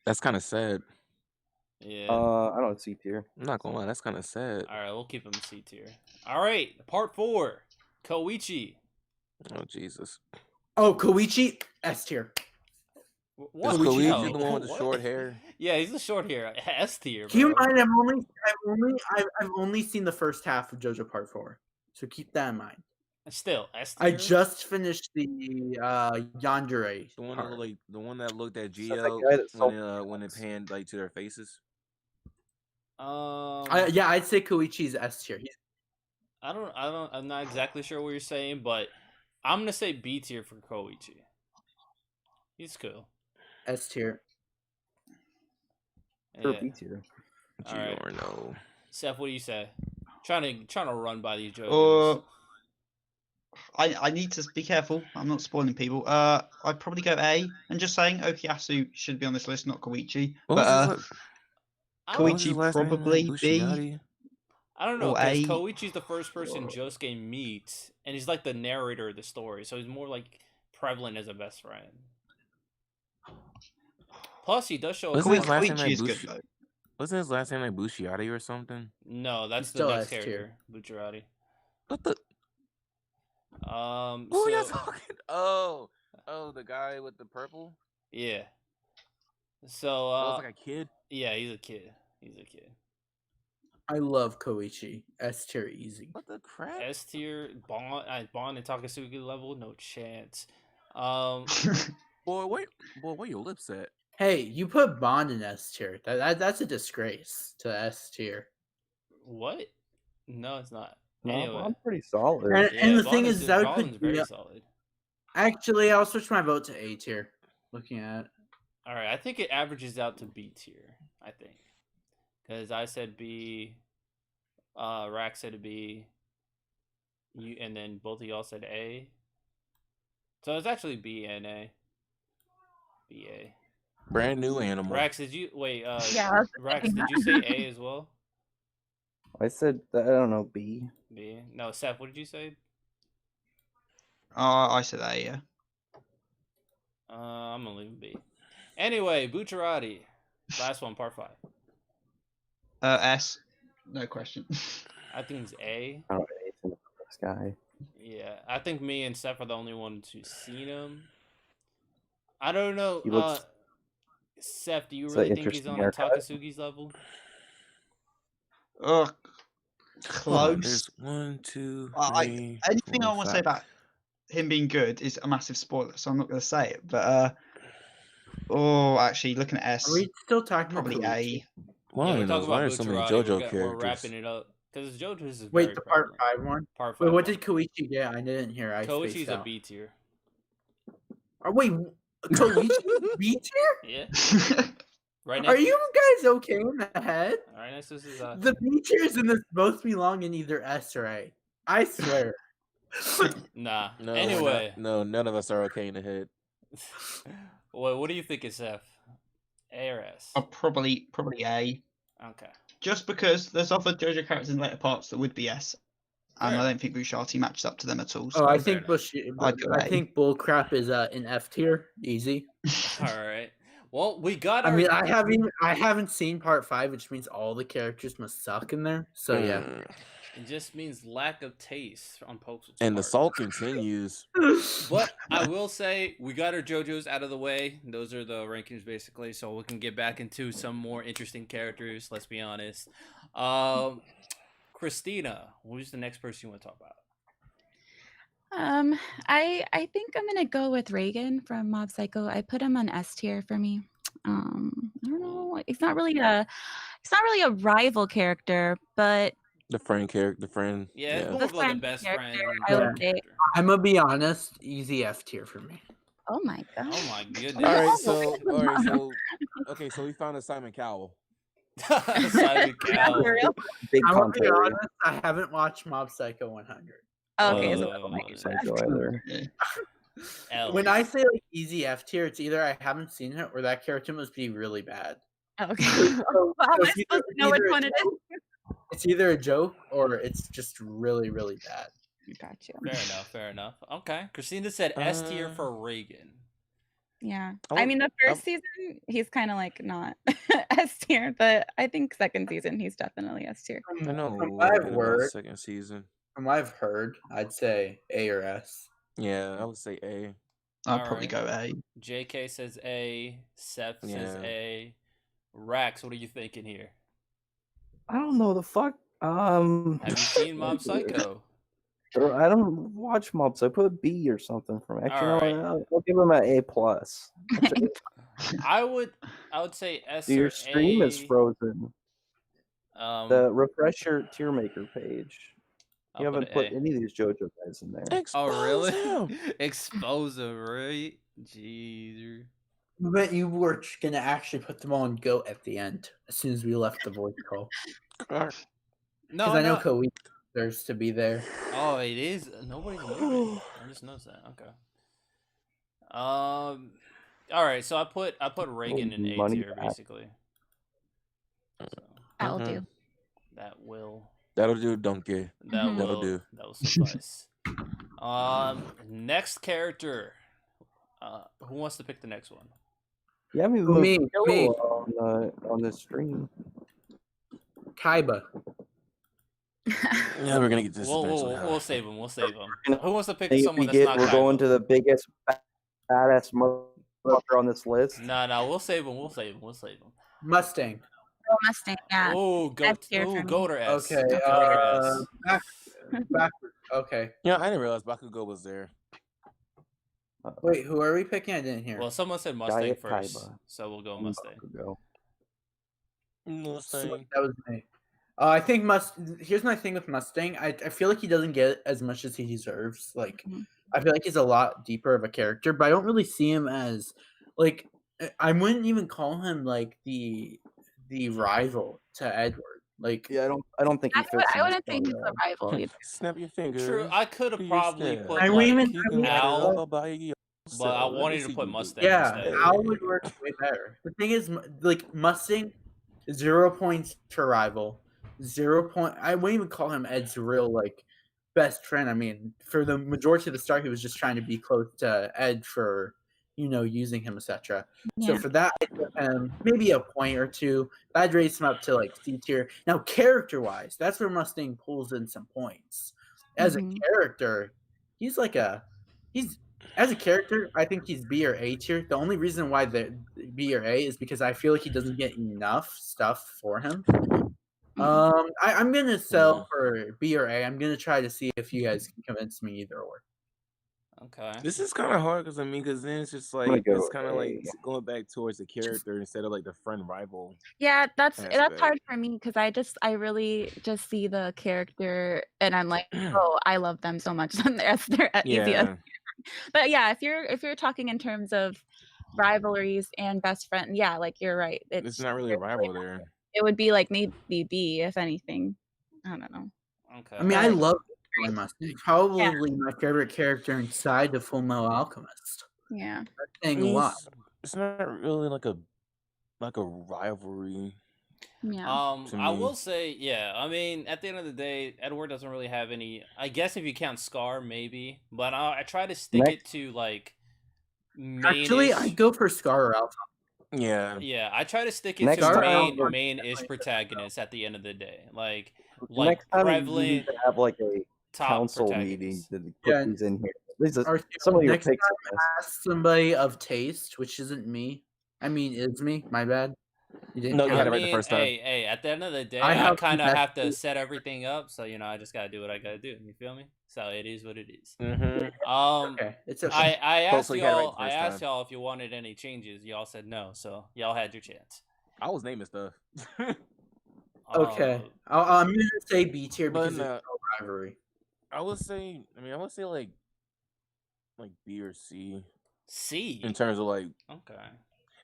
Speaker 2: That's kind of sad.
Speaker 1: Yeah.
Speaker 3: I don't see tier.
Speaker 2: I'm not gonna lie, that's kind of sad.
Speaker 1: Alright, we'll keep him C tier. Alright, part 4. Koichi.
Speaker 2: Oh Jesus!
Speaker 6: Oh, Koichi S tier.
Speaker 1: What?
Speaker 2: Is
Speaker 6: Koichi
Speaker 2: Koichi
Speaker 6: no.
Speaker 2: the one with the
Speaker 1: What?
Speaker 2: short hair?
Speaker 1: Yeah, he's the short hair. S tier.
Speaker 6: Keep in
Speaker 1: bro.
Speaker 6: mind, I've only seen the first half of JoJo Part 4, so keep that in mind.
Speaker 1: Still, S tier.
Speaker 6: I just finished the Yandere.
Speaker 2: The one
Speaker 6: part.
Speaker 2: that looked at
Speaker 3: that
Speaker 2: Geo
Speaker 3: guy that sold
Speaker 2: when it panned like to their faces.
Speaker 6: Yeah, I'd say Koichi's S tier.
Speaker 1: I'm not exactly sure what you're saying, but I'm gonna say B tier for Koichi. He's cool.
Speaker 6: S tier.
Speaker 3: Or
Speaker 1: Yeah.
Speaker 3: B tier.
Speaker 2: Geo
Speaker 1: Alright.
Speaker 2: or no?
Speaker 1: Seth, what do you say? Trying to run by these JoJo's.
Speaker 7: I need to be careful. I'm not spoiling people. I'd probably go A. And just saying, Okuyasu should be on this list, not Koichi.
Speaker 2: What was
Speaker 7: But
Speaker 2: his
Speaker 1: I
Speaker 2: what was
Speaker 7: Koichi
Speaker 2: his last name?
Speaker 7: probably B.
Speaker 2: Bushiati?
Speaker 1: I don't know,
Speaker 7: or
Speaker 1: because
Speaker 7: A.
Speaker 1: Koichi's the first person Josuke meets, and he's like the narrator of the story, so he's more like prevalent as a best friend. Plus, he does show up.
Speaker 2: Wasn't his last name
Speaker 7: Koichi
Speaker 2: like
Speaker 7: is good
Speaker 2: Bushi?
Speaker 7: though.
Speaker 2: Wasn't his last name like Bushiati or something?
Speaker 1: No, that's
Speaker 6: He's
Speaker 1: the
Speaker 6: still
Speaker 1: next
Speaker 6: S tier.
Speaker 1: character, Bucciarati.
Speaker 2: What the? Who y'all
Speaker 1: So
Speaker 2: talking? Oh, the guy with the purple.
Speaker 1: yeah.
Speaker 2: That
Speaker 1: So
Speaker 2: was like a kid.
Speaker 1: yeah, he's a kid. He's a kid.
Speaker 6: I love Koichi. S tier easy.
Speaker 2: What the crap?
Speaker 1: S tier, Bond and Takasugi level, no chance.
Speaker 2: Boy, where your lips at?
Speaker 6: Hey, you put Bond in S tier. That's a disgrace to S tier.
Speaker 1: What? No, it's not.
Speaker 3: No,
Speaker 1: Anyway,
Speaker 3: I'm pretty solid.
Speaker 6: And the
Speaker 1: Bond
Speaker 6: thing is, that would
Speaker 1: Bond's
Speaker 6: put
Speaker 1: very
Speaker 6: me.
Speaker 1: solid.
Speaker 6: Actually, I'll switch my vote to A tier. Looking at it.
Speaker 1: All right, I think it averages out to B tier. I think, because I said B, Rack said B, and then both of y'all said A. So it's actually B and A. B A.
Speaker 2: Brand new animal.
Speaker 1: Rax, did you wait?
Speaker 5: Yeah, I was
Speaker 1: Rax,
Speaker 5: thinking
Speaker 1: did you say
Speaker 5: that.
Speaker 1: A as well?
Speaker 3: I said I don't know B.
Speaker 1: B. No, Seth, what did you say?
Speaker 7: I said A, yeah.
Speaker 1: I'm gonna leave him B. Anyway, Bucciarati, last one, part 5.
Speaker 7: S. No question.
Speaker 1: I think it's A.
Speaker 3: I don't know anything about this guy.
Speaker 1: Yeah, I think me and Seth are the only ones who've seen him. I don't know.
Speaker 3: He looks-
Speaker 1: Seth, do you
Speaker 3: it's an
Speaker 1: really think he's
Speaker 3: interesting
Speaker 1: on
Speaker 3: haircut.
Speaker 1: Takasugi's level?
Speaker 7: Ugh.
Speaker 2: Hold on,
Speaker 7: Close.
Speaker 2: there's 1, 2,
Speaker 7: I-
Speaker 2: 3,
Speaker 7: Anything
Speaker 2: 4,
Speaker 7: I want to say
Speaker 2: 5.
Speaker 7: about him being good is a massive spoiler, so I'm not going to say it. But actually, looking at S,
Speaker 6: Are we still talking about
Speaker 7: probably
Speaker 6: Koichi?
Speaker 7: A.
Speaker 2: Why
Speaker 1: Yeah, we're
Speaker 2: are
Speaker 1: talking
Speaker 2: why
Speaker 1: about
Speaker 2: are so many
Speaker 1: Bucciarati.
Speaker 2: JoJo
Speaker 1: We're
Speaker 2: characters?
Speaker 1: wrapping it up because JoJo's is
Speaker 6: Wait,
Speaker 1: very
Speaker 6: the part
Speaker 1: prevalent.
Speaker 6: 5 one.
Speaker 1: Part 5.
Speaker 6: Wait, what
Speaker 1: part
Speaker 6: did Koichi get? I didn't hear. I
Speaker 1: Koichi's
Speaker 6: spaced
Speaker 1: a
Speaker 6: out.
Speaker 1: B tier.
Speaker 6: Oh, wait, Koichi B tier?
Speaker 1: Yeah. Right next.
Speaker 6: Are you guys okay in the head?
Speaker 1: Right next to this
Speaker 6: The B tiers in this both belong in either S or A. I swear.
Speaker 1: Nah.
Speaker 2: No, we're
Speaker 1: Anyway.
Speaker 2: not. No, none of us are okay in the head.
Speaker 1: Well, what do you think is F? A or S?
Speaker 7: Probably A.
Speaker 1: Okay.
Speaker 7: Just because there's other JoJo characters in later parts that would be S. And
Speaker 1: Fair.
Speaker 7: I don't think Bucciarati matches up to them at all.
Speaker 6: Oh, I
Speaker 1: fair
Speaker 6: think
Speaker 1: enough.
Speaker 6: I think bullcrap is in F tier. Easy.
Speaker 1: All right. Well, we got
Speaker 6: I
Speaker 1: our.
Speaker 6: mean, I haven't seen part 5, which means all the characters must suck in there. So yeah.
Speaker 1: It just means lack of taste on Pope's
Speaker 2: And the
Speaker 1: part.
Speaker 2: salt continues.
Speaker 1: But I will say we got our JoJo's out of the way. Those are the rankings basically, so we can get back into some more interesting characters. Let's be honest. Christina, who's the next person you want to talk about?
Speaker 5: I think I'm gonna go with Reagan from Mob Psycho. I put him on S tier for me. I don't know. It's not really a rival character, but
Speaker 2: The friend character, the friend.
Speaker 1: Yeah, it's
Speaker 2: Yeah.
Speaker 1: more
Speaker 5: the
Speaker 1: of like a
Speaker 5: friend
Speaker 1: best
Speaker 5: character,
Speaker 1: friend.
Speaker 5: I would
Speaker 6: Yeah.
Speaker 5: say.
Speaker 1: character.
Speaker 6: I'm gonna be honest, easy F tier for me.
Speaker 5: Oh my god.
Speaker 1: Oh my goodness.
Speaker 2: All right,
Speaker 5: Oh,
Speaker 2: so okay, so we found a Simon Cowell.
Speaker 1: Simon Cowell.
Speaker 5: For real?
Speaker 3: Big
Speaker 6: I'm gonna be
Speaker 3: contrary.
Speaker 6: honest, I haven't watched Mob Psycho 100.
Speaker 5: Okay, so
Speaker 1: Uh,
Speaker 5: I don't like
Speaker 3: Psycho either.
Speaker 6: When I
Speaker 1: Else.
Speaker 6: say like easy F tier, it's either I haven't seen it or that character must be really bad.
Speaker 5: Okay.
Speaker 6: So
Speaker 5: How am I
Speaker 6: it's either-
Speaker 5: supposed to know which
Speaker 6: either a
Speaker 5: one it is?
Speaker 6: joke- It's either a joke or it's just really, really bad.
Speaker 5: Got you.
Speaker 1: Fair enough. Okay. Christina said S tier for Reagan.
Speaker 5: Yeah.
Speaker 2: I
Speaker 5: I
Speaker 2: would-
Speaker 5: mean, the first season, he's kind of like not S tier, but I think second season, he's definitely S tier.
Speaker 2: I know
Speaker 6: From
Speaker 2: a
Speaker 6: what
Speaker 2: little
Speaker 6: I've
Speaker 2: bit about
Speaker 6: heard,
Speaker 2: second season.
Speaker 6: from what I've heard, I'd say A or S.
Speaker 2: Yeah, I would say A.
Speaker 7: I'll
Speaker 1: All
Speaker 7: probably
Speaker 1: right.
Speaker 7: go A.
Speaker 1: JK says A. Seth says
Speaker 2: Yeah.
Speaker 1: A. Rax, what are you thinking here?
Speaker 3: I don't know the fuck.
Speaker 1: Have you seen Mob Psycho?
Speaker 3: I don't watch mobs. I put B or something from it. Actually,
Speaker 1: Alright.
Speaker 3: no, I'll give him an A plus.
Speaker 1: I would say S
Speaker 3: Your
Speaker 1: or
Speaker 3: stream
Speaker 1: A.
Speaker 3: is frozen. Refresh your Tiermaker page.
Speaker 1: I'll
Speaker 3: You haven't
Speaker 1: an
Speaker 3: put
Speaker 1: A.
Speaker 3: any of these JoJo guys in there.
Speaker 1: Oh really?
Speaker 2: him.
Speaker 1: Expose them, right? Jeez.
Speaker 6: But you were gonna actually put them on go at the end as soon as we left the voice call.
Speaker 1: No,
Speaker 6: Because I know
Speaker 1: no.
Speaker 6: Koei deserves to be there.
Speaker 1: Oh, it is. Nobody's moving. I just noticed that. Okay. All right. So I put Reagan in A
Speaker 3: money
Speaker 1: tier
Speaker 3: back.
Speaker 1: basically. So
Speaker 5: That'll do.
Speaker 1: that will
Speaker 2: That'll do, donkey.
Speaker 5: Mhm.
Speaker 2: That'll do.
Speaker 1: That will suffice. Next character. Who wants to pick the next one?
Speaker 3: You haven't even
Speaker 6: Me,
Speaker 3: moved
Speaker 6: me.
Speaker 3: Killua on this stream.
Speaker 6: Kaiba.
Speaker 2: Yeah, we're gonna get this eventually.
Speaker 1: We'll save him. We'll save him.
Speaker 3: And
Speaker 1: Who wants to pick
Speaker 3: If
Speaker 1: someone
Speaker 3: we
Speaker 1: that's not
Speaker 3: we're going
Speaker 1: Kaiba?
Speaker 3: to the biggest badass motherfucker on this list.
Speaker 1: No, we'll save him. We'll save him.
Speaker 6: Mustang.
Speaker 5: Girl Mustang, yeah.
Speaker 1: Oh, go
Speaker 5: S tier for me.
Speaker 1: go to S.
Speaker 6: Okay.
Speaker 1: Go to S.
Speaker 6: Backward. Okay.
Speaker 2: Yeah, I didn't realize Bakugo was there.
Speaker 6: Wait, who are we picking? I didn't hear.
Speaker 1: Well, someone said Mustang
Speaker 3: Diet
Speaker 1: first,
Speaker 3: Kaiba.
Speaker 1: so we'll go Mustang.
Speaker 3: Go.
Speaker 2: Mustang.
Speaker 6: That was me. I think Here's my thing with Mustang. I feel like he doesn't get as much as he deserves. Like,
Speaker 5: Mhm.
Speaker 6: I feel like he's a lot deeper of a character, but I don't really see him as like. I wouldn't even call him like the rival to Edward. Like,
Speaker 3: Yeah, I don't think he fits.
Speaker 5: I
Speaker 3: in
Speaker 5: wouldn't
Speaker 3: this
Speaker 5: say he's
Speaker 3: program.
Speaker 5: a rival either.
Speaker 2: Snap your fingers.
Speaker 1: True, I could have
Speaker 2: to your
Speaker 1: probably
Speaker 2: step.
Speaker 1: put
Speaker 6: I
Speaker 1: like,
Speaker 6: even-
Speaker 1: Al,
Speaker 2: but
Speaker 1: but I wanted to put Mustang
Speaker 6: yeah,
Speaker 1: instead.
Speaker 6: Al would work way better. The thing is, like Mustang, 0 points to rival, 0 point. I wouldn't even call him Ed's real like best friend. I mean, for the majority of the start, he was just trying to be close to Ed for using him, etc. So
Speaker 5: Yeah.
Speaker 6: for that, I'd give him maybe a point or two. I'd raise him up to like C tier. Now, character-wise, that's where Mustang pulls in some points. As
Speaker 5: Mhm.
Speaker 6: a character, he's as a character, I think he's B or A tier. The only reason why the B or A is because I feel like he doesn't get enough stuff for him. I'm gonna sell for B or A. I'm gonna try to see if you guys can convince me either or.
Speaker 1: Okay.
Speaker 2: This is kind of hard because then it's just
Speaker 3: gonna
Speaker 2: like
Speaker 3: go
Speaker 2: it's kind of like
Speaker 3: A.
Speaker 2: going back towards the character instead of like the friend rival.
Speaker 5: Yeah, that's
Speaker 2: Aspect.
Speaker 5: hard for me because I really just see the character and I'm like, oh, I love them so much. And they're easy.
Speaker 2: Yeah,
Speaker 5: But yeah, if you're talking in terms of rivalries and best friend, yeah, like you're right.
Speaker 2: it's not really a rival there.
Speaker 5: It would be like maybe B if anything. I don't know.
Speaker 1: Okay.
Speaker 6: I mean, I
Speaker 5: Right.
Speaker 6: love Boy Mustang. Probably my favorite character inside the Full Metal Alchemist.
Speaker 5: Yeah.
Speaker 6: Saying a lot.
Speaker 2: It's not really like a rivalry.
Speaker 5: Yeah.
Speaker 2: to
Speaker 1: I
Speaker 2: me.
Speaker 1: will say, yeah. I mean, at the end of the day, Edward doesn't really have any. I guess if you count Scar, maybe, but I try to stick it to like.
Speaker 6: Actually,
Speaker 1: main-ish-
Speaker 6: I'd go for Scar or Alpha.
Speaker 2: Yeah,
Speaker 1: Yeah, I try to stick it
Speaker 3: Next
Speaker 1: to
Speaker 6: time-
Speaker 1: main-ish protagonists at the end of the day. Like like
Speaker 3: Next time you need
Speaker 1: prevalent
Speaker 3: to have like a
Speaker 1: top
Speaker 3: council meeting
Speaker 1: protagonists.
Speaker 3: to put
Speaker 6: Yeah.
Speaker 3: these in here. These are
Speaker 6: Arthur,
Speaker 3: some of your
Speaker 6: next
Speaker 3: picks.
Speaker 6: time ask somebody of taste, which isn't me. I mean, is me. My bad. You didn't.
Speaker 2: No, you
Speaker 1: I
Speaker 2: had it right
Speaker 1: mean,
Speaker 2: the first time.
Speaker 1: hey, at the end of the day,
Speaker 6: I
Speaker 1: I
Speaker 6: have
Speaker 1: kind of
Speaker 6: some
Speaker 1: have to
Speaker 6: best-
Speaker 1: set everything up, so I just gotta do what I gotta do. You feel me? So it is what it is.
Speaker 2: Mm-hmm.
Speaker 6: Okay, it's okay.
Speaker 1: I asked
Speaker 2: Hopefully you had it right
Speaker 1: y'all.
Speaker 2: the
Speaker 1: I
Speaker 2: first
Speaker 1: asked
Speaker 2: time.
Speaker 1: y'all if you wanted any changes. Y'all said no, so y'all had your chance.
Speaker 2: I was naming stuff.
Speaker 6: Okay,
Speaker 1: Uh,
Speaker 6: I'm gonna say B tier
Speaker 2: But
Speaker 6: because
Speaker 2: no.
Speaker 6: there's no rivalry.
Speaker 2: I would say like B or C
Speaker 1: C.
Speaker 2: in terms of like
Speaker 1: Okay.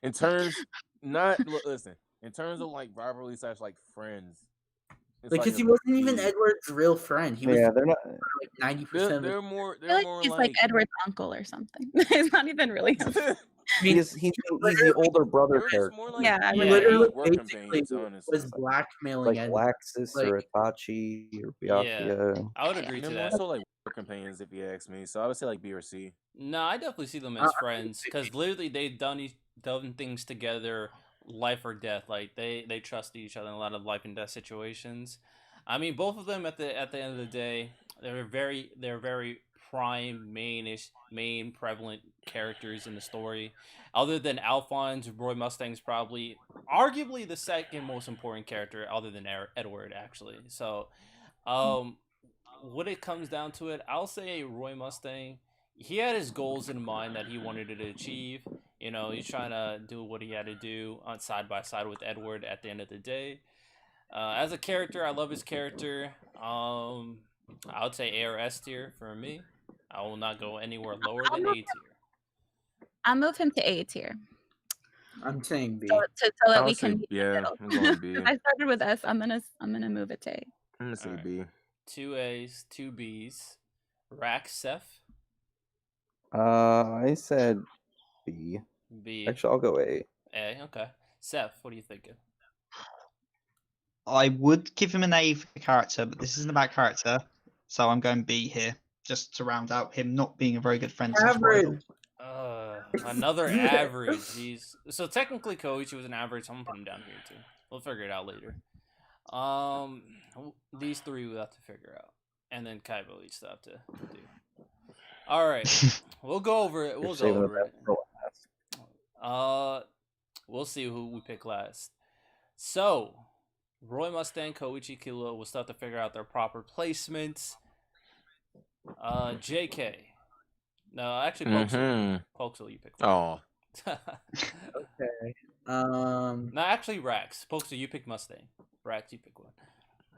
Speaker 2: in terms not listen in terms of like rivalry / like friends. It's
Speaker 6: Because
Speaker 2: like
Speaker 6: he
Speaker 2: a
Speaker 6: wasn't even
Speaker 2: B.
Speaker 6: Edward's real friend. He was
Speaker 3: Yeah, they're not.
Speaker 6: like 90%.
Speaker 2: They're more.
Speaker 5: I feel
Speaker 2: They're
Speaker 5: like
Speaker 2: more
Speaker 5: he's like Edward's uncle or something. It's not even really him.
Speaker 6: I mean,
Speaker 3: He's the older brother
Speaker 2: They're just
Speaker 3: character.
Speaker 2: more like
Speaker 5: Yeah, I
Speaker 2: yeah,
Speaker 5: would
Speaker 6: literally
Speaker 2: like work
Speaker 6: basically
Speaker 2: companions, honestly.
Speaker 6: was blackmailing
Speaker 3: Like
Speaker 6: Edward.
Speaker 3: Laxus
Speaker 6: Like-
Speaker 3: or Itachi or
Speaker 1: Yeah,
Speaker 3: Byakuya.
Speaker 1: I would agree
Speaker 2: They're
Speaker 1: to
Speaker 2: more
Speaker 1: that.
Speaker 2: so like work companions, if you ask me. So I would say like B or C.
Speaker 1: No, I definitely see them as friends because literally they've done things together, life or death. Like they trust each other in a lot of life and death situations. I mean, both of them at the end of the day, they're very prime main prevalent characters in the story. Other than Alphonse, Roy Mustang's probably arguably the second most important character, other than Edward actually. So, when it comes down to it, I'll say Roy Mustang. He had his goals in mind that he wanted to achieve. He's trying to do what he had to do on side by side with Edward at the end of the day. As a character, I love his character. I would say A or S tier for me. I will not go anywhere lower than A tier.
Speaker 5: I'll move him to A tier
Speaker 6: I'm saying B.
Speaker 5: so that
Speaker 2: I
Speaker 5: we
Speaker 2: would say
Speaker 5: can meet in the
Speaker 2: yeah.
Speaker 5: middle.
Speaker 2: I'm going B.
Speaker 5: I started with S. I'm gonna move it to A.
Speaker 2: I'm gonna say
Speaker 1: Alright.
Speaker 2: B.
Speaker 1: 2 A's, 2 B's. Rack Seth.
Speaker 3: I said B.
Speaker 1: B.
Speaker 3: Actually, I'll go A.
Speaker 1: A. Okay. Seth, what are you thinking?
Speaker 7: I would give him an A for character, but this isn't about character, so I'm going B here, just to round out him not being a very good friend.
Speaker 6: Average.
Speaker 1: Another average. Jeez. So technically, Koichi was an average. I'm gonna put him down here too. We'll figure it out later. These three we'll have to figure out, and then Kaibo each have to do. All right, we'll go over it. We'll go
Speaker 3: Saving the
Speaker 1: over
Speaker 3: best
Speaker 1: it.
Speaker 3: for last.
Speaker 1: We'll see who we pick last. So, Roy Mustang, Koichi, Killua, we'll still have to figure out their proper placements. JK. No, actually, Pokesel. Pokesel, you pick one.
Speaker 2: Oh,
Speaker 6: Okay.
Speaker 1: No, actually, Rax. Pokesel, you pick Mustang. Rax, you pick one.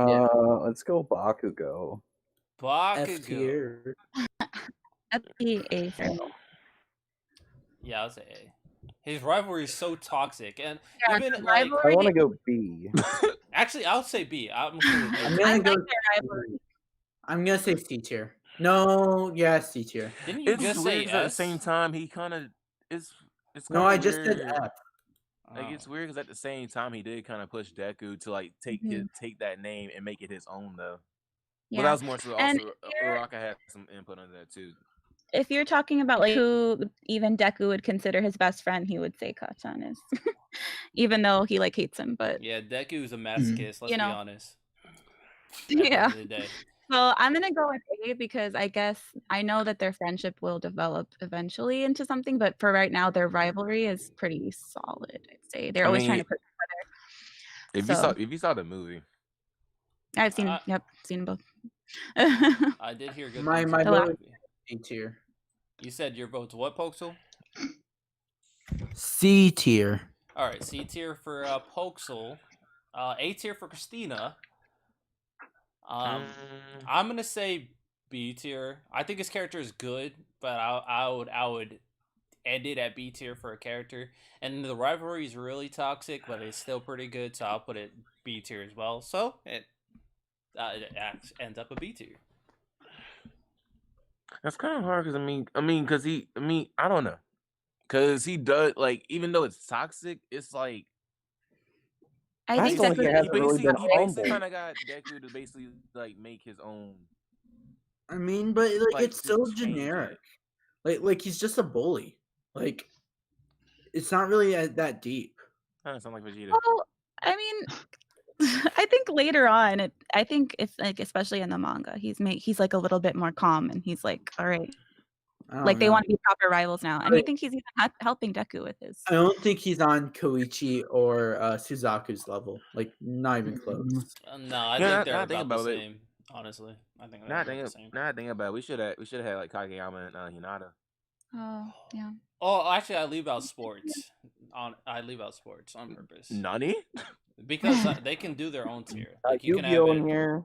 Speaker 6: Yeah.
Speaker 3: Let's go Bakugo.
Speaker 6: F
Speaker 1: Bakugo.
Speaker 6: tier.
Speaker 5: That's the A for me.
Speaker 1: Yeah, I'll say A. His rivalry is so toxic, and
Speaker 5: Yeah,
Speaker 1: even
Speaker 5: the
Speaker 1: like
Speaker 3: I want to go B.
Speaker 1: actually, I'll say B. I'm okay with
Speaker 6: I'm
Speaker 1: A.
Speaker 6: gonna
Speaker 5: I
Speaker 6: go.
Speaker 5: like their rivalry.
Speaker 6: I'm gonna say C tier. No, yeah, C tier.
Speaker 1: Didn't you
Speaker 2: it's
Speaker 1: just say
Speaker 2: weird 'cause at the
Speaker 1: S?
Speaker 2: same time he kind of it's
Speaker 6: No,
Speaker 2: kinda
Speaker 6: I just said
Speaker 2: weird.
Speaker 6: F.
Speaker 2: Like it's weird because at the same time he did kind of push Deku to like take that name and make it his own though. But that
Speaker 5: Yeah.
Speaker 2: was more so
Speaker 5: And
Speaker 2: also Uraka had some input on that too.
Speaker 5: If you're talking about like who even Deku would consider his best friend, he would say Kachan is, even though he like hates him. But
Speaker 1: Yeah, Deku's a masochist. Let's be honest. At the
Speaker 5: yeah.
Speaker 1: end of the day.
Speaker 5: So I'm gonna go with A because I guess I know that their friendship will develop eventually into something, but for right now, their rivalry is pretty solid. I'd say they're always trying to put together.
Speaker 2: If you saw the movie,
Speaker 5: I've seen, seen them both.
Speaker 1: I did hear good
Speaker 6: My
Speaker 1: things.
Speaker 6: my
Speaker 1: about
Speaker 6: vote
Speaker 1: the movie.
Speaker 6: is C tier.
Speaker 1: You said your vote's what, Pokesel?
Speaker 6: C tier.
Speaker 1: All right, C tier for Pokesel, A tier for Christina. I'm gonna say B tier. I think his character is good, but I would end it at B tier for a character. And the rivalry is really toxic, but it's still pretty good, so I'll put it B tier as well. So it ends up a B tier.
Speaker 2: that's kind of hard because I don't know, because he does like even though it's toxic, it's like
Speaker 5: I think
Speaker 3: like
Speaker 5: Deku
Speaker 3: it hasn't really been
Speaker 2: he basically
Speaker 3: humble.
Speaker 2: kind of got Deku to basically like make his own.
Speaker 6: I mean, but like it's
Speaker 2: just
Speaker 6: still
Speaker 2: change
Speaker 6: generic.
Speaker 2: it.
Speaker 6: Like he's just a bully. Like it's not really that deep.
Speaker 2: Kind of sound like Vegeta.
Speaker 5: Well, I mean, I think later on, I think if like especially in the manga, he's like a little bit more calm, and he's like, all right, like they want to be proper rivals now, and I think he's even helping Deku with his.
Speaker 6: I don't think he's on Koichi or Suzaku's level. Like, not even close.
Speaker 1: No, I
Speaker 2: Yeah,
Speaker 1: think they're
Speaker 2: I think
Speaker 1: about the
Speaker 2: about it.
Speaker 1: same. Honestly, I think they're
Speaker 2: Now I
Speaker 1: about the same.
Speaker 2: think about it. We should have had like Kageyama and Hinata.
Speaker 5: Oh yeah.
Speaker 1: Oh, actually, I leave out sports. I leave out sports on purpose
Speaker 2: Nani?
Speaker 1: because they can do their own tier. Like you can have
Speaker 3: Yu-Gi-Oh
Speaker 1: it.
Speaker 3: in here.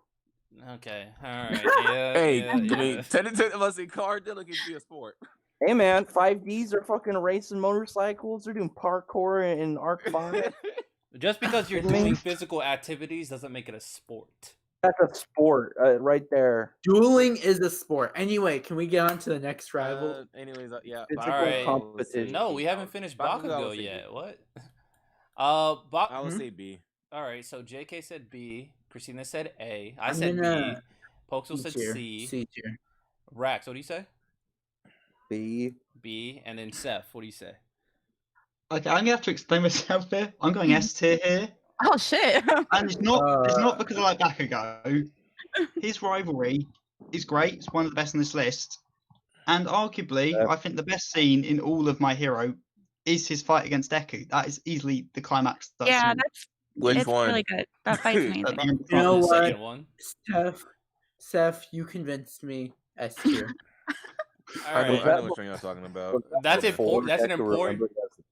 Speaker 1: Okay, all right. Yeah.
Speaker 2: Hey,
Speaker 1: yeah,
Speaker 2: I mean,
Speaker 1: yeah.
Speaker 2: 10 to 10 must say car dealer can be a sport.
Speaker 3: Hey man, 5Ds are fucking racing motorcycles. They're doing parkour in Arc 5.
Speaker 1: Just because you're
Speaker 3: Kidding me?
Speaker 1: doing physical activities doesn't make it a sport.
Speaker 3: That's a sport right there.
Speaker 6: Dueling is a sport. Anyway, can we get on to the next rival?
Speaker 2: Anyways, yeah.
Speaker 3: Physical
Speaker 1: Alright.
Speaker 3: competition.
Speaker 1: No, we haven't finished
Speaker 2: I would
Speaker 1: Bakugo
Speaker 2: say
Speaker 1: yet.
Speaker 2: B.
Speaker 1: What?
Speaker 2: I would say B.
Speaker 1: All right. So JK said B. Christina said A. I
Speaker 6: I'm
Speaker 1: said B.
Speaker 6: gonna-
Speaker 1: Pokesel said
Speaker 6: tier.
Speaker 1: C.
Speaker 6: C tier.
Speaker 1: Rax, what do you say?
Speaker 3: B.
Speaker 1: B. And then Seth, what do you say?
Speaker 7: Okay, I'm gonna have to explain myself here. I'm going S tier here,
Speaker 5: Oh shit.
Speaker 7: and it's not because I like Bakugo. His rivalry is great. It's one of the best on this list, and arguably, I think the best scene in all of My Hero is his fight against Deku. That is easily the climax.
Speaker 5: Yeah,
Speaker 2: Which
Speaker 5: it's
Speaker 2: one?
Speaker 5: really good. That fight's amazing.
Speaker 6: You know
Speaker 1: The
Speaker 6: what?
Speaker 1: second one.
Speaker 6: Seth, you convinced me. S tier.
Speaker 1: All
Speaker 2: I know
Speaker 1: right.
Speaker 2: what you're talking about.
Speaker 1: That's
Speaker 3: Before
Speaker 1: important. That's an
Speaker 3: Deku
Speaker 1: important.
Speaker 3: remembered as-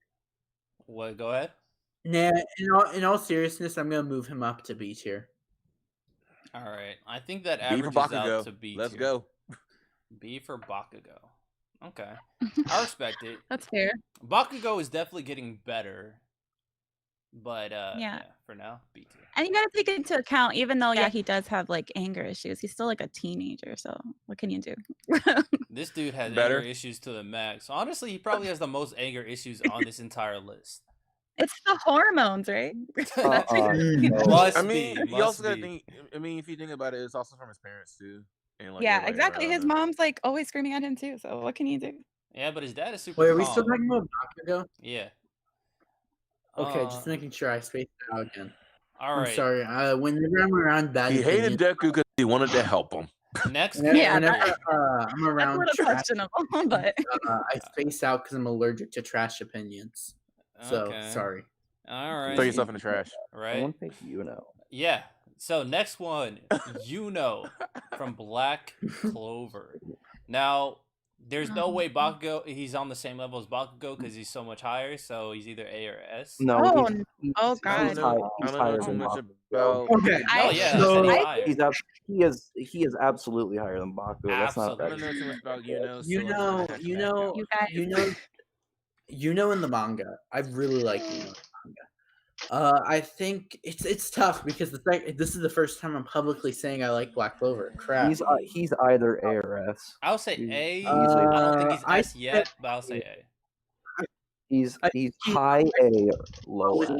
Speaker 1: What? Go ahead.
Speaker 6: Nah, in all seriousness, I'm gonna move him up to B tier.
Speaker 1: All right. I think that
Speaker 2: B for
Speaker 1: averages out
Speaker 2: Bakugo.
Speaker 1: to B.
Speaker 2: Let's
Speaker 1: tier.
Speaker 2: go.
Speaker 1: B for Bakugo. Okay. I respect it.
Speaker 5: That's fair.
Speaker 1: Bakugo is definitely getting better. But
Speaker 5: Yeah.
Speaker 1: for now, B tier.
Speaker 5: And you gotta take into account, even though he does have like anger issues, he's still like a teenager. So what can you do?
Speaker 1: This dude has
Speaker 2: Better.
Speaker 1: anger issues to the max. Honestly, he probably has the most anger issues on this entire list.
Speaker 5: It's the hormones, right? That's
Speaker 3: no.
Speaker 1: Must
Speaker 2: I mean,
Speaker 1: be.
Speaker 2: you
Speaker 1: Must
Speaker 2: also gotta
Speaker 1: be.
Speaker 2: think. I mean, if you think about it, it's also from his parents too. And like
Speaker 5: yeah,
Speaker 2: everybody
Speaker 5: exactly.
Speaker 2: around
Speaker 5: His
Speaker 2: him.
Speaker 5: mom's like always screaming at him too. So what can you do?
Speaker 1: Yeah, but his dad is super
Speaker 6: Wait, are we
Speaker 1: calm.
Speaker 6: still talking about Bakugo?
Speaker 1: Yeah.
Speaker 6: Okay, just making sure I spaced it out again.
Speaker 1: All
Speaker 6: I'm
Speaker 1: right.
Speaker 6: sorry. Whenever I'm around bad
Speaker 2: He hated
Speaker 6: opinions,
Speaker 2: Deku because he wanted to help him.
Speaker 1: Next
Speaker 6: whenever,
Speaker 5: Yeah,
Speaker 6: whenever
Speaker 1: character.
Speaker 6: I'm
Speaker 5: That's a
Speaker 6: around
Speaker 5: little
Speaker 6: trash,
Speaker 5: questionable, but
Speaker 6: I space out because I'm allergic to trash opinions. So
Speaker 1: Okay.
Speaker 6: sorry.
Speaker 1: All right.
Speaker 2: Throw yourself in the trash.
Speaker 1: Right?
Speaker 3: Someone pick
Speaker 1: Yeah. So next one, from Black Clover. Now, there's no way Bakugo he's on the same level as Bakugo because he's so much higher. So he's either A or S.
Speaker 3: No.
Speaker 5: Oh,
Speaker 3: he's
Speaker 5: oh,
Speaker 3: he's
Speaker 5: God.
Speaker 2: I don't know
Speaker 3: higher
Speaker 2: too
Speaker 3: than
Speaker 2: much
Speaker 3: Bakugo.
Speaker 2: about.
Speaker 6: Okay.
Speaker 1: Oh yeah, I
Speaker 6: So-
Speaker 1: said he's higher.
Speaker 3: He is absolutely higher than Bakugo. That's not
Speaker 2: I
Speaker 3: that.
Speaker 2: don't know too much about
Speaker 6: You know,
Speaker 5: You guys.
Speaker 6: you know, in the manga, I really like you know in the manga. I think it's tough because this is the first time I'm publicly saying I like Black Clover. Crap.
Speaker 3: He's either A or S.
Speaker 1: I'll say A.
Speaker 3: He's
Speaker 1: I don't think he's
Speaker 6: I
Speaker 1: S yet, but I'll say A.
Speaker 3: He's high A, low S.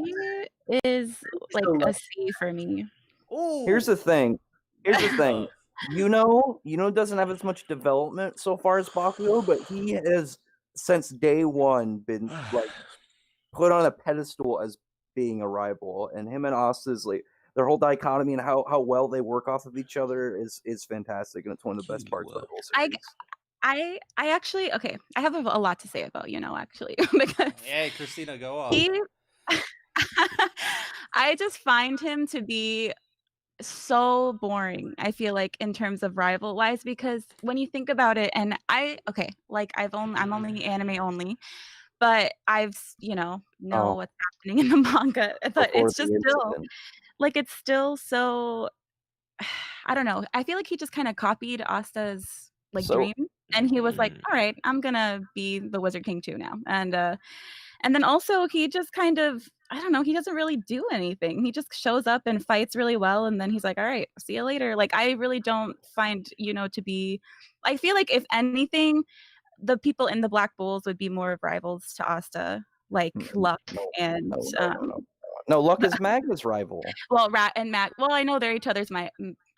Speaker 5: He is like
Speaker 6: So,
Speaker 5: a C for me.
Speaker 1: Ooh.
Speaker 3: Here's the thing. Yuno doesn't have as much development so far as Bakugo, but he has since day one been like put on a pedestal as being a rival, and him and Asta's like their whole dichotomy and how well they work off of each other is fantastic, and it's one of the best parts of the whole series.
Speaker 5: I actually I have a lot to say about actually because
Speaker 1: Hey, Christina, go on.
Speaker 5: he I just find him to be so boring. I feel like in terms of rival wise, because when you think about it, and I'm only anime only, but I've know what's happening in the manga, but
Speaker 3: Before
Speaker 5: it's just
Speaker 3: the
Speaker 5: still
Speaker 3: incident.
Speaker 5: like it's still so I don't know. I feel like he just kind of copied Asta's
Speaker 3: So-
Speaker 5: dream, and he was like, "All right, I'm gonna be the Wizard King too now." And then also he just kind of I don't know. He doesn't really do anything. He just shows up and fights really well, and then he's like, "All right, see you later." Like I really don't find to be. I feel like if anything, the people in the Black Bulls would be more of rivals to Asta, like Luck and
Speaker 3: No, Luck is Magna's rival.
Speaker 5: well, Rat and Mac. Well, I know they're each other's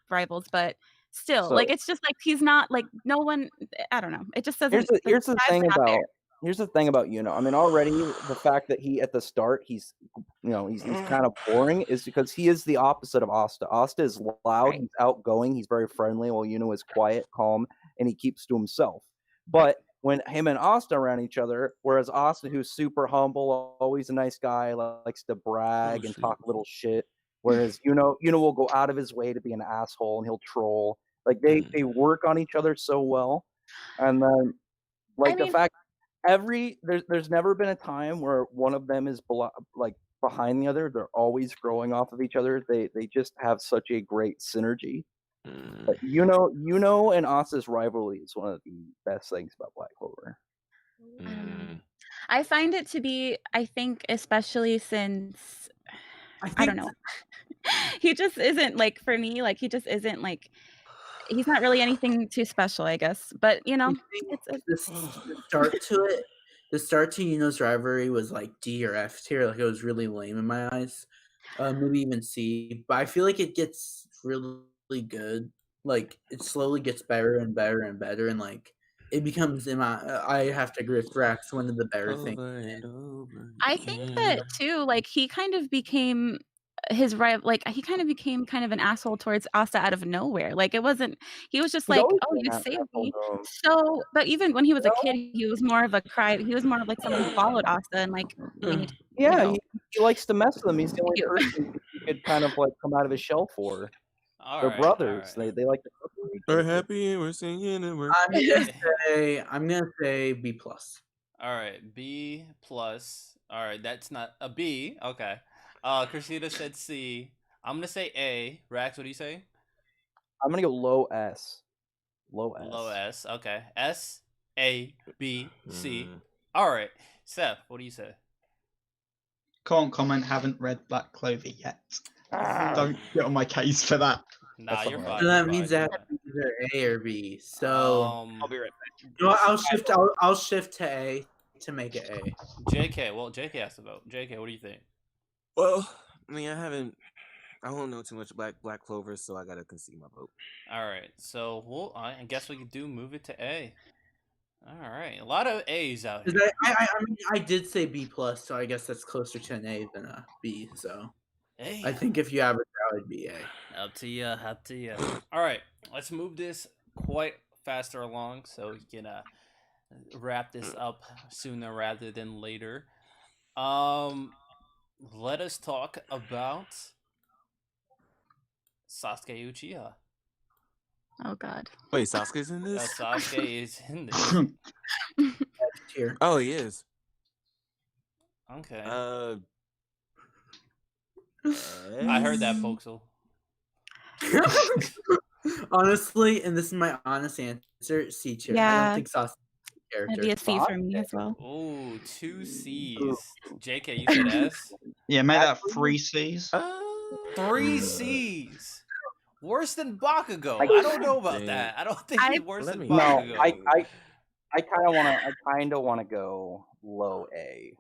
Speaker 5: rivals, but still,
Speaker 3: So-
Speaker 5: like it's just like he's not like no one. I don't know. It just doesn't.
Speaker 3: Here's the thing
Speaker 5: not
Speaker 3: about
Speaker 5: there.
Speaker 3: here's the thing about I mean, already the fact that he at the start he's he's kind of boring is because he is the opposite of Asta. Asta is loud,
Speaker 5: Right.
Speaker 3: he's outgoing, he's very friendly, while is quiet, calm, and he keeps to himself. But when him and Asta are around each other, whereas Asta, who's super humble, always a nice guy, likes to brag and talk little shit, whereas will go out of his way to be an asshole and he'll troll. Like they work on each other so well, and then
Speaker 5: I
Speaker 3: the
Speaker 5: mean,
Speaker 3: fact there's never been a time where one of them is behind the other. They're always growing off of each other. They just have such a great synergy. But and Asa's rivalry is one of the best things about Black Clover.
Speaker 5: I don't know. I find it to be, I think, especially since I don't know. He just isn't like, for me, like he just isn't like, he's not really anything too special, I guess. But it's
Speaker 6: the start to Yuno's rivalry was like D or F tier. Like it was really lame in my eyes. Maybe even C. But I feel like it gets really good. Like it slowly gets better and better and better, and like it becomes I have to agree with Rex, one of the better things.
Speaker 5: I think that too, like he kind of became his rival, like he kind of became kind of an asshole towards Asta out of nowhere. Like it wasn't, he was just
Speaker 3: He's
Speaker 5: like,
Speaker 3: always
Speaker 5: oh,
Speaker 3: been
Speaker 5: you
Speaker 3: that
Speaker 5: saved
Speaker 3: asshole,
Speaker 5: me.
Speaker 3: though.
Speaker 5: So, but even when he was a kid, he was more of like someone who followed Asta and like made,
Speaker 3: Yeah, he likes to mess with him. He's the only
Speaker 5: cute.
Speaker 3: person he could kind of like come out of his shell for. They're brothers.
Speaker 1: All right.
Speaker 3: They like to.
Speaker 2: We're happy and we're singing and we're.
Speaker 6: I'm gonna say B plus.
Speaker 1: All right, B plus. All right, that's not a B. Okay. Christina said C. I'm gonna say A. Rax, what do you say?
Speaker 3: I'm gonna go low S. Low S.
Speaker 1: Low S. Okay. S A B C. All right. Seth, what do you say?
Speaker 7: Can't comment. Haven't read Black Clover yet. Don't get on my case for that.
Speaker 1: Nah, you're fine.
Speaker 6: So that means that either A or B. So
Speaker 8: I'll be right back.
Speaker 6: no, I'll shift to A to make it A.
Speaker 1: JK. Well, JK asked about. JK, what do you think?
Speaker 2: Well, I mean, I don't know too much Black Clover, so I gotta concede my vote.
Speaker 1: All right. So, I guess we could move it to A. All right. A lot of A's out here.
Speaker 6: I mean, I did say B plus, so I guess that's closer to an A than a B. So
Speaker 1: A.
Speaker 6: I think if you average out, it'd be A.
Speaker 1: Up to you. Up to you. All right. Let's move this quite faster along so we can wrap this up sooner rather than later. Let us talk about Sasuke Uchiha.
Speaker 5: Oh God.
Speaker 2: Wait, Sasuke's in this?
Speaker 1: Sasuke is in this.
Speaker 6: Here.
Speaker 2: Oh, he is.
Speaker 1: Okay. I heard that, Foxel.
Speaker 6: Honestly, and this is my honest answer, C tier. I
Speaker 5: Yeah.
Speaker 6: don't think Sasuke is a character.
Speaker 5: It'd be a C for me as well.
Speaker 1: Oh, 2 C's. JK, you said S?
Speaker 7: Yeah, make that 3 C's.
Speaker 1: 3 C's. Worse than Bakugo. I don't know about that. I don't think he's worse than Bakugo.
Speaker 3: No, I kind of want to go low A.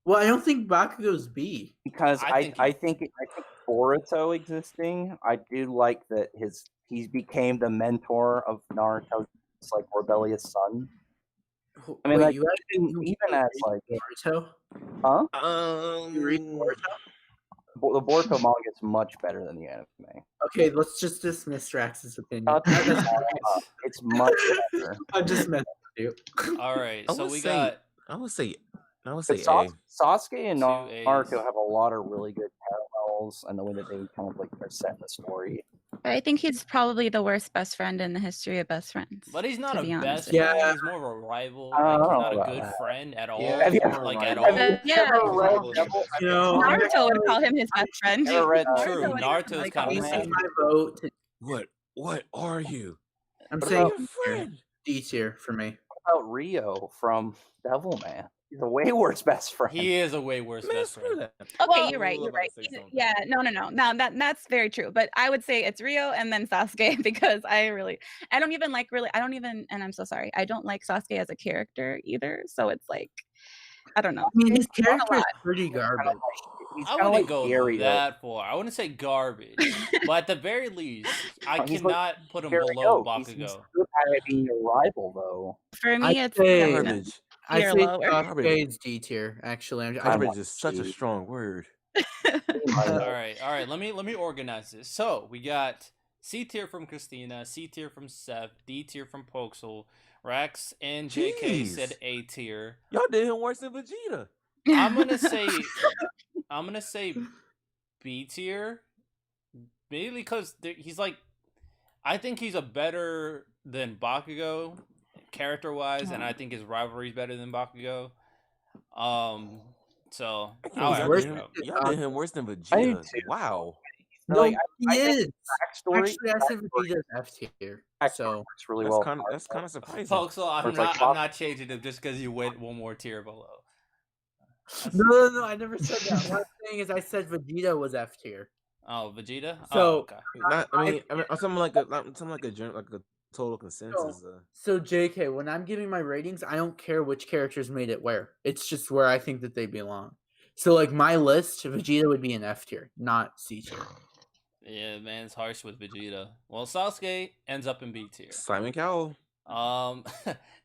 Speaker 6: Well, I don't think Bakugo's B.
Speaker 3: Because I think Boruto existing, I do like that he became the mentor of Naruto's like rebellious son. I mean,
Speaker 6: Wait,
Speaker 3: like
Speaker 6: you
Speaker 3: even as like
Speaker 6: Naruto?
Speaker 3: Huh?
Speaker 6: You read Naruto?
Speaker 3: The Boruto manga is much better than the anime.
Speaker 6: Okay, let's just dismiss Rax's opinion.
Speaker 3: It's much better.
Speaker 6: I'm just messing with you.
Speaker 1: All right,
Speaker 2: I
Speaker 1: so
Speaker 2: would
Speaker 1: we
Speaker 2: say-
Speaker 1: got
Speaker 2: I would say
Speaker 3: But
Speaker 2: A.
Speaker 3: Sasuke and
Speaker 1: 2
Speaker 3: Naruto
Speaker 1: A's.
Speaker 3: have a lot of really good parallels, and the way that they kind of like are set in the story.
Speaker 5: But I think he's probably the worst best friend in the history of best friends.
Speaker 1: But he's not
Speaker 5: to
Speaker 1: a
Speaker 5: be honest
Speaker 1: best
Speaker 5: with you.
Speaker 1: friend.
Speaker 6: Yeah.
Speaker 1: He's more of a rival.
Speaker 3: I
Speaker 1: Like,
Speaker 3: don't
Speaker 1: he's
Speaker 3: know
Speaker 1: not a
Speaker 3: about
Speaker 1: good
Speaker 3: that.
Speaker 1: friend at all.
Speaker 8: Yeah.
Speaker 3: Have you ever
Speaker 1: Like,
Speaker 3: read-
Speaker 1: at
Speaker 3: have
Speaker 1: all.
Speaker 3: you
Speaker 5: Yeah.
Speaker 3: ever read
Speaker 8: Probably.
Speaker 3: Devil-
Speaker 6: You know,
Speaker 5: Naruto would call him his best friend.
Speaker 3: Ever read
Speaker 1: True,
Speaker 3: Naruto?
Speaker 1: Naruto's
Speaker 5: Like,
Speaker 1: kind of
Speaker 6: this
Speaker 1: mad.
Speaker 6: is my vote.
Speaker 2: What are you?
Speaker 6: I'm
Speaker 3: What
Speaker 6: saying
Speaker 3: about-
Speaker 6: D tier. D tier for me.
Speaker 3: What about Rio from Devilman? He's a way worse best friend.
Speaker 1: He is a way worse best friend.
Speaker 5: Okay,
Speaker 2: Well,
Speaker 5: you're right.
Speaker 2: I was
Speaker 5: You're
Speaker 2: about
Speaker 5: right.
Speaker 2: to say something.
Speaker 5: Yeah, no. Now that's very true. But I would say it's Rio and then Sasuke because I don't even, and I'm so sorry. I don't like Sasuke as a character either. So it's like, I don't know.
Speaker 6: I mean, his
Speaker 5: It's not a
Speaker 6: character is
Speaker 5: lot.
Speaker 6: pretty garbage.
Speaker 3: He's
Speaker 1: I
Speaker 3: kind of
Speaker 1: wouldn't
Speaker 3: like
Speaker 1: go
Speaker 3: Gary.
Speaker 1: that far. I wouldn't say garbage, but at the very least, I
Speaker 3: He's like
Speaker 1: cannot put him
Speaker 3: Gary
Speaker 1: below
Speaker 3: He's
Speaker 1: Bakugo.
Speaker 3: good at being your rival, though.
Speaker 5: For me,
Speaker 6: I'd
Speaker 5: it's
Speaker 6: say-
Speaker 5: Devilman.
Speaker 2: Garbage.
Speaker 6: I
Speaker 5: tier
Speaker 6: say
Speaker 5: lower.
Speaker 6: Sasuke is D tier. Actually,
Speaker 2: Garbage is such a strong word.
Speaker 1: All right. Let me organize this. So we got C tier from Christina, C tier from Seth, D tier from Poxel. Rax and JK
Speaker 2: Jeez.
Speaker 1: said A tier.
Speaker 2: Y'all did him worse than Vegeta.
Speaker 1: I'm gonna say B tier, mainly because he's like, I think he's a better than Bakugo character wise, and I think his rivalry is better than Bakugo. So
Speaker 2: Y'all
Speaker 6: worse
Speaker 2: did him worse than
Speaker 3: I do
Speaker 2: Vegeta.
Speaker 3: too.
Speaker 2: Wow.
Speaker 6: No,
Speaker 3: Like,
Speaker 6: he
Speaker 3: I think
Speaker 6: is.
Speaker 3: backstory
Speaker 6: Actually, I said Vegeta's F tier. So
Speaker 3: works really
Speaker 2: That's
Speaker 3: well.
Speaker 2: kind of surprising.
Speaker 1: Poxel, I'm
Speaker 3: It's like
Speaker 1: not I'm not changing him just because you went one more tier below.
Speaker 6: no, I never said that. What I'm saying is, I said Vegeta was F tier.
Speaker 1: Oh, Vegeta.
Speaker 6: So-
Speaker 1: okay.
Speaker 2: I mean, something like a total consensus.
Speaker 6: So JK, when I'm giving my ratings, I don't care which characters made it where. It's just where I think that they belong. So like my list, Vegeta would be an F tier, not C tier.
Speaker 1: Yeah, man, it's harsh with Vegeta. Well, Sasuke ends up in B tier.
Speaker 2: Simon Cowell.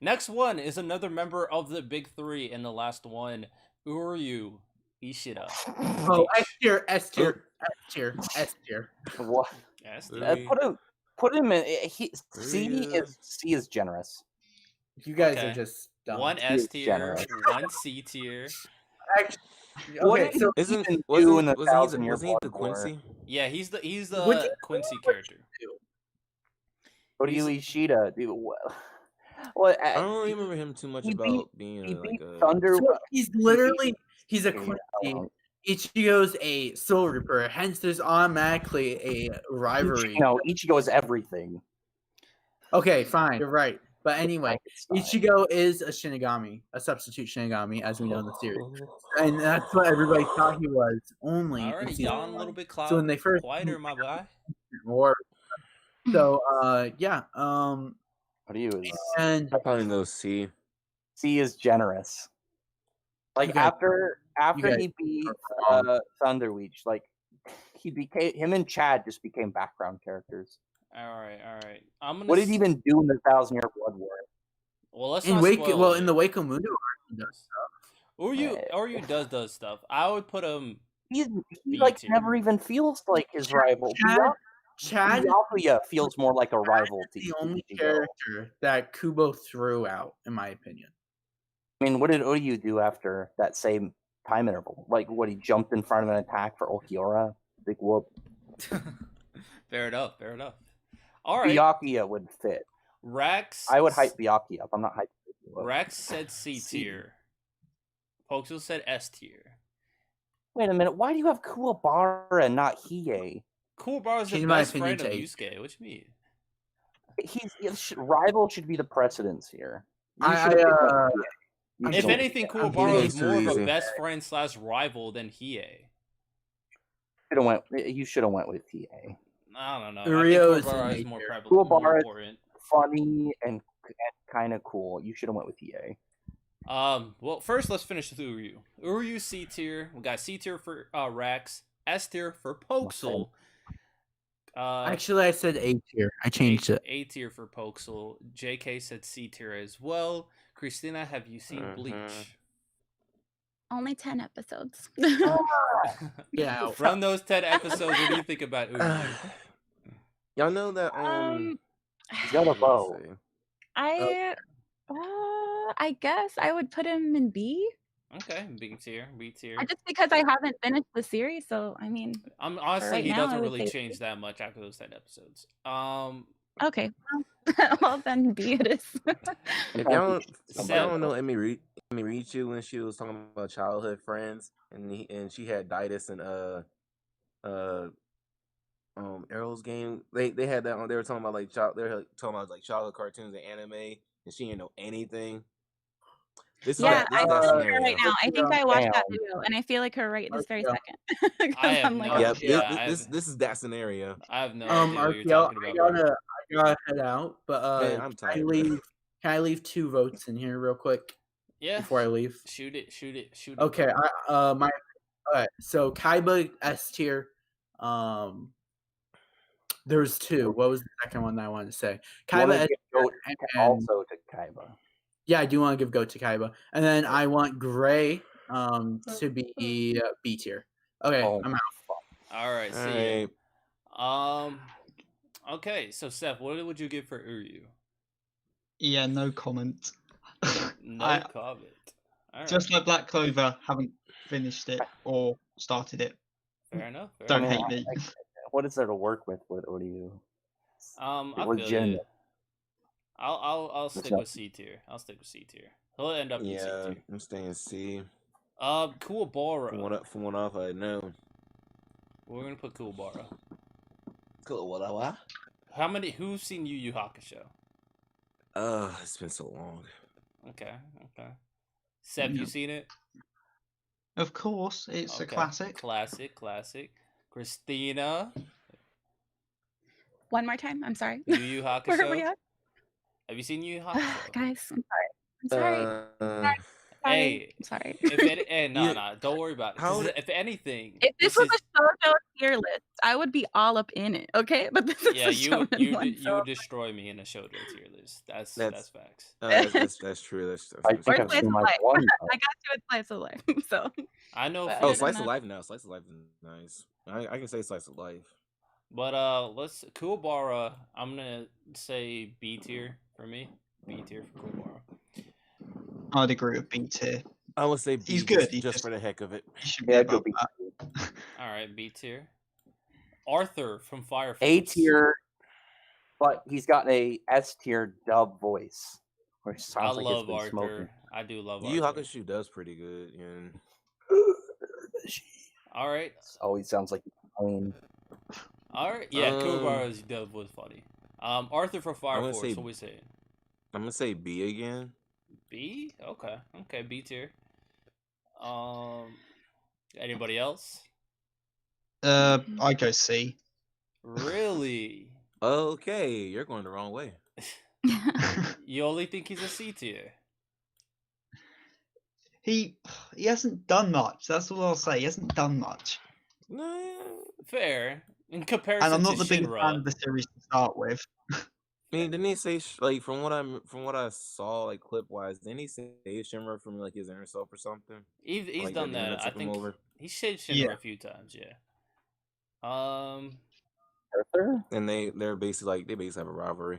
Speaker 1: Next one is another member of the big three, and the last one, Uryu Ishida.
Speaker 6: Oh, S tier, S tier, S tier, S tier.
Speaker 3: What?
Speaker 1: Yes,
Speaker 2: Really?
Speaker 3: Put him in.
Speaker 2: Really?
Speaker 3: C is generous.
Speaker 6: You guys
Speaker 1: Okay.
Speaker 6: are just dumb.
Speaker 1: one
Speaker 3: He
Speaker 1: S
Speaker 3: is
Speaker 1: tier,
Speaker 3: generous.
Speaker 1: one C tier.
Speaker 3: What
Speaker 6: Okay,
Speaker 3: did
Speaker 6: so
Speaker 3: he even do in the
Speaker 2: Wasn't he
Speaker 3: 1,000-year
Speaker 2: the
Speaker 3: Blood War?
Speaker 2: Quincy?
Speaker 1: Yeah, he's the
Speaker 6: What's he-
Speaker 1: Quincy character.
Speaker 3: Ryu Ishida, dude. Well,
Speaker 2: I don't remember him too much
Speaker 3: he
Speaker 2: about
Speaker 3: he
Speaker 2: being
Speaker 3: beat
Speaker 2: like a.
Speaker 3: Thunder.
Speaker 6: So he's literally he's a
Speaker 3: Yeah,
Speaker 6: Quincy. Ichigo's a Soul Reaper, hence there's automatically a rivalry.
Speaker 3: No, Ichigo is everything.
Speaker 6: Okay, fine, you're right. But anyway,
Speaker 3: It's fine.
Speaker 6: Ichigo is a Shinigami, a substitute Shinigami, as we know in the series, and that's what everybody thought he was. Only in
Speaker 1: Alrighty,
Speaker 6: season
Speaker 1: yawn a
Speaker 6: one.
Speaker 1: little bit
Speaker 6: So when they first
Speaker 1: quieter, my boy.
Speaker 6: war. So yeah,
Speaker 3: Ryu is
Speaker 6: and
Speaker 2: I probably know C.
Speaker 3: C is generous. Like
Speaker 6: You guys-
Speaker 3: after
Speaker 6: guys
Speaker 3: he beat
Speaker 6: wrong.
Speaker 3: Thunderweech, like him and Chad just became background characters.
Speaker 1: All right. I'm gonna.
Speaker 3: What did he even do in the 1,000-year Blood War?
Speaker 1: Well, let's
Speaker 6: in
Speaker 1: not
Speaker 6: Wake,
Speaker 1: spoil
Speaker 6: well,
Speaker 1: it.
Speaker 6: in the Waco Mundo arc, he does stuff.
Speaker 1: Uryu does stuff. I would put him.
Speaker 3: He
Speaker 1: B
Speaker 3: like
Speaker 1: tier.
Speaker 3: never even feels like his rival.
Speaker 6: Chad
Speaker 3: Byakuya feels more like a rival to
Speaker 6: is the only
Speaker 3: Ichigo.
Speaker 6: character that Kubo threw out, in my opinion.
Speaker 3: I mean, what did Uryu do after that same time interval? Like, what, he jumped in front of an attack for Ulquiorra? Big whoop.
Speaker 1: Fair enough. All right.
Speaker 3: Byakuya would fit.
Speaker 1: Rax.
Speaker 3: I would hype Byakuya up. I'm not hyping Byakuya up.
Speaker 1: Rax said C tier. Poxel said S tier.
Speaker 3: Wait a minute. Why do you have Kuwabara and not Hiei?
Speaker 1: Kuwabara is the
Speaker 6: In my
Speaker 1: best
Speaker 6: opinion,
Speaker 1: friend of
Speaker 6: it's A
Speaker 1: Yusuke. What you mean?
Speaker 3: Rival should be the precedence here. You
Speaker 6: I-
Speaker 3: should've picked
Speaker 6: I,
Speaker 3: up Hiei. You
Speaker 1: If
Speaker 3: should've-
Speaker 1: anything,
Speaker 2: thinking
Speaker 1: Kuwabara
Speaker 2: it's
Speaker 1: is
Speaker 2: too
Speaker 1: more of a
Speaker 2: easy.
Speaker 1: best friend / rival than Hiei.
Speaker 3: you should have went with Hiei.
Speaker 1: I don't know.
Speaker 6: Uryu
Speaker 1: I
Speaker 6: is
Speaker 1: think Kuwabara
Speaker 6: an
Speaker 1: is
Speaker 6: A
Speaker 1: more
Speaker 6: tier.
Speaker 1: prevalent, more
Speaker 3: Kuwabara is
Speaker 1: important.
Speaker 3: funny and kind of cool. You should have went with Hiei.
Speaker 1: Well, first let's finish with Uryu. Uryu C tier. We got C tier for Rax, S tier for Poxel.
Speaker 6: Actually, I said A tier. I changed it.
Speaker 1: A tier for Poxel. JK said C tier as well. Christina, have you seen Bleach?
Speaker 5: Only 10 episodes.
Speaker 6: Yeah.
Speaker 1: From those 10 episodes, what do you think about Uryu?
Speaker 2: Y'all know that
Speaker 3: He's got a bow.
Speaker 5: I guess I would put him in B.
Speaker 1: Okay, B tier.
Speaker 5: Just because I haven't finished the series, so I mean,
Speaker 1: Honestly,
Speaker 5: right
Speaker 1: he
Speaker 5: now,
Speaker 1: doesn't
Speaker 5: I would
Speaker 1: really
Speaker 5: say
Speaker 1: change that much after those 10 episodes.
Speaker 5: okay. Well, then B it is.
Speaker 2: If y'all
Speaker 1: Sad.
Speaker 2: don't know Emi Richu when she was talking about childhood friends and she had Ditus and Arrow's game. They had that on. They were talking about like childhood cartoons and anime, and she didn't know anything. This is
Speaker 5: Yeah,
Speaker 2: that, this
Speaker 5: I
Speaker 2: is that
Speaker 5: feel her
Speaker 2: scenario.
Speaker 5: right now. I think I watched that
Speaker 3: Damn.
Speaker 5: video, and I feel like her right this very
Speaker 6: Yeah.
Speaker 5: second. 'Cause
Speaker 1: I have
Speaker 5: I'm
Speaker 1: no
Speaker 5: like,
Speaker 1: idea.
Speaker 2: Yep,
Speaker 1: Yeah,
Speaker 2: this is that scenario.
Speaker 1: I have no idea what you're
Speaker 6: Arkiel,
Speaker 1: talking about. bro.
Speaker 6: I gotta head out, but
Speaker 2: Man, I'm
Speaker 6: can I
Speaker 2: tired, bro.
Speaker 6: can I leave 2 votes in here real quick
Speaker 1: Yeah,
Speaker 6: before I leave?
Speaker 1: shoot it.
Speaker 6: Okay, alright, so Kaiba S tier. There's 2. What was the second one that I wanted to say?
Speaker 3: You wanna
Speaker 6: Kaiba S
Speaker 3: give vote
Speaker 6: and
Speaker 3: also to Kaiba.
Speaker 6: Yeah, I do want to give goat to Kaiba, and then I want Gray to be B tier. Okay,
Speaker 3: Oh,
Speaker 6: I'm out.
Speaker 1: All right,
Speaker 2: All
Speaker 1: see
Speaker 2: right.
Speaker 1: ya. Okay, so Seth, what would you give for Uryu?
Speaker 7: Yeah, no comment.
Speaker 1: No
Speaker 7: I,
Speaker 1: comment. All right,
Speaker 7: just like Black Clover, haven't finished it or started it.
Speaker 1: fair enough. Fair
Speaker 7: Don't
Speaker 1: enough.
Speaker 7: hate me.
Speaker 3: what is there to work with? What do you?
Speaker 1: I feel
Speaker 3: legitimate.
Speaker 1: you. I'll
Speaker 3: There's
Speaker 1: stick with C tier. I'll stick with C tier. He'll end up in C
Speaker 2: Yeah,
Speaker 1: tier.
Speaker 2: I'm staying C.
Speaker 1: Kuwabara.
Speaker 2: From what I know.
Speaker 1: We're gonna put Kuwabara.
Speaker 2: Cool.
Speaker 1: Who's seen Yu Yu Hakusho?
Speaker 2: It's been so long.
Speaker 1: Okay. Seth, you
Speaker 7: No.
Speaker 1: seen it?
Speaker 7: Of course, it's a classic.
Speaker 1: Classic. Christina,
Speaker 5: One more time. I'm sorry.
Speaker 1: Yu Yu
Speaker 5: Where are we
Speaker 1: Hakusho.
Speaker 5: at?
Speaker 1: Have you seen Yu Yu Hakusho?
Speaker 5: Guys, I'm sorry.
Speaker 1: Hey,
Speaker 5: I'm sorry.
Speaker 1: Don't worry about it. 'Cause if anything,
Speaker 5: If this was a shoujo tier list, I would be all up in it. Okay, but this is a shonen one.
Speaker 1: you would destroy me in a shoujo tier list. That's facts.
Speaker 2: That's true. That's
Speaker 3: I think
Speaker 5: Or
Speaker 3: I've
Speaker 5: slice
Speaker 3: seen
Speaker 5: of
Speaker 3: like
Speaker 5: life.
Speaker 3: one.
Speaker 5: I got you with slice of life. So
Speaker 1: I know.
Speaker 5: But
Speaker 1: for
Speaker 5: other
Speaker 2: Slice
Speaker 5: than
Speaker 2: of
Speaker 5: that-
Speaker 2: Life now. Slice of Life is nice. I can say Slice of Life.
Speaker 1: But let's Kuwabara. I'm gonna say B tier for me. B tier for Kuwabara.
Speaker 7: I'd agree with B tier.
Speaker 2: I would say B.
Speaker 7: He's good.
Speaker 2: Just for the heck of it.
Speaker 7: He should be
Speaker 3: Yeah,
Speaker 7: above
Speaker 3: go B.
Speaker 7: that.
Speaker 1: All right, B tier. Arthur from Fire Force.
Speaker 3: A tier, but he's got a S tier dub voice, which
Speaker 1: I
Speaker 3: sounds like
Speaker 1: love
Speaker 3: it's been
Speaker 1: Arthur.
Speaker 3: smoking.
Speaker 1: I do love
Speaker 2: Yu Yu
Speaker 1: Arthur.
Speaker 2: Hakusho does pretty good. And
Speaker 1: All right.
Speaker 3: Always sounds like I mean,
Speaker 1: All right. Yeah, Kuwabara's dub was funny. Arthur from Fire
Speaker 2: I'm gonna
Speaker 1: Force.
Speaker 2: say-
Speaker 1: What we saying?
Speaker 2: I'm gonna say B again.
Speaker 1: B? Okay, B tier. Anybody else?
Speaker 7: I go C.
Speaker 1: Really?
Speaker 2: Okay, you're going the wrong way.
Speaker 1: You only think he's a C tier?
Speaker 7: He hasn't done much. That's all I'll say. He hasn't done much.
Speaker 2: No,
Speaker 1: Fair. In comparison
Speaker 7: And I'm not
Speaker 1: to
Speaker 7: the biggest fan
Speaker 1: Shinra.
Speaker 7: of the series to start with.
Speaker 2: I mean, didn't he say like from what I saw like clip wise? Didn't he say Shimmer from like his inner self or something?
Speaker 1: He's
Speaker 2: Like,
Speaker 1: done
Speaker 2: the demon
Speaker 1: that. I
Speaker 2: took him
Speaker 1: think
Speaker 2: over?
Speaker 1: he's shaded Shinra
Speaker 7: Yeah.
Speaker 1: a few times. Yeah.
Speaker 3: Arthur.
Speaker 2: And they basically have a rivalry.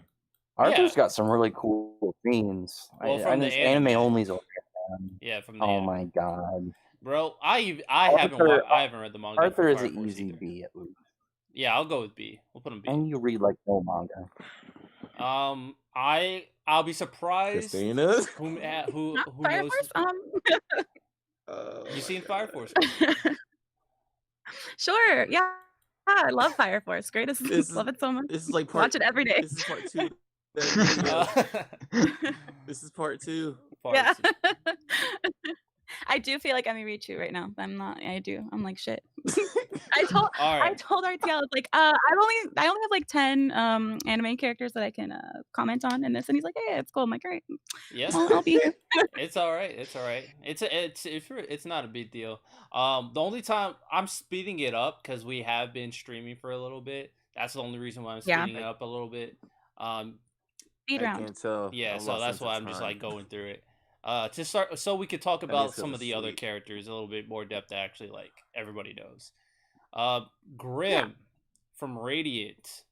Speaker 3: Arthur's got some really cool scenes.
Speaker 1: Well,
Speaker 3: I
Speaker 1: from
Speaker 3: know
Speaker 1: the
Speaker 3: anime
Speaker 1: anime.
Speaker 3: only's okay.
Speaker 1: Yeah, from the
Speaker 3: Oh
Speaker 1: anime.
Speaker 3: my god,
Speaker 1: Bro, I haven't read the manga.
Speaker 3: Arthur
Speaker 1: for
Speaker 3: is
Speaker 1: Fire
Speaker 3: an
Speaker 1: Force
Speaker 3: easy
Speaker 1: either.
Speaker 3: B at least,
Speaker 1: Yeah, I'll go with B. We'll put him B.
Speaker 3: and you read like no manga.
Speaker 1: I'll be surprised.
Speaker 2: Christina.
Speaker 1: Who
Speaker 5: Fire
Speaker 1: knows?
Speaker 5: Force.
Speaker 1: You seen Fire Force?
Speaker 5: Sure. Yeah. I love Fire Force. Greatest. Love it so much.
Speaker 2: This is like
Speaker 5: Watch it every day.
Speaker 2: This is part 2. This is part 2.
Speaker 5: Yeah. I do feel like I'm a Richu right now. I'm not. I do. I'm like shit. I told RTL, I was like, I only have like 10 anime characters that I can comment on in this, and he's like, hey, it's cool. I'm like, great.
Speaker 1: Yeah,
Speaker 5: Well, I'll be here.
Speaker 1: It's all right. It's not a big deal. The only time I'm speeding it up because we have been streaming for a little bit. That's the only reason why I'm
Speaker 5: Yeah.
Speaker 1: speeding it up a little bit.
Speaker 5: Speed
Speaker 2: I
Speaker 5: round.
Speaker 2: can't tell.
Speaker 1: Yeah,
Speaker 2: I've
Speaker 1: so
Speaker 2: lost
Speaker 1: that's
Speaker 2: sense
Speaker 1: why
Speaker 2: of
Speaker 1: I'm just
Speaker 2: time.
Speaker 1: like going through it. To start, so we could talk
Speaker 2: That
Speaker 1: about
Speaker 2: means
Speaker 1: some
Speaker 2: go
Speaker 1: of
Speaker 2: to
Speaker 1: the other
Speaker 2: sleep.
Speaker 1: characters a little bit more depth that actually like everybody knows. Grim from Radiant.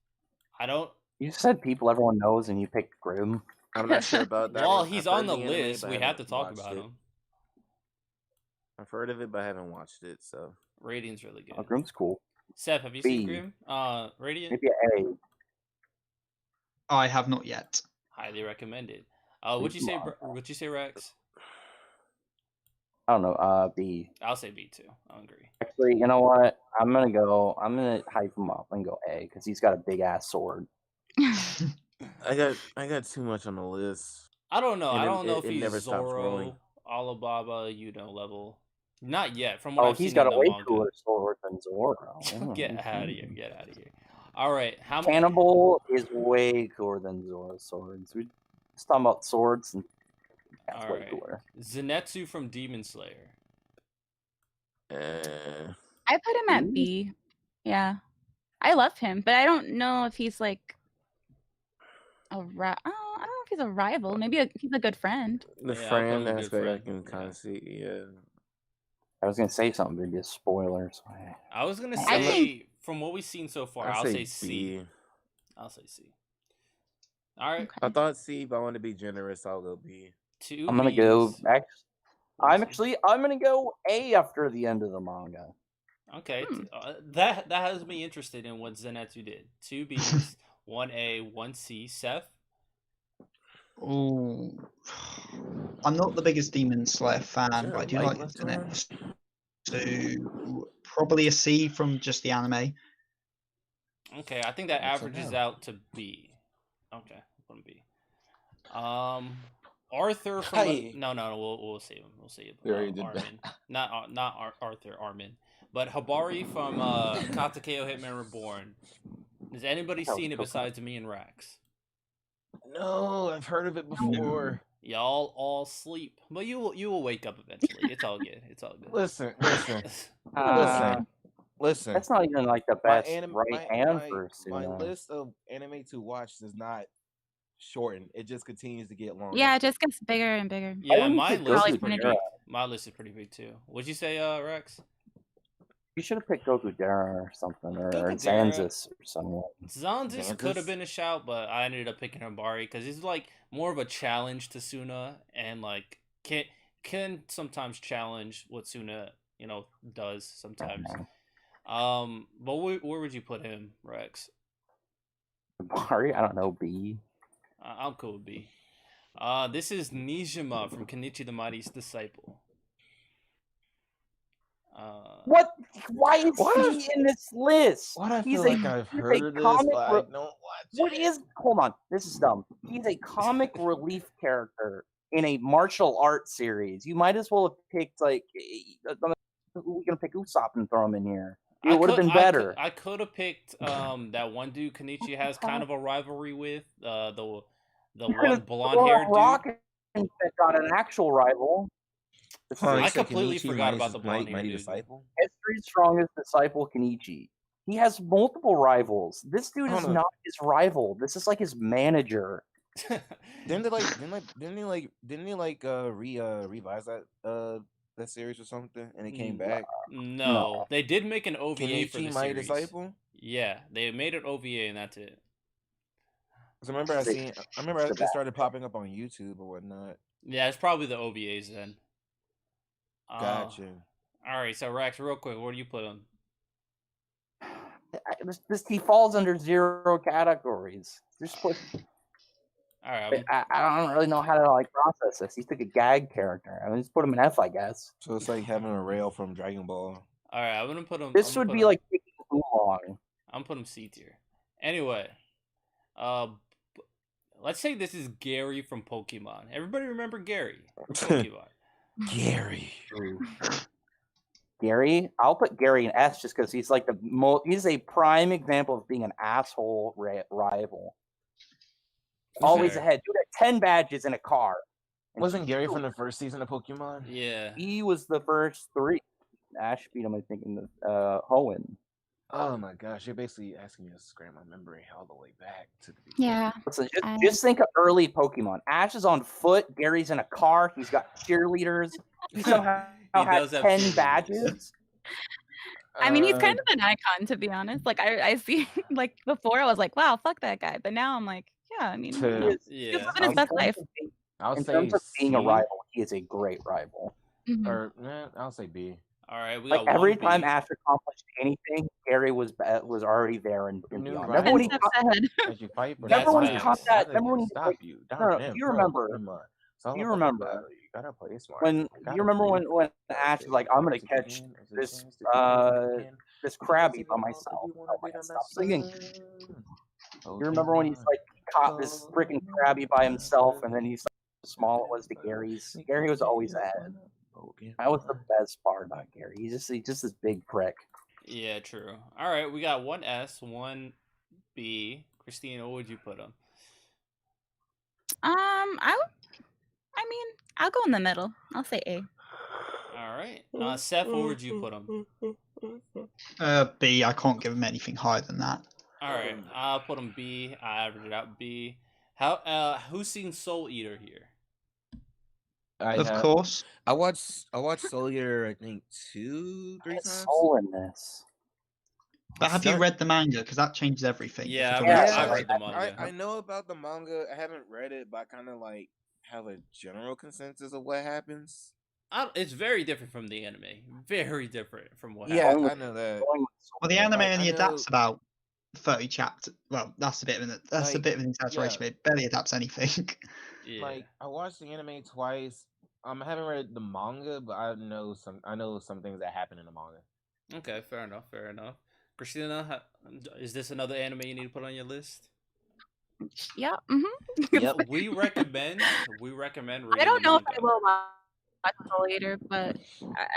Speaker 1: I don't.
Speaker 3: You said people everyone knows, and you picked Grim.
Speaker 2: I'm not sure about that.
Speaker 1: Well,
Speaker 2: one.
Speaker 1: he's
Speaker 2: I've
Speaker 1: on
Speaker 2: heard
Speaker 1: the
Speaker 2: anime,
Speaker 1: list.
Speaker 2: but I
Speaker 1: We have
Speaker 2: haven't
Speaker 1: to talk
Speaker 2: watched
Speaker 1: about
Speaker 2: it.
Speaker 1: him.
Speaker 2: I've heard of it, but I haven't watched it. So
Speaker 1: Radiant's really good.
Speaker 3: Oh, Grim's cool.
Speaker 1: Seth, have you seen
Speaker 3: B.
Speaker 1: Grim? Radiant.
Speaker 3: Maybe A.
Speaker 7: I have not yet.
Speaker 1: Highly recommended. Would you say? Would you say Rex?
Speaker 3: I don't know. B.
Speaker 1: I'll say B too. I agree.
Speaker 3: Actually, you know what? I'm gonna hype him up and go A because he's got a big ass sword.
Speaker 2: I got too much on the list.
Speaker 1: I don't know.
Speaker 2: And
Speaker 1: I
Speaker 2: it-
Speaker 1: don't know
Speaker 2: it-
Speaker 1: if
Speaker 2: it
Speaker 1: he's
Speaker 2: never stops growing.
Speaker 1: Zoro, Alibaba, level. Not yet. From what
Speaker 3: Oh,
Speaker 1: I've
Speaker 3: he's
Speaker 1: seen
Speaker 3: got
Speaker 1: in
Speaker 3: a
Speaker 1: the
Speaker 3: way
Speaker 1: manga.
Speaker 3: cooler sword than Zoro.
Speaker 1: Get out of here. Get out of here. All right. How many?
Speaker 3: Cannibal is way cooler than Zoro's swords. We're just talking about swords, and that's
Speaker 1: All
Speaker 3: way
Speaker 1: right.
Speaker 3: cooler.
Speaker 1: Zenitsu from Demon Slayer.
Speaker 5: I put him at B. Yeah. I love him, but I don't know if he's like I don't know if he's a rival. Maybe he's a good friend.
Speaker 2: The
Speaker 1: Yeah, I'll
Speaker 2: friend
Speaker 1: go with good
Speaker 2: aspect I
Speaker 1: friend.
Speaker 2: can kind
Speaker 1: Yeah.
Speaker 2: of see. Yeah.
Speaker 3: I was gonna say something, but it'd be a spoiler. So
Speaker 1: I was gonna
Speaker 5: I
Speaker 1: say
Speaker 5: think-
Speaker 1: from what we've seen so far,
Speaker 2: I
Speaker 1: I'll say
Speaker 2: say
Speaker 1: C.
Speaker 2: B.
Speaker 1: I'll say C. All right,
Speaker 5: Okay.
Speaker 2: I thought C, but I want to be generous. I'll go B.
Speaker 1: 2
Speaker 3: I'm gonna go.
Speaker 1: Bs.
Speaker 3: I'm gonna go A after the end of the manga.
Speaker 1: Okay,
Speaker 5: Hmm.
Speaker 1: that has me interested in what Zenitsu did. 2 Bs, 1 A, 1 C. Seth.
Speaker 7: Ooh. I'm not the biggest Demon Slayer fan,
Speaker 2: there
Speaker 7: but I
Speaker 2: a
Speaker 7: do
Speaker 2: light
Speaker 7: like
Speaker 2: left
Speaker 7: in
Speaker 2: on?
Speaker 7: it. So probably a C from just the anime.
Speaker 1: Okay, I think that
Speaker 2: Looks like
Speaker 1: averages
Speaker 2: no.
Speaker 1: out to B. Okay, I'm gonna B. Arthur from
Speaker 2: Hey.
Speaker 1: no, we'll save him. We'll save him.
Speaker 2: We already did
Speaker 1: Armin, not Arthur. Armin, but Habari from Katakeo Hitman Reborn. Has anybody
Speaker 3: That was
Speaker 1: seen it
Speaker 3: so
Speaker 1: besides me and Rax?
Speaker 2: No, I've heard of it before.
Speaker 1: Y'all all sleep, but you will wake up eventually. It's all good. It's all good.
Speaker 2: Listen.
Speaker 3: Uh,
Speaker 2: Listen.
Speaker 3: That's not even like the
Speaker 2: My
Speaker 3: best
Speaker 2: anim-
Speaker 3: right hand for
Speaker 2: my
Speaker 3: Suna.
Speaker 2: list of anime to watch does not shorten. It just continues to get longer.
Speaker 5: Yeah, it just gets bigger and bigger.
Speaker 1: Yeah,
Speaker 3: wouldn't
Speaker 1: my
Speaker 3: pick
Speaker 1: list is
Speaker 5: Goku
Speaker 1: pretty
Speaker 5: Dara.
Speaker 1: big. My list is pretty big too. What'd you say, Rex?
Speaker 3: You should have picked Goku Dara or something, or
Speaker 1: Goku Dara.
Speaker 3: Zanzis or someone.
Speaker 1: Zanzis could have
Speaker 2: Xanthus?
Speaker 1: been a shout, but I ended up picking Habari because he's like more of a challenge to Suna, and like can sometimes challenge what Suna does sometimes. But where would you put him, Rex?
Speaker 3: Bari, I don't know. B.
Speaker 1: I'm cool with B. This is Nijima from Kenichi the Mighty's Disciple.
Speaker 3: What? Why is
Speaker 2: What?
Speaker 3: he in this list?
Speaker 2: What? I
Speaker 3: He's
Speaker 2: feel like I've
Speaker 3: he's
Speaker 2: heard
Speaker 3: a
Speaker 2: of this,
Speaker 3: comic
Speaker 2: but I
Speaker 3: re-
Speaker 2: don't watch
Speaker 3: What
Speaker 2: it.
Speaker 3: is? Hold on, this is dumb. He's a comic relief character in a martial arts series. You might as well have picked like we're gonna pick Usopp and throw him in here. It would have been better.
Speaker 1: I could have picked that one dude Kenichi has kind of a rivalry with the one blonde haired dude.
Speaker 3: Rock and got an actual rival.
Speaker 1: I completely forgot about the blonde haired
Speaker 2: mighty
Speaker 1: dude.
Speaker 2: disciple.
Speaker 3: History's strongest disciple, Kenichi. He has multiple rivals. This dude is not his rival. This is like his manager.
Speaker 2: Didn't he revise that series or something, and it came back?
Speaker 1: No, they did make an OVA for the
Speaker 2: Kenichi, my
Speaker 1: series.
Speaker 2: disciple.
Speaker 1: Yeah, they made an OVA and that's it.
Speaker 2: Because I remember it started popping up on YouTube or whatnot.
Speaker 1: Yeah, it's probably the OVAs then.
Speaker 2: Gotcha.
Speaker 1: All right, so Rex, real quick, where do you put him?
Speaker 3: He falls under 0 categories. Just put.
Speaker 1: All right,
Speaker 3: I don't really know how to like process this. He's like a gag character. I mean, just put him in F, I guess.
Speaker 2: So it's like having a rail from Dragon Ball.
Speaker 1: all right, I'm gonna put him.
Speaker 3: This would be like picking Oolong.
Speaker 1: I'm putting him C tier. Anyway, let's say this is Gary from Pokemon. Everybody remember Gary from Pokemon?
Speaker 2: Gary.
Speaker 3: Gary, I'll put Gary in S just because he's like he's a prime example of being an asshole rival. Always ahead. Dude had 10 badges in a car.
Speaker 2: Wasn't Gary from the first season of Pokemon?
Speaker 1: Yeah.
Speaker 3: He was the first 3. Ash beat him, I think, in the Hoenn.
Speaker 2: Oh my gosh, you're basically asking me to scram my memory all the way back to the beginning.
Speaker 5: Yeah.
Speaker 3: Listen, just think of early Pokemon. Ash is on foot. Gary's in a car. He's got cheerleaders. He somehow has 10 badges.
Speaker 5: I mean, he's kind of an icon, to be honest. Like, I see, like, before I was like, wow, fuck that guy. But now I'm like, yeah, I mean, he's living his best life.
Speaker 3: In terms of being a rival, he is a great rival.
Speaker 5: Mhm.
Speaker 2: Or I'll say B.
Speaker 1: All right, we
Speaker 3: Like
Speaker 1: got
Speaker 3: every
Speaker 1: 1B.
Speaker 3: time Ash accomplished anything, Gary was already there and beyond.
Speaker 2: Right.
Speaker 3: Remember when he
Speaker 5: Steps ahead.
Speaker 2: As you fight for
Speaker 1: Remember
Speaker 2: that
Speaker 1: when he
Speaker 2: fight,
Speaker 1: caught
Speaker 3: that-
Speaker 2: nothing
Speaker 3: remember when
Speaker 2: can
Speaker 3: he,
Speaker 2: stop
Speaker 3: like-
Speaker 2: you.
Speaker 3: no,
Speaker 2: Damn,
Speaker 3: you
Speaker 2: bro,
Speaker 3: remember-
Speaker 2: come on. It's all
Speaker 3: you
Speaker 2: about the
Speaker 3: remember
Speaker 2: battle. You gotta play smart.
Speaker 3: when
Speaker 2: You gotta
Speaker 3: you remember
Speaker 2: believe
Speaker 3: when
Speaker 2: it.
Speaker 3: Ash is like, I'm gonna
Speaker 2: If you
Speaker 3: catch
Speaker 2: can, if
Speaker 3: this
Speaker 2: you can,
Speaker 3: this Krabby by myself. Oh my God, stop singing. You remember when he's like caught this freaking Krabby by himself, and then he's like, how small it was to Gary's. Gary was always ahead. That was the best part about Gary. He's just this big prick.
Speaker 1: Yeah, true. All right, we got 1S, 1B. Christina, what would you put him?
Speaker 5: I'll go in the middle. I'll say A.
Speaker 1: All right. Seth, what would you put him?
Speaker 7: B. I can't give him anything higher than that.
Speaker 1: All right, I'll put him B. I averaged it out B. Who's seen Soul Eater here?
Speaker 7: Of course.
Speaker 2: I watched Soul Eater, I think 2-3
Speaker 3: There's
Speaker 2: times.
Speaker 3: soul in this.
Speaker 7: But have you
Speaker 2: Not-
Speaker 7: read the manga? Because that changes everything.
Speaker 1: Yeah,
Speaker 7: if
Speaker 1: I've
Speaker 7: we're talking
Speaker 1: read-
Speaker 7: about
Speaker 1: I've
Speaker 7: Soul.
Speaker 1: read the manga.
Speaker 2: I know about the manga. I haven't read it, but I kind of like have a general consensus of what happens.
Speaker 1: It's very different from the anime. Very different from what
Speaker 2: Yeah,
Speaker 1: happened.
Speaker 3: Going
Speaker 2: I know that.
Speaker 3: Going with soul.
Speaker 7: Well, the anime
Speaker 2: Like, I
Speaker 7: only adapts
Speaker 2: know-
Speaker 7: about 30 chapters. Well, that's a bit of an exaggeration. But it barely adapts anything.
Speaker 1: Yeah.
Speaker 2: Like, I watched the anime twice. I haven't read the manga, but I know some things that happen in the manga.
Speaker 1: Okay, fair enough. Christina, is this another anime you need to put on your list?
Speaker 5: Yeah.
Speaker 2: Yep.
Speaker 1: We recommend reading
Speaker 5: I don't
Speaker 1: the
Speaker 5: know if I
Speaker 1: manga.
Speaker 5: will watch it later, but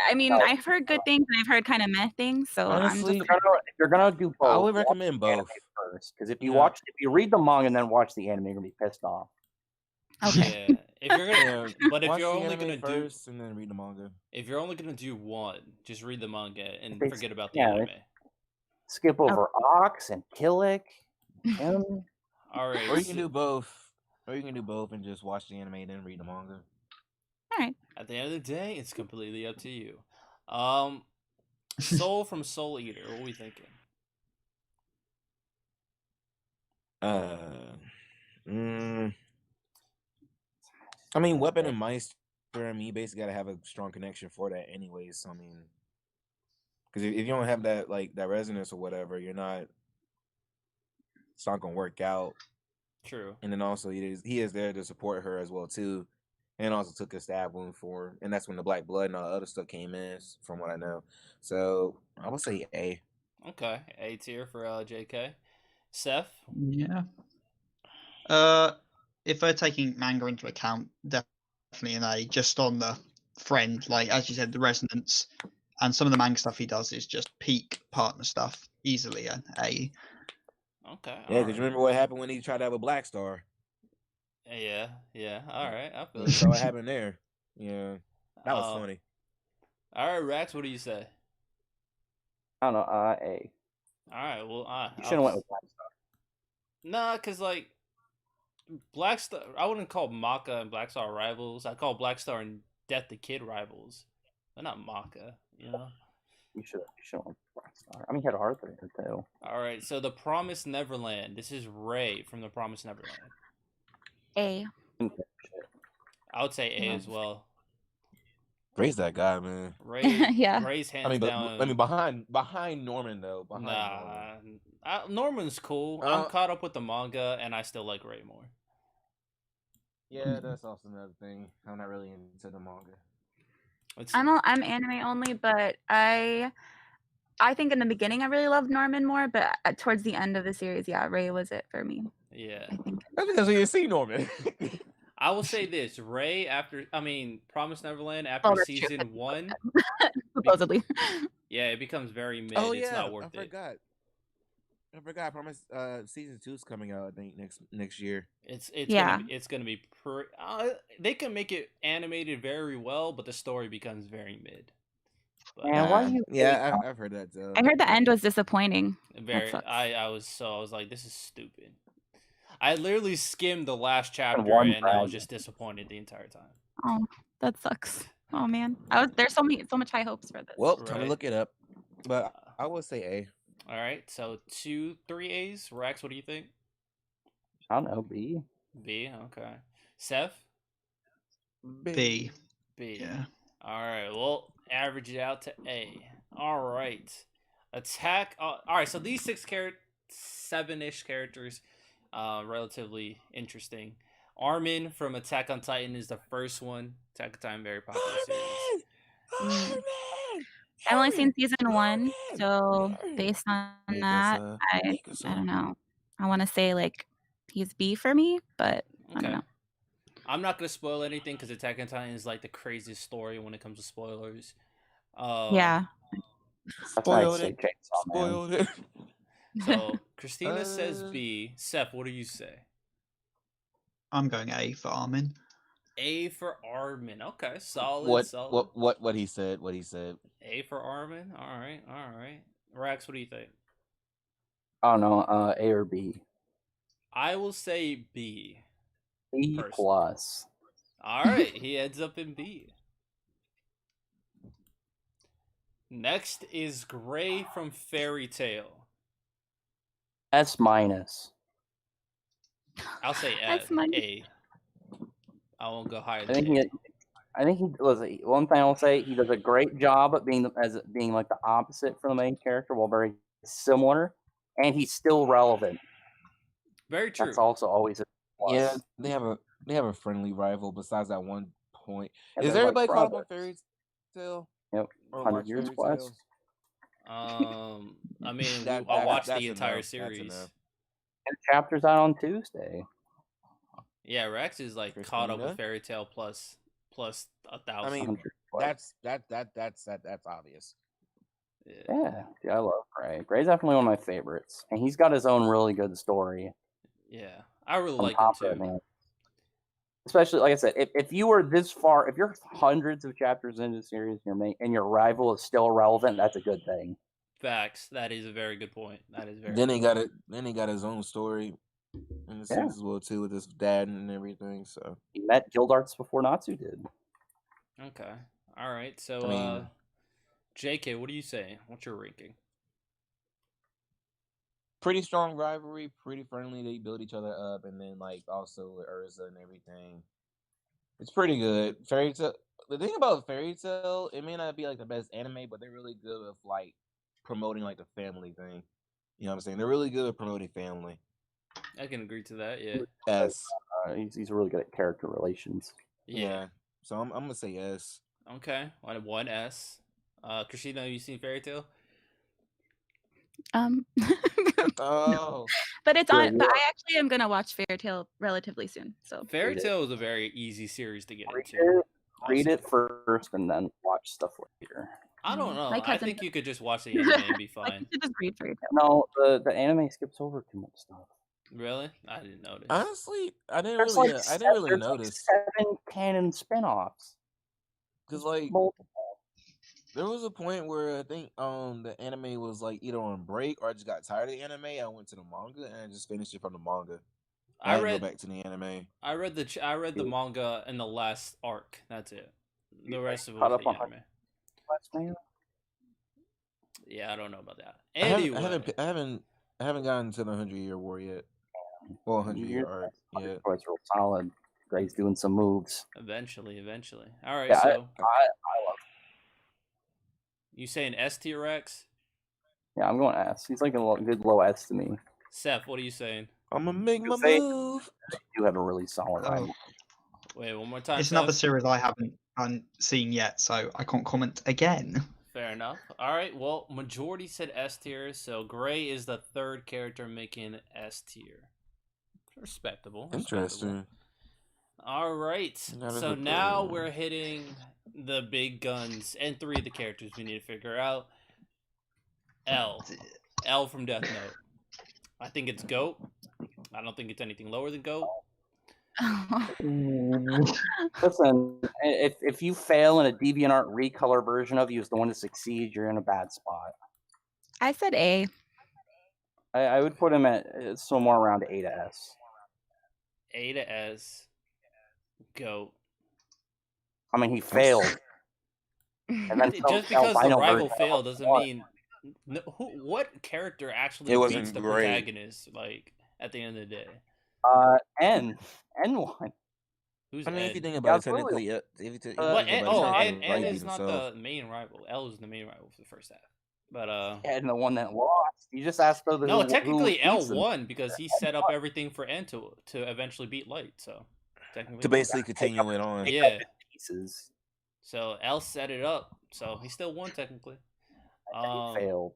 Speaker 5: I mean,
Speaker 3: No.
Speaker 5: I've heard good things and I've heard kind of meh things. So
Speaker 2: Honestly,
Speaker 5: I'm just
Speaker 3: If you're gonna do both,
Speaker 2: I would
Speaker 3: watch
Speaker 2: recommend
Speaker 3: the anime
Speaker 2: both.
Speaker 3: first. Because if you
Speaker 2: Yeah.
Speaker 3: read the manga and then watch the anime, you're gonna be pissed off.
Speaker 5: okay.
Speaker 1: Yeah. If you're gonna,
Speaker 2: Yeah,
Speaker 1: but if
Speaker 2: watch
Speaker 1: you're
Speaker 2: the
Speaker 1: only
Speaker 2: anime
Speaker 1: gonna do,
Speaker 2: first and then read the manga.
Speaker 1: if you're only gonna do one, just read the manga and
Speaker 3: It's-
Speaker 1: forget about the
Speaker 3: yeah,
Speaker 1: anime.
Speaker 3: Skip over Ox and Killick. Him.
Speaker 1: All right.
Speaker 2: Or you can do both. Or you can do both and just watch the anime and then read the manga.
Speaker 5: All right.
Speaker 1: At the end of the day, it's completely up to you. Soul from Soul Eater. What are we thinking?
Speaker 2: I mean, Weapon and Meister. I mean, you basically gotta have a strong connection for that, anyways. So I mean, because if you don't have that that resonance or whatever, you're not. It's not gonna work out.
Speaker 1: True.
Speaker 2: And then also he is there to support her as well too, and also took a stab wound for her. And that's when the black blood and all the other stuff came in, from what I know. So I would say A.
Speaker 1: Okay, A tier for JK. Seth.
Speaker 7: Yeah. If we're taking manga into account, definitely an A. Just on the friend, like as you said, the resonance and some of the manga stuff he does is just peak partner stuff. Easily an A.
Speaker 1: Okay.
Speaker 2: Yeah, because remember what happened when he tried to have a black star?
Speaker 1: Yeah. All right. I feel
Speaker 2: You
Speaker 1: it.
Speaker 2: saw what happened there. Yeah, that was funny.
Speaker 1: All right, Rax. What do you say?
Speaker 3: I don't know. A.
Speaker 1: All right. Well,
Speaker 3: You should have went with Black Star.
Speaker 1: Nah, cause like Black Star, I wouldn't call Maka and Black Star rivals. I call Black Star and Death the Kid rivals. They're not Maka, you know.
Speaker 3: You should have went with Black Star. I mean, he had Arthur in it too.
Speaker 1: All right. So the Promised Neverland. This is Ray from the Promised Neverland.
Speaker 5: A.
Speaker 1: I would say A as well.
Speaker 2: Ray's that guy, man.
Speaker 1: Ray.
Speaker 5: Yeah.
Speaker 1: Ray's hands
Speaker 2: I mean,
Speaker 1: down.
Speaker 2: behind Norman though. Norman.
Speaker 1: Norman's cool. I'm caught up with the manga, and I still like Ray more.
Speaker 2: Yeah, that's also another thing. I'm not really into the manga.
Speaker 5: I'm anime only, but I think in the beginning I really loved Norman more, but towards the end of the series, yeah, Ray was it for me.
Speaker 1: Yeah.
Speaker 5: I think.
Speaker 2: That's because we didn't see Norman.
Speaker 1: I will say this: Ray Promised Neverland after
Speaker 5: that's true.
Speaker 1: season 1,
Speaker 5: Supposedly.
Speaker 1: yeah, it becomes very mid.
Speaker 2: Oh
Speaker 1: It's
Speaker 2: yeah,
Speaker 1: not worth
Speaker 2: I
Speaker 1: it.
Speaker 2: forgot. I forgot. I promise. Season 2's coming out. I think next year.
Speaker 1: It's
Speaker 5: Yeah.
Speaker 1: gonna be they can make it animated very well, but the story becomes very mid. But
Speaker 3: Man, why you?
Speaker 2: Yeah, I've heard that too.
Speaker 5: I heard the end was disappointing.
Speaker 1: very,
Speaker 5: sucks.
Speaker 1: I was like, this is stupid. I literally skimmed the last chapter
Speaker 3: one
Speaker 1: and I was
Speaker 3: dragon.
Speaker 1: just disappointed the entire time.
Speaker 5: Oh, that sucks. Oh man, there's so much high hopes for this.
Speaker 2: Well, time to
Speaker 1: Right.
Speaker 2: look it up. But I would say A.
Speaker 1: All right, so 2-3 A's. Rex, what do you think?
Speaker 3: I don't know. B.
Speaker 1: B. Okay. Seth.
Speaker 7: B.
Speaker 1: B.
Speaker 7: Yeah.
Speaker 1: All right. Well, average it out to A. All right. Attack. All right. So these 7-ish characters, relatively interesting. Armin from Attack on Titan is the first one. Attack on Titan, very popular series.
Speaker 5: I've only seen season 1, so based on that, I don't know. I want to say like he's B for me, but I don't know.
Speaker 1: I'm not gonna spoil anything because Attack on Titan is like the craziest story when it comes to spoilers.
Speaker 5: Yeah.
Speaker 3: That's why I say Chainsaw Man.
Speaker 2: Spoiled it.
Speaker 1: So Christina says B. Seth, what do you say?
Speaker 7: I'm going A for Armin.
Speaker 1: A for Armin. Okay, solid. Solid.
Speaker 2: What he said? What he said?
Speaker 1: A for Armin. All right. Rax, what do you think?
Speaker 3: I don't know. A or B.
Speaker 1: I will say B.
Speaker 3: B
Speaker 1: person.
Speaker 3: plus.
Speaker 1: All right, he ends up in B. Next is Gray from Fairy Tail.
Speaker 3: S minus.
Speaker 1: I'll say
Speaker 5: That's my-
Speaker 1: A. I won't go higher
Speaker 3: I
Speaker 1: than
Speaker 3: think
Speaker 1: A.
Speaker 3: one thing I'll say, he does a great job at being like the opposite from the main character, while very similar, and he's still relevant.
Speaker 1: Very true.
Speaker 3: That's also always a plus.
Speaker 2: Yeah, they have a friendly rival. Besides that one point,
Speaker 3: Yeah,
Speaker 2: is
Speaker 3: they're
Speaker 2: everybody
Speaker 3: like
Speaker 2: caught up on
Speaker 3: brothers.
Speaker 2: Fairy Tail?
Speaker 3: Yep,
Speaker 2: Or
Speaker 3: 100
Speaker 2: watch
Speaker 3: Years
Speaker 2: Fairy
Speaker 3: Quest.
Speaker 2: Tale?
Speaker 1: I mean,
Speaker 2: That-
Speaker 1: I
Speaker 2: that-
Speaker 1: watched
Speaker 2: that's
Speaker 1: the entire
Speaker 2: enough. That's
Speaker 1: series.
Speaker 2: enough.
Speaker 3: And chapters out on Tuesday.
Speaker 1: Yeah, Rex is like caught up with
Speaker 2: Christina?
Speaker 1: Fairy Tail plus 1,000.
Speaker 2: I mean,
Speaker 3: 100 Quest.
Speaker 2: that's obvious.
Speaker 3: Yeah, dude, I love Gray. Gray's definitely one of my favorites, and he's got his own really good story.
Speaker 1: Yeah, I really
Speaker 3: on
Speaker 1: like him
Speaker 3: top of
Speaker 1: too.
Speaker 3: it, man. Especially, like I said, if you were this far, if you're hundreds of chapters into the series, and your rival is still relevant, that's a good thing.
Speaker 1: Facts. That is a very good point. That is very.
Speaker 2: Then he
Speaker 1: good.
Speaker 2: got it. Then he got his own story in the
Speaker 3: Yeah.
Speaker 2: sense as well too, with his dad and everything. So
Speaker 3: He met Gildarts before Natsu did.
Speaker 1: Okay. All right. So,
Speaker 2: I mean-
Speaker 1: JK, what do you say? What's your ranking?
Speaker 2: pretty strong rivalry, pretty friendly. They build each other up, and then like also with Urza and everything. It's pretty good. Fairy Tail. The thing about Fairy Tail, it may not be like the best anime, but they're really good with like promoting like the family thing. You know what I'm saying? They're really good at promoting family.
Speaker 1: I can agree to that. Yeah.
Speaker 2: S.
Speaker 3: He's really good at character relations.
Speaker 2: Yeah. So I'm gonna say S.
Speaker 1: Okay. One S. Christina, you seen Fairy Tail?
Speaker 2: Oh.
Speaker 5: But it's
Speaker 3: Yeah,
Speaker 5: on. But I actually am gonna watch Fairy Tail relatively soon. So
Speaker 1: Fairy
Speaker 3: Read it.
Speaker 1: Tail is a very easy series to get
Speaker 3: Read
Speaker 1: into.
Speaker 3: it, read
Speaker 1: also.
Speaker 3: it first, and then watch stuff later.
Speaker 1: I don't know.
Speaker 5: My
Speaker 1: I
Speaker 5: cousin-
Speaker 1: think you could just watch the anime and be
Speaker 5: like,
Speaker 1: fine.
Speaker 5: you should just read Fairy Tail.
Speaker 3: No, the anime skips over too much stuff.
Speaker 1: Really? I didn't notice.
Speaker 2: Honestly, I didn't
Speaker 3: There's
Speaker 2: really,
Speaker 3: like
Speaker 2: I didn't really
Speaker 3: there's
Speaker 2: notice
Speaker 3: like 7 canon spin-offs.
Speaker 2: because like
Speaker 3: Multiple.
Speaker 2: there was a point where I think the anime was like either on break or I just got tired of the anime. I went to the manga and I just finished it from the manga. I
Speaker 1: I
Speaker 2: didn't
Speaker 1: read
Speaker 2: go back to the anime.
Speaker 1: I read the manga in the last arc. That's it. The rest of it
Speaker 3: Caught
Speaker 1: was
Speaker 3: up
Speaker 1: the
Speaker 3: on
Speaker 1: anime.
Speaker 3: Last man.
Speaker 1: Yeah, I don't know about that.
Speaker 2: I
Speaker 1: Anyway,
Speaker 2: haven't gotten to the 100-year war yet. Well, 100-year arc yet.
Speaker 3: It's real solid. Gray's doing some moves.
Speaker 1: eventually. All right,
Speaker 3: Yeah,
Speaker 1: so
Speaker 3: I love.
Speaker 1: you saying S tier Rex?
Speaker 3: Yeah, I'm going S. He's like a good low S to me.
Speaker 1: Seth, what are you saying?
Speaker 2: I'm gonna make my
Speaker 3: Say-
Speaker 2: move.
Speaker 3: You have a really solid
Speaker 7: Oh,
Speaker 3: rival.
Speaker 1: Wait, one more time.
Speaker 7: it's
Speaker 1: Seth?
Speaker 7: another series I haven't seen yet, so I can't comment again.
Speaker 1: Fair enough. All right. Well, majority said S tier, so Gray is the third character making S tier. Respectable.
Speaker 2: Interesting.
Speaker 1: All right.
Speaker 2: Not a
Speaker 1: So
Speaker 2: good
Speaker 1: now
Speaker 2: plan.
Speaker 1: we're hitting the big guns and 3 of the characters we need to figure out. L from Death Note. I think it's GOAT. I don't think it's anything lower than GOAT.
Speaker 3: Listen, if you fail and a DeviantArt recolor version of you is the one to succeed, you're in a bad spot.
Speaker 5: I said A.
Speaker 3: I would put him at somewhere around A to S.
Speaker 1: A to S. GOAT.
Speaker 3: I mean, he failed. And then
Speaker 1: Just because the rival failed doesn't mean what character actually
Speaker 2: It
Speaker 1: beats
Speaker 2: wasn't
Speaker 1: the
Speaker 2: great.
Speaker 1: protagonist, like, at the end of the day.
Speaker 3: N1.
Speaker 1: Who's
Speaker 2: I mean, if you
Speaker 1: N?
Speaker 2: think about it,
Speaker 3: Absolutely.
Speaker 2: technically, if you think
Speaker 1: Well,
Speaker 2: about it,
Speaker 1: N
Speaker 2: technically,
Speaker 1: is not
Speaker 2: himself.
Speaker 1: the main rival. L is the main rival for the first half. But
Speaker 3: And the one that lost. You just asked though.
Speaker 1: no,
Speaker 3: who
Speaker 1: technically L
Speaker 3: beats him.
Speaker 1: won because he set up everything for N to eventually beat Light. So technically,
Speaker 2: To basically continue it on.
Speaker 1: yeah.
Speaker 3: Pieces.
Speaker 1: So L set it up. So he still won technically.
Speaker 3: He failed.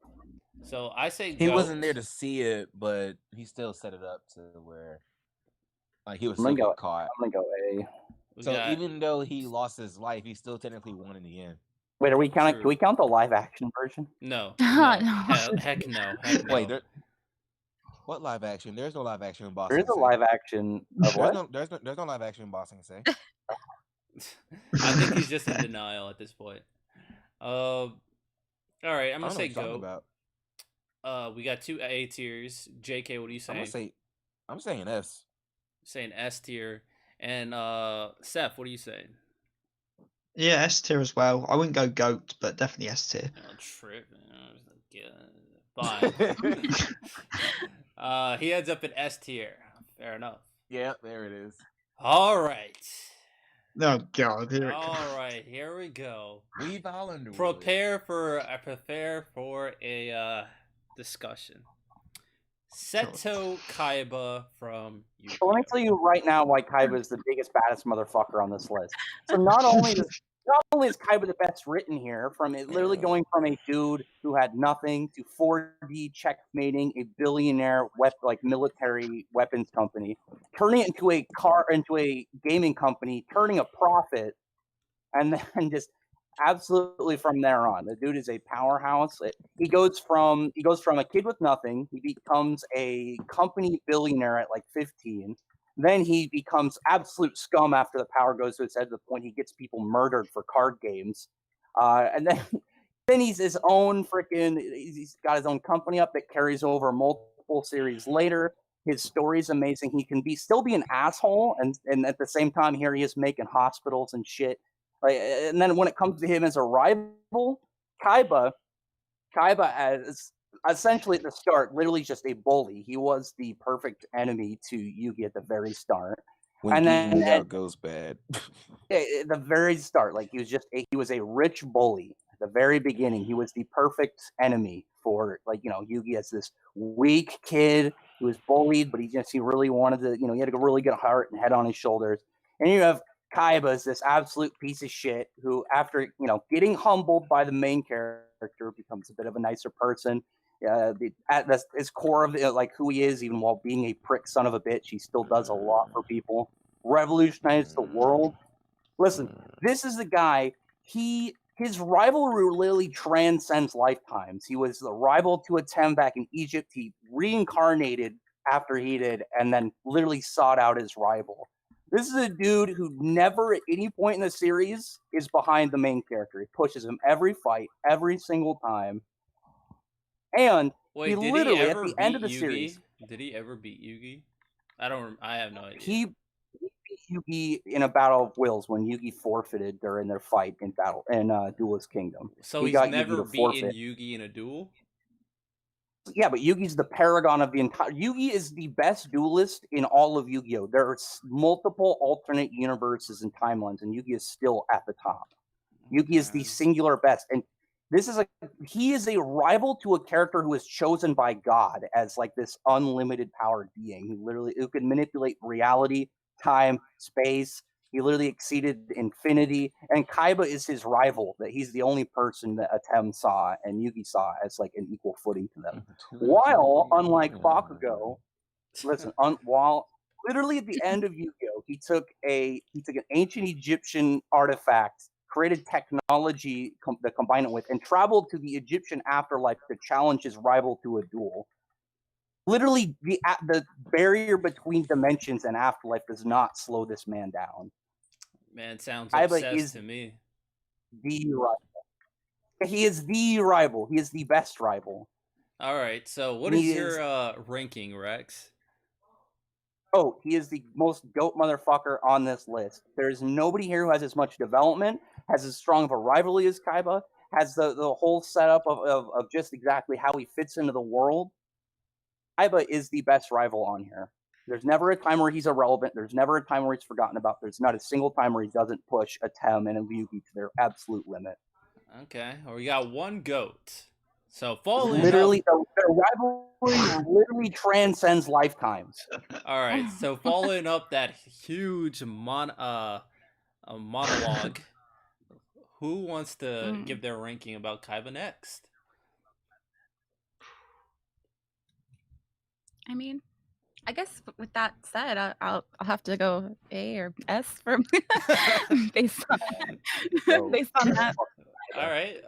Speaker 1: So I say
Speaker 2: He
Speaker 1: GOAT.
Speaker 2: wasn't there to see it, but he still set it up to where, like, he was
Speaker 3: I'm
Speaker 2: still
Speaker 3: gonna
Speaker 2: getting caught.
Speaker 3: I'm gonna go A.
Speaker 1: We
Speaker 2: So
Speaker 1: got-
Speaker 2: even though he lost his life, he still technically won in the end.
Speaker 3: Wait, are we counting?
Speaker 1: True.
Speaker 3: Can we count the live action version?
Speaker 1: no,
Speaker 5: No.
Speaker 1: heck no, heck no.
Speaker 2: Wait, what live action? There's no live action in Boston.
Speaker 3: There is a live action of what?
Speaker 2: There's no live action in Boston. Say.
Speaker 1: I think he's just in denial at this point. All right, I'm
Speaker 2: I
Speaker 1: gonna
Speaker 2: don't know
Speaker 1: say
Speaker 2: what you're talking
Speaker 1: GOAT.
Speaker 2: about.
Speaker 1: We got 2 A tiers. JK, what are you
Speaker 2: I'm
Speaker 1: saying?
Speaker 2: saying S.
Speaker 1: Saying S tier. And Seth, what are you saying?
Speaker 7: Yeah, S tier as well. I wouldn't go GOAT, but definitely S tier.
Speaker 1: Oh, trip. Fine. He ends up in S tier. Fair enough.
Speaker 2: Yeah, there it is.
Speaker 1: All right.
Speaker 7: Oh God, here it
Speaker 1: All
Speaker 7: comes.
Speaker 1: right. Here we go.
Speaker 2: Leave Islander.
Speaker 1: Prepare for a discussion. Seto Kaiba from Yu-Gi-Oh.
Speaker 3: So let me tell you right now why Kaiba is the biggest, baddest motherfucker on this list. So not only is Kaiba the best written here, from it literally going from a dude who had nothing to 4D checkmating a billionaire military weapons company, turning it into a gaming company, turning a profit, and then just absolutely from there on, the dude is a powerhouse. He goes from a kid with nothing, he becomes a company billionaire at like 15. Then he becomes absolute scum after the power goes to his head, to the point he gets people murdered for card games. And then then he's his own freaking. He's got his own company up that carries over multiple series later. His story's amazing. He can still be an asshole, and at the same time, here he is making hospitals and shit. And then when it comes to him as a rival, Kaiba as essentially at the start, literally just a bully. He was the perfect enemy to Yugi at the very start.
Speaker 2: When
Speaker 3: And
Speaker 2: geeking
Speaker 3: then
Speaker 2: it out goes bad.
Speaker 3: at the very start, like he was a rich bully at the very beginning. He was the perfect enemy for Yugi as this weak kid who was bullied, but he really wanted to, he had a really good heart and head on his shoulders. And you have Kaiba as this absolute piece of shit who, after getting humbled by the main character, becomes a bit of a nicer person. At his core of who he is, even while being a prick son of a bitch, he still does a lot for people. Revolutionized the world. Listen, this is the guy. His rivalry literally transcends lifetimes. He was the rival to Atem back in Egypt. He reincarnated after he did, and then literally sought out his rival. This is a dude who never at any point in the series is behind the main character. He pushes him every fight, every single time. And
Speaker 1: Wait,
Speaker 3: he
Speaker 1: did
Speaker 3: literally,
Speaker 1: he
Speaker 3: at
Speaker 1: ever
Speaker 3: the end of
Speaker 1: beat
Speaker 3: the
Speaker 1: Yugi?
Speaker 3: series,
Speaker 1: Did he ever beat Yugi? I have no idea.
Speaker 3: he beat Yugi in a battle of wills when Yugi forfeited during their fight in Duelist Kingdom.
Speaker 1: So
Speaker 3: he
Speaker 1: he's
Speaker 3: got
Speaker 1: never
Speaker 3: Yugi to
Speaker 1: beaten
Speaker 3: forfeit.
Speaker 1: Yugi in a duel?
Speaker 3: Yeah, but Yugi's the paragon of the entire. Yugi is the best duelist in all of Yu-Gi-Oh! There are multiple alternate universes and timelines, and Yugi is still at the top. Yugi is the singular best, and he is a rival to a character who is chosen by God as like this unlimited powered being who can manipulate reality, time, space. He literally exceeded infinity, and Kaiba is his rival. That he's the only person that Atem saw and Yugi saw as like an equal footing to them. While, unlike Bakugo, while literally at the end of Yu-Gi-Oh, he took an ancient Egyptian artifact, created technology to combine it with, and traveled to the Egyptian afterlife to challenge his rival to a duel. Literally, the barrier between dimensions and afterlife does not slow this man down.
Speaker 1: Man, sounds
Speaker 3: Kaiba
Speaker 1: obsessed
Speaker 3: is
Speaker 1: to me.
Speaker 3: the rival. He is the rival. He is the best rival.
Speaker 1: All right, so what is your ranking, Rex?
Speaker 3: Oh, he is the most GOAT motherfucker on this list. There's nobody here who has as much development, has as strong of a rivalry as Kaiba, has the whole setup of just exactly how he fits into the world. Kaiba is the best rival on here. There's never a time where he's irrelevant. There's never a time where he's forgotten about. There's not a single time where he doesn't push a Tem and a Ryugi to their absolute limit.
Speaker 1: Okay, well, we got one GOAT. So following
Speaker 3: literally, their rivalry literally transcends lifetimes.
Speaker 1: All right, so following up that huge monologue, who wants to give their ranking about Kaiba next?
Speaker 5: I mean, I guess with that said, I'll have to go A or S for based on that.
Speaker 1: All right.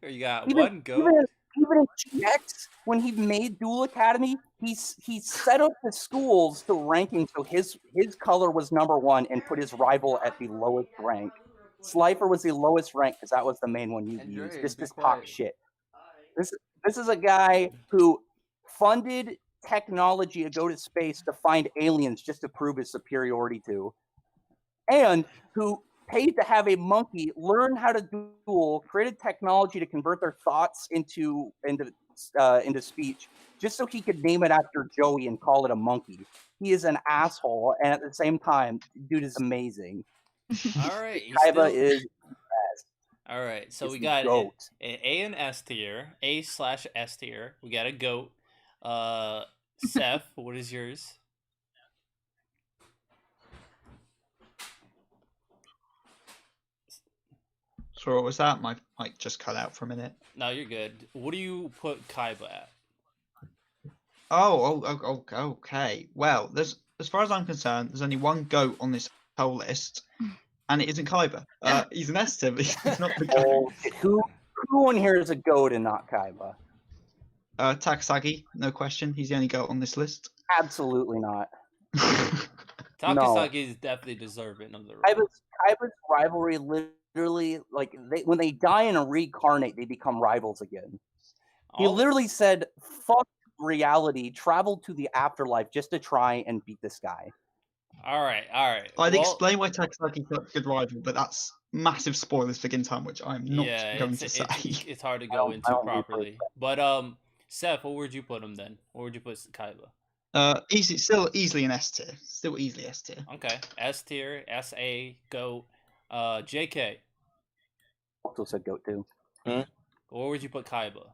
Speaker 1: You got
Speaker 3: even,
Speaker 1: one GOAT.
Speaker 3: Even in GX, when he made Duel Academy, he set up the schools to ranking so his color was number one and put his rival at the lowest rank. Slifer was the lowest rank because that was the main one you used. Just this talk shit. This is a guy who funded technology to go to space to find aliens just to prove his superiority to. and who paid to have a monkey learn how to duel, created technology to convert their thoughts into speech, just so he could name it after Joey and call it a monkey. He is an asshole, and at the same time, dude is amazing.
Speaker 1: All right, he's
Speaker 3: Kaiba
Speaker 1: still...
Speaker 3: is best.
Speaker 1: All right, so
Speaker 3: He's
Speaker 1: we
Speaker 3: the
Speaker 1: got
Speaker 3: goat.
Speaker 1: an A and S tier, A/S tier. We got a goat. Seth, what is yours?
Speaker 7: So what was that? My mic just cut out for a minute.
Speaker 1: No, you're good. What do you put Kaiba at?
Speaker 7: Okay. Well, there's as far as I'm concerned, there's only one goat on this whole list, and it isn't Kaiba. He's an S tier, but he's not the goat.
Speaker 3: Who in here is a goat and not Kaiba?
Speaker 7: Takasagi, no question. He's the only goat on this list.
Speaker 3: Absolutely not.
Speaker 1: Takasagi is definitely deserving of the role.
Speaker 3: Kaiba's rivalry literally, like, when they die and reincarnate, they become rivals again. He literally said, "Fuck reality, traveled to the afterlife just to try and beat this guy."
Speaker 1: All right.
Speaker 7: I'd explain why Takasagi's not a good rival, but that's massive spoilers for Gintama, which I'm not going to say.
Speaker 1: It's hard to go into properly. But Seth, what would you put him then? Where would you put Kaiba?
Speaker 7: Still easily an S tier. Still easily S tier.
Speaker 1: Okay, S tier, SA, goat. JK.
Speaker 3: Also said goat too.
Speaker 2: Hmm?
Speaker 1: Where would you put Kaiba?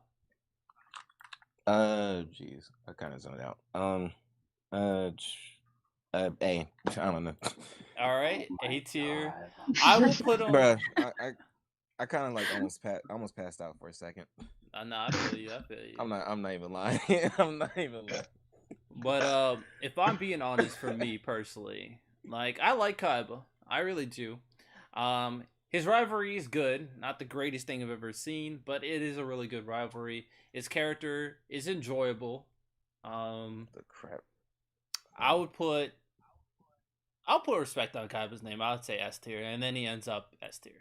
Speaker 2: Jeez, I kind of zoned out. A. I don't know.
Speaker 1: All right, A tier. I will put him.
Speaker 2: Bruh, I kind of like almost passed out for a second.
Speaker 1: No, I feel you.
Speaker 2: I'm not even lying. I'm not even lying.
Speaker 1: But if I'm being honest, for me personally, like, I like Kaiba, I really do. His rivalry is good, not the greatest thing I've ever seen, but it is a really good rivalry. His character is enjoyable.
Speaker 2: The crap.
Speaker 3: Oh.
Speaker 1: I'll put respect on Kaiba's name. I would say S tier, and then he ends up S tier.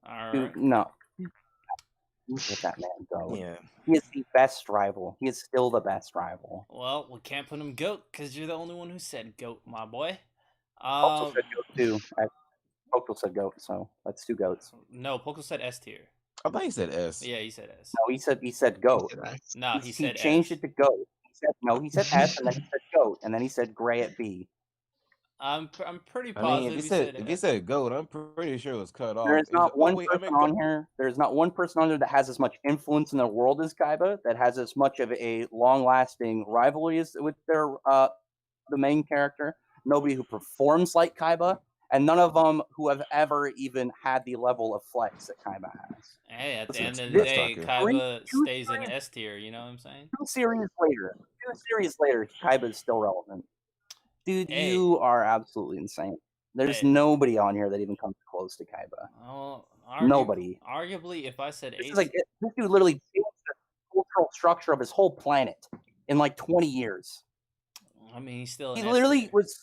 Speaker 1: All right.
Speaker 3: Dude, no. Let that man go.
Speaker 2: Yeah.
Speaker 3: He is the best rival. He is still the best rival.
Speaker 1: Well, we can't put him GOAT because you're the only one who said GOAT, my boy.
Speaker 3: Also said goat too. Pokal said goat, so that's two goats.
Speaker 1: No, Poco said S tier.
Speaker 2: I thought he said S.
Speaker 1: Yeah, he said S.
Speaker 3: No, he said goat.
Speaker 1: No, he said
Speaker 3: changed
Speaker 1: S.
Speaker 3: it to goat. He said S, and then he said goat, and then he said gray at B.
Speaker 1: I'm pretty
Speaker 2: I
Speaker 1: positive
Speaker 2: mean, if
Speaker 1: he
Speaker 2: he said goat, I'm pretty sure it was cut off.
Speaker 3: There is not one
Speaker 2: wait,
Speaker 3: person on here. There's not one person on there that has as much influence in the world as Kaiba, that has as much of a long-lasting rivalry as with their the main character. Nobody who performs like Kaiba, and none of them who have ever even had the level of flex that Kaiba has.
Speaker 1: Hey, at the
Speaker 2: Listen,
Speaker 1: end of the
Speaker 2: this
Speaker 1: day,
Speaker 2: talker.
Speaker 1: Kaiba
Speaker 3: Two
Speaker 1: stays in
Speaker 3: series-
Speaker 1: S tier. You know what I'm saying?
Speaker 3: Two series later, Kaiba is still relevant. Dude,
Speaker 1: Hey.
Speaker 3: you are absolutely insane. There's
Speaker 1: Hey.
Speaker 3: nobody on here that even comes close to Kaiba.
Speaker 1: Well,
Speaker 3: Nobody.
Speaker 1: Arguably, if I said
Speaker 3: This
Speaker 1: A,
Speaker 3: is like this dude literally changed the cultural structure of his whole planet in like 20 years.
Speaker 1: I mean, he's still.
Speaker 3: He
Speaker 1: an S
Speaker 3: literally
Speaker 1: tier.
Speaker 3: was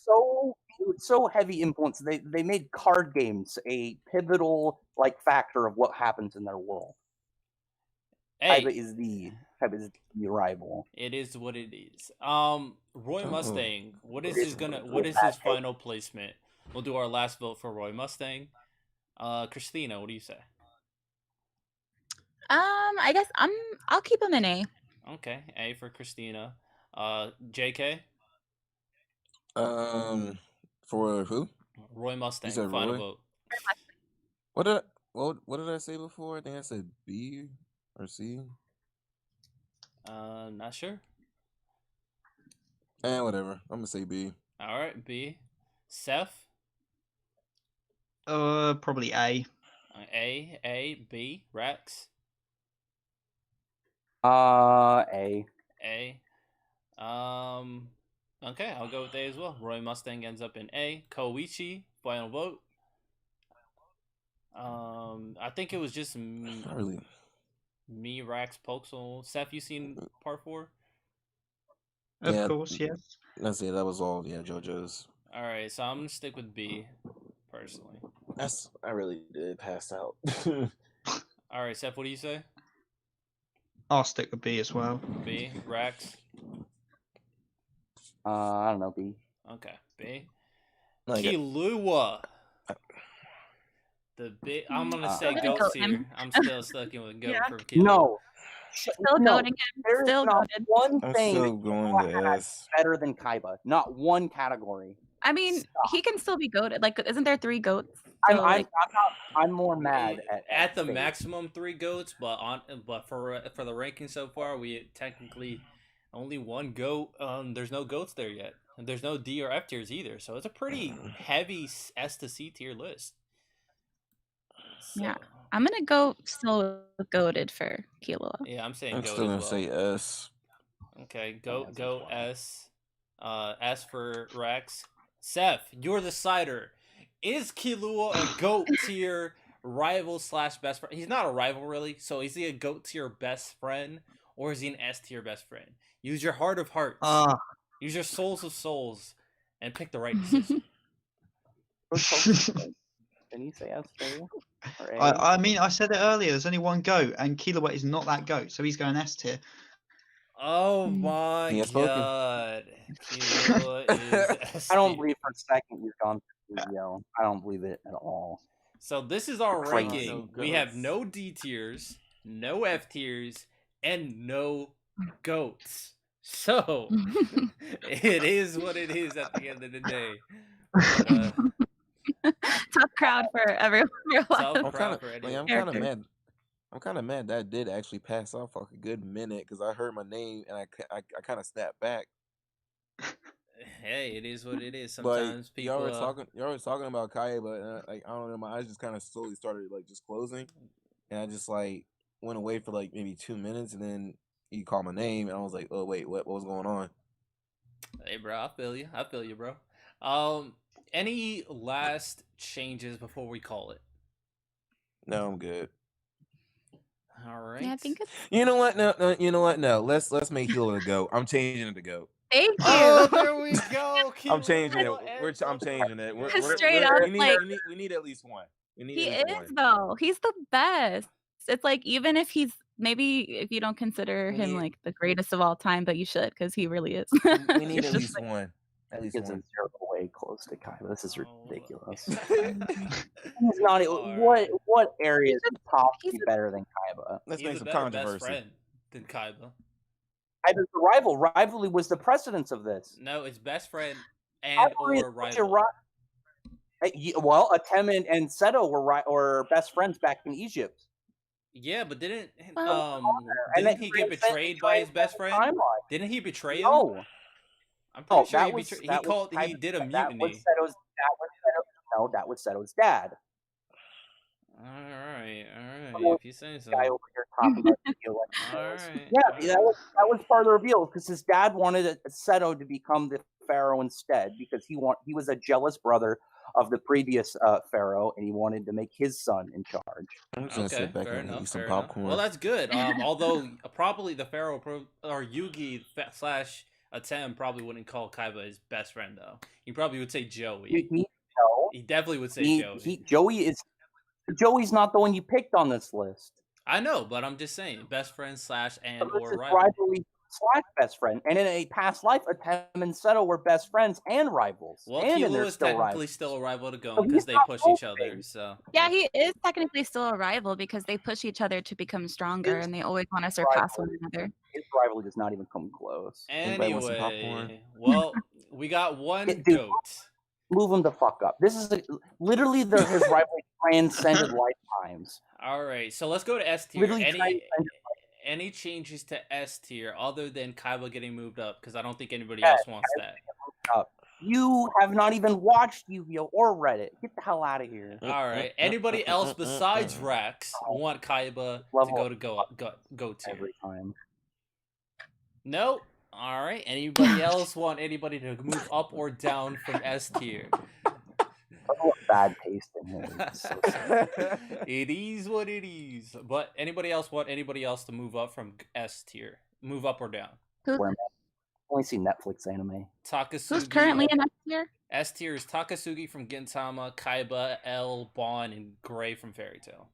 Speaker 3: so heavy influence. They made card games a pivotal like factor of what happens in their world.
Speaker 1: Hey,
Speaker 3: Kaiba is the rival.
Speaker 1: it is what it is. Roy Mustang. What is his final placement? We'll do our last vote for Roy Mustang. Christina, what do you say?
Speaker 5: I guess I'll keep him in A.
Speaker 1: Okay, A for Christina. JK,
Speaker 2: For who?
Speaker 1: Roy Mustang.
Speaker 2: said
Speaker 1: Final
Speaker 2: Roy?
Speaker 1: vote.
Speaker 2: What did I say before? I think I said B or C.
Speaker 1: Not sure.
Speaker 2: Whatever. I'm gonna say B.
Speaker 1: All right, B. Seth.
Speaker 7: Probably A.
Speaker 1: A, B. Rex.
Speaker 3: A.
Speaker 1: A. Okay, I'll go with A as well. Roy Mustang ends up in A. Koichi, final vote. I think it was just
Speaker 2: Not really.
Speaker 1: me, Rax, Pokesol. Seth, you seen part 4?
Speaker 7: Of
Speaker 2: Yeah.
Speaker 7: course, yes.
Speaker 2: Let's see. That was all. Yeah, JoJo's.
Speaker 1: All right, so I'm gonna stick with B, personally.
Speaker 2: I really did pass out.
Speaker 1: All right, Seth, what do you say?
Speaker 7: I'll stick with B as well.
Speaker 1: B, Rax.
Speaker 3: I don't know, B.
Speaker 1: Okay, B.
Speaker 2: Like,
Speaker 1: Killua. The big. I'm gonna say
Speaker 5: I'm gonna
Speaker 1: goat
Speaker 5: go
Speaker 1: tier.
Speaker 5: him.
Speaker 1: I'm still stuck in with goat
Speaker 5: Yeah.
Speaker 1: for Killua.
Speaker 3: No.
Speaker 5: Still
Speaker 3: No,
Speaker 5: goading him.
Speaker 3: there's
Speaker 5: Still
Speaker 3: not
Speaker 5: goaded.
Speaker 3: one
Speaker 2: I'm
Speaker 3: thing
Speaker 2: still going to S.
Speaker 3: better than Kaiba. Not one category.
Speaker 5: I mean, he can still be goated. Like, isn't there 3 goats?
Speaker 3: I'm,
Speaker 5: So,
Speaker 3: I'm,
Speaker 5: like,
Speaker 3: I'm more mad
Speaker 1: At the
Speaker 3: Fate.
Speaker 1: maximum 3 goats, but for the ranking so far, we technically only 1 goat. There's no goats there yet. And there's no D or F tiers either, so it's a pretty heavy S to C tier list. So,
Speaker 5: Yeah. I'm gonna go still goated for Killua.
Speaker 1: yeah, I'm saying
Speaker 2: I'm
Speaker 1: goat
Speaker 2: still gonna
Speaker 1: as well.
Speaker 2: say S.
Speaker 1: Okay, go S. S for Rex. Seth, you're the cider. Is Killua a goat tier rival / best friend? He's not a rival really, so is he a goat tier best friend or is he an S tier best friend? Use your heart of hearts. Use your souls of souls, and pick the right decision.
Speaker 3: Can you say S too? Or A?
Speaker 7: I mean, I said it earlier. There's only 1 goat, and Killua is not that goat, so he's going S tier.
Speaker 1: Oh
Speaker 5: Mm.
Speaker 1: my
Speaker 2: He has spoken.
Speaker 1: god. Killua is S
Speaker 3: I don't
Speaker 1: tier.
Speaker 3: believe for a second he's gone through Yu-Gi-Oh. I don't believe it at all.
Speaker 1: So this is our
Speaker 3: Crazy.
Speaker 1: ranking.
Speaker 2: No
Speaker 1: We have
Speaker 2: goats.
Speaker 1: no D tiers, no F tiers, and no goats. So it is what it is at the end of the day. But,
Speaker 5: Tough crowd for everyone.
Speaker 1: tough
Speaker 2: I'm
Speaker 1: crowd
Speaker 2: kind of
Speaker 1: for
Speaker 2: like,
Speaker 1: Eddie.
Speaker 2: I'm kind of mad. I'm kind of mad that I did actually pass off for a good minute because I heard my name and I kind of snapped back.
Speaker 1: Hey, it is what it is.
Speaker 2: But
Speaker 1: Sometimes people.
Speaker 2: y'all were talking about Kaya, but like I don't know, my eyes just kind of slowly started like just closing, and I just like went away for like maybe 2 minutes, and then you called my name, and I was like, oh wait, what was going on?
Speaker 1: Hey, bro, I feel you, bro. Any last changes before we call it?
Speaker 2: No, I'm good.
Speaker 1: All right.
Speaker 5: Yeah, I think it's.
Speaker 2: You know what? No. You know what? No. Let's make Hilo to go. I'm changing it to go.
Speaker 5: Thank you.
Speaker 1: Oh, there we go.
Speaker 2: I'm changing it.
Speaker 1: Killua
Speaker 2: I'm changing it.
Speaker 5: Straight up, like-
Speaker 2: we need at least one. We need
Speaker 5: He
Speaker 2: at least
Speaker 5: is
Speaker 2: one.
Speaker 5: though. He's the best. It's like, even if he's maybe if you don't consider
Speaker 2: We
Speaker 5: him
Speaker 2: need-
Speaker 5: like the greatest of all time, but you should because he really is.
Speaker 2: We need
Speaker 5: It's
Speaker 2: at
Speaker 5: just
Speaker 2: least
Speaker 5: like-
Speaker 2: one. At least
Speaker 3: It's a
Speaker 2: one.
Speaker 3: 0 way close to Kaiba. This is
Speaker 1: Oh.
Speaker 3: ridiculous. He's not.
Speaker 1: Alright.
Speaker 3: What area is
Speaker 5: He's
Speaker 3: possibly
Speaker 5: a-
Speaker 3: better than Kaiba?
Speaker 2: Let's
Speaker 1: He's
Speaker 2: make
Speaker 1: a
Speaker 2: some
Speaker 1: better best
Speaker 2: controversy.
Speaker 1: friend than Kaiba.
Speaker 3: Kaiba's the rival. Rivalry was the precedence of this.
Speaker 1: No, it's best friend and
Speaker 3: Rivalry
Speaker 1: or
Speaker 3: is your
Speaker 1: rival.
Speaker 3: Well, Atem and Seto were best friends back in Egypt.
Speaker 1: Yeah, but didn't
Speaker 5: Well,
Speaker 3: And
Speaker 1: didn't
Speaker 3: then
Speaker 1: he get betrayed by his best friend?
Speaker 3: Timeline.
Speaker 1: Didn't he betray him?
Speaker 3: No,
Speaker 1: I'm
Speaker 3: no,
Speaker 1: pretty sure
Speaker 3: that
Speaker 1: he
Speaker 3: was
Speaker 1: betrayed. He
Speaker 3: that was
Speaker 1: called. He
Speaker 3: Kaiba's-
Speaker 1: did a
Speaker 3: That was
Speaker 1: mutiny.
Speaker 3: Seto's. That was Seto's dad.
Speaker 1: All right.
Speaker 3: Hello,
Speaker 1: If you say so.
Speaker 3: Guy over here talking about video
Speaker 1: All right.
Speaker 3: Yeah, that was part of the reveal because his dad wanted Seto to become the pharaoh instead because he was a jealous brother of the previous pharaoh and he wanted to make his son in charge.
Speaker 2: I'm just gonna
Speaker 1: Okay,
Speaker 2: sit back
Speaker 1: fair
Speaker 2: and
Speaker 1: enough.
Speaker 2: eat some
Speaker 1: Fair enough.
Speaker 2: popcorn.
Speaker 1: Well, that's good. Although probably the Pharaoh or Yugi / Atem probably wouldn't call Kaiba his best friend though. He probably would say Joey. He definitely would say Joey.
Speaker 3: Joey's not the one you picked on this list.
Speaker 1: I know, but I'm just saying, best friend / and
Speaker 3: So
Speaker 1: or
Speaker 3: this is
Speaker 1: rival.
Speaker 3: rivalry / best friend, and in a past life, Atem and Seto were best friends and rivals.
Speaker 1: Well,
Speaker 3: and
Speaker 1: Killua is
Speaker 3: still
Speaker 1: technically
Speaker 3: rivals.
Speaker 1: still a rival to Gon
Speaker 3: So
Speaker 1: because
Speaker 3: he's
Speaker 1: they
Speaker 3: not
Speaker 1: push each other.
Speaker 3: moving.
Speaker 1: So
Speaker 5: Yeah, he is technically still a rival because they push each other to become stronger
Speaker 3: His
Speaker 5: and they always want to surpass one
Speaker 3: rivalry-
Speaker 5: another.
Speaker 3: His rivalry does not even come close.
Speaker 2: Anybody want some popcorn?
Speaker 1: anyway, well, we got one
Speaker 3: Dude.
Speaker 1: goat.
Speaker 3: Move him the fuck up. This is literally his rivalry transcended lifetimes.
Speaker 1: All right, so let's go to S tier.
Speaker 3: Literally transcended
Speaker 1: Any changes to S tier other than Kaiba getting moved up? Because I don't think anybody
Speaker 3: Yeah,
Speaker 1: else wants that.
Speaker 3: up. You have not even watched Yu-Gi-Oh or read it. Get the hell out of here.
Speaker 1: All right. Anybody else besides Rex want Kaiba
Speaker 3: Level
Speaker 1: to go tier?
Speaker 3: every time.
Speaker 1: Nope. All right. Anybody else want anybody to move up or down from S tier?
Speaker 3: What bad taste in him. It's so sad.
Speaker 1: It is what it is. But anybody else want anybody else to move up from S tier? Move up or down?
Speaker 3: Where only see Netflix anime.
Speaker 1: Takasugi.
Speaker 5: Who's currently in S tier?
Speaker 1: S tier is Takasugi from Gintama, Kaiba, L, Bon, and Gray from Fairy Tail.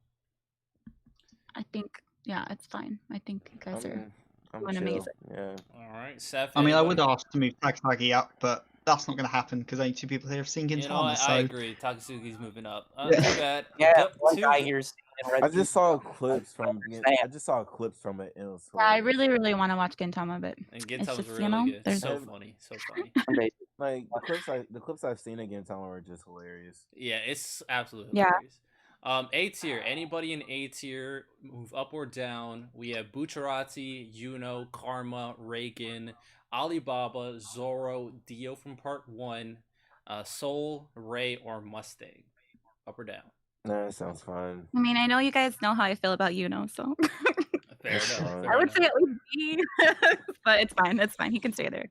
Speaker 5: I think, yeah, it's fine. I think you guys are
Speaker 2: I'm
Speaker 5: doing
Speaker 2: chill.
Speaker 5: amazing.
Speaker 2: Yeah.
Speaker 1: All right, Seth.
Speaker 7: I mean, I
Speaker 1: anybody?
Speaker 7: would ask to move Takagi up, but that's not going to happen because only 2 people here have seen Gintama.
Speaker 1: You know what?
Speaker 7: So
Speaker 1: I agree. Takasugi's moving up.
Speaker 7: Yeah.
Speaker 1: Too bad.
Speaker 3: Yeah,
Speaker 1: Go-
Speaker 3: one
Speaker 1: two-
Speaker 3: guy here's.
Speaker 2: I just saw clips from it.
Speaker 3: Understand.
Speaker 2: I just saw clips from it. And it was
Speaker 5: Yeah, I
Speaker 2: hilarious.
Speaker 5: really, really want to watch Gintama, but
Speaker 1: And
Speaker 5: it's
Speaker 1: Gintama's
Speaker 5: just,
Speaker 1: really
Speaker 5: you know,
Speaker 1: good.
Speaker 5: there's
Speaker 1: So funny. So funny.
Speaker 2: Like the clips I've seen again, Gintama are just hilarious.
Speaker 1: Yeah, it's absolutely
Speaker 5: Yeah.
Speaker 1: hilarious. A tier. Anybody in A tier, move up or down. We have Bucciarati, Yuno, Karma, Reagan, Alibaba, Zoro, Dio from Part 1, Soul, Ray, or Mustang. Up or down?
Speaker 2: Nah, that sounds fine.
Speaker 5: I mean, I know you guys know how I feel about Yuno, so
Speaker 1: Fair
Speaker 2: That's
Speaker 1: enough.
Speaker 2: fine.
Speaker 1: fair
Speaker 5: I would
Speaker 1: enough.
Speaker 5: say at least B, but it's fine. It's fine. He can stay there.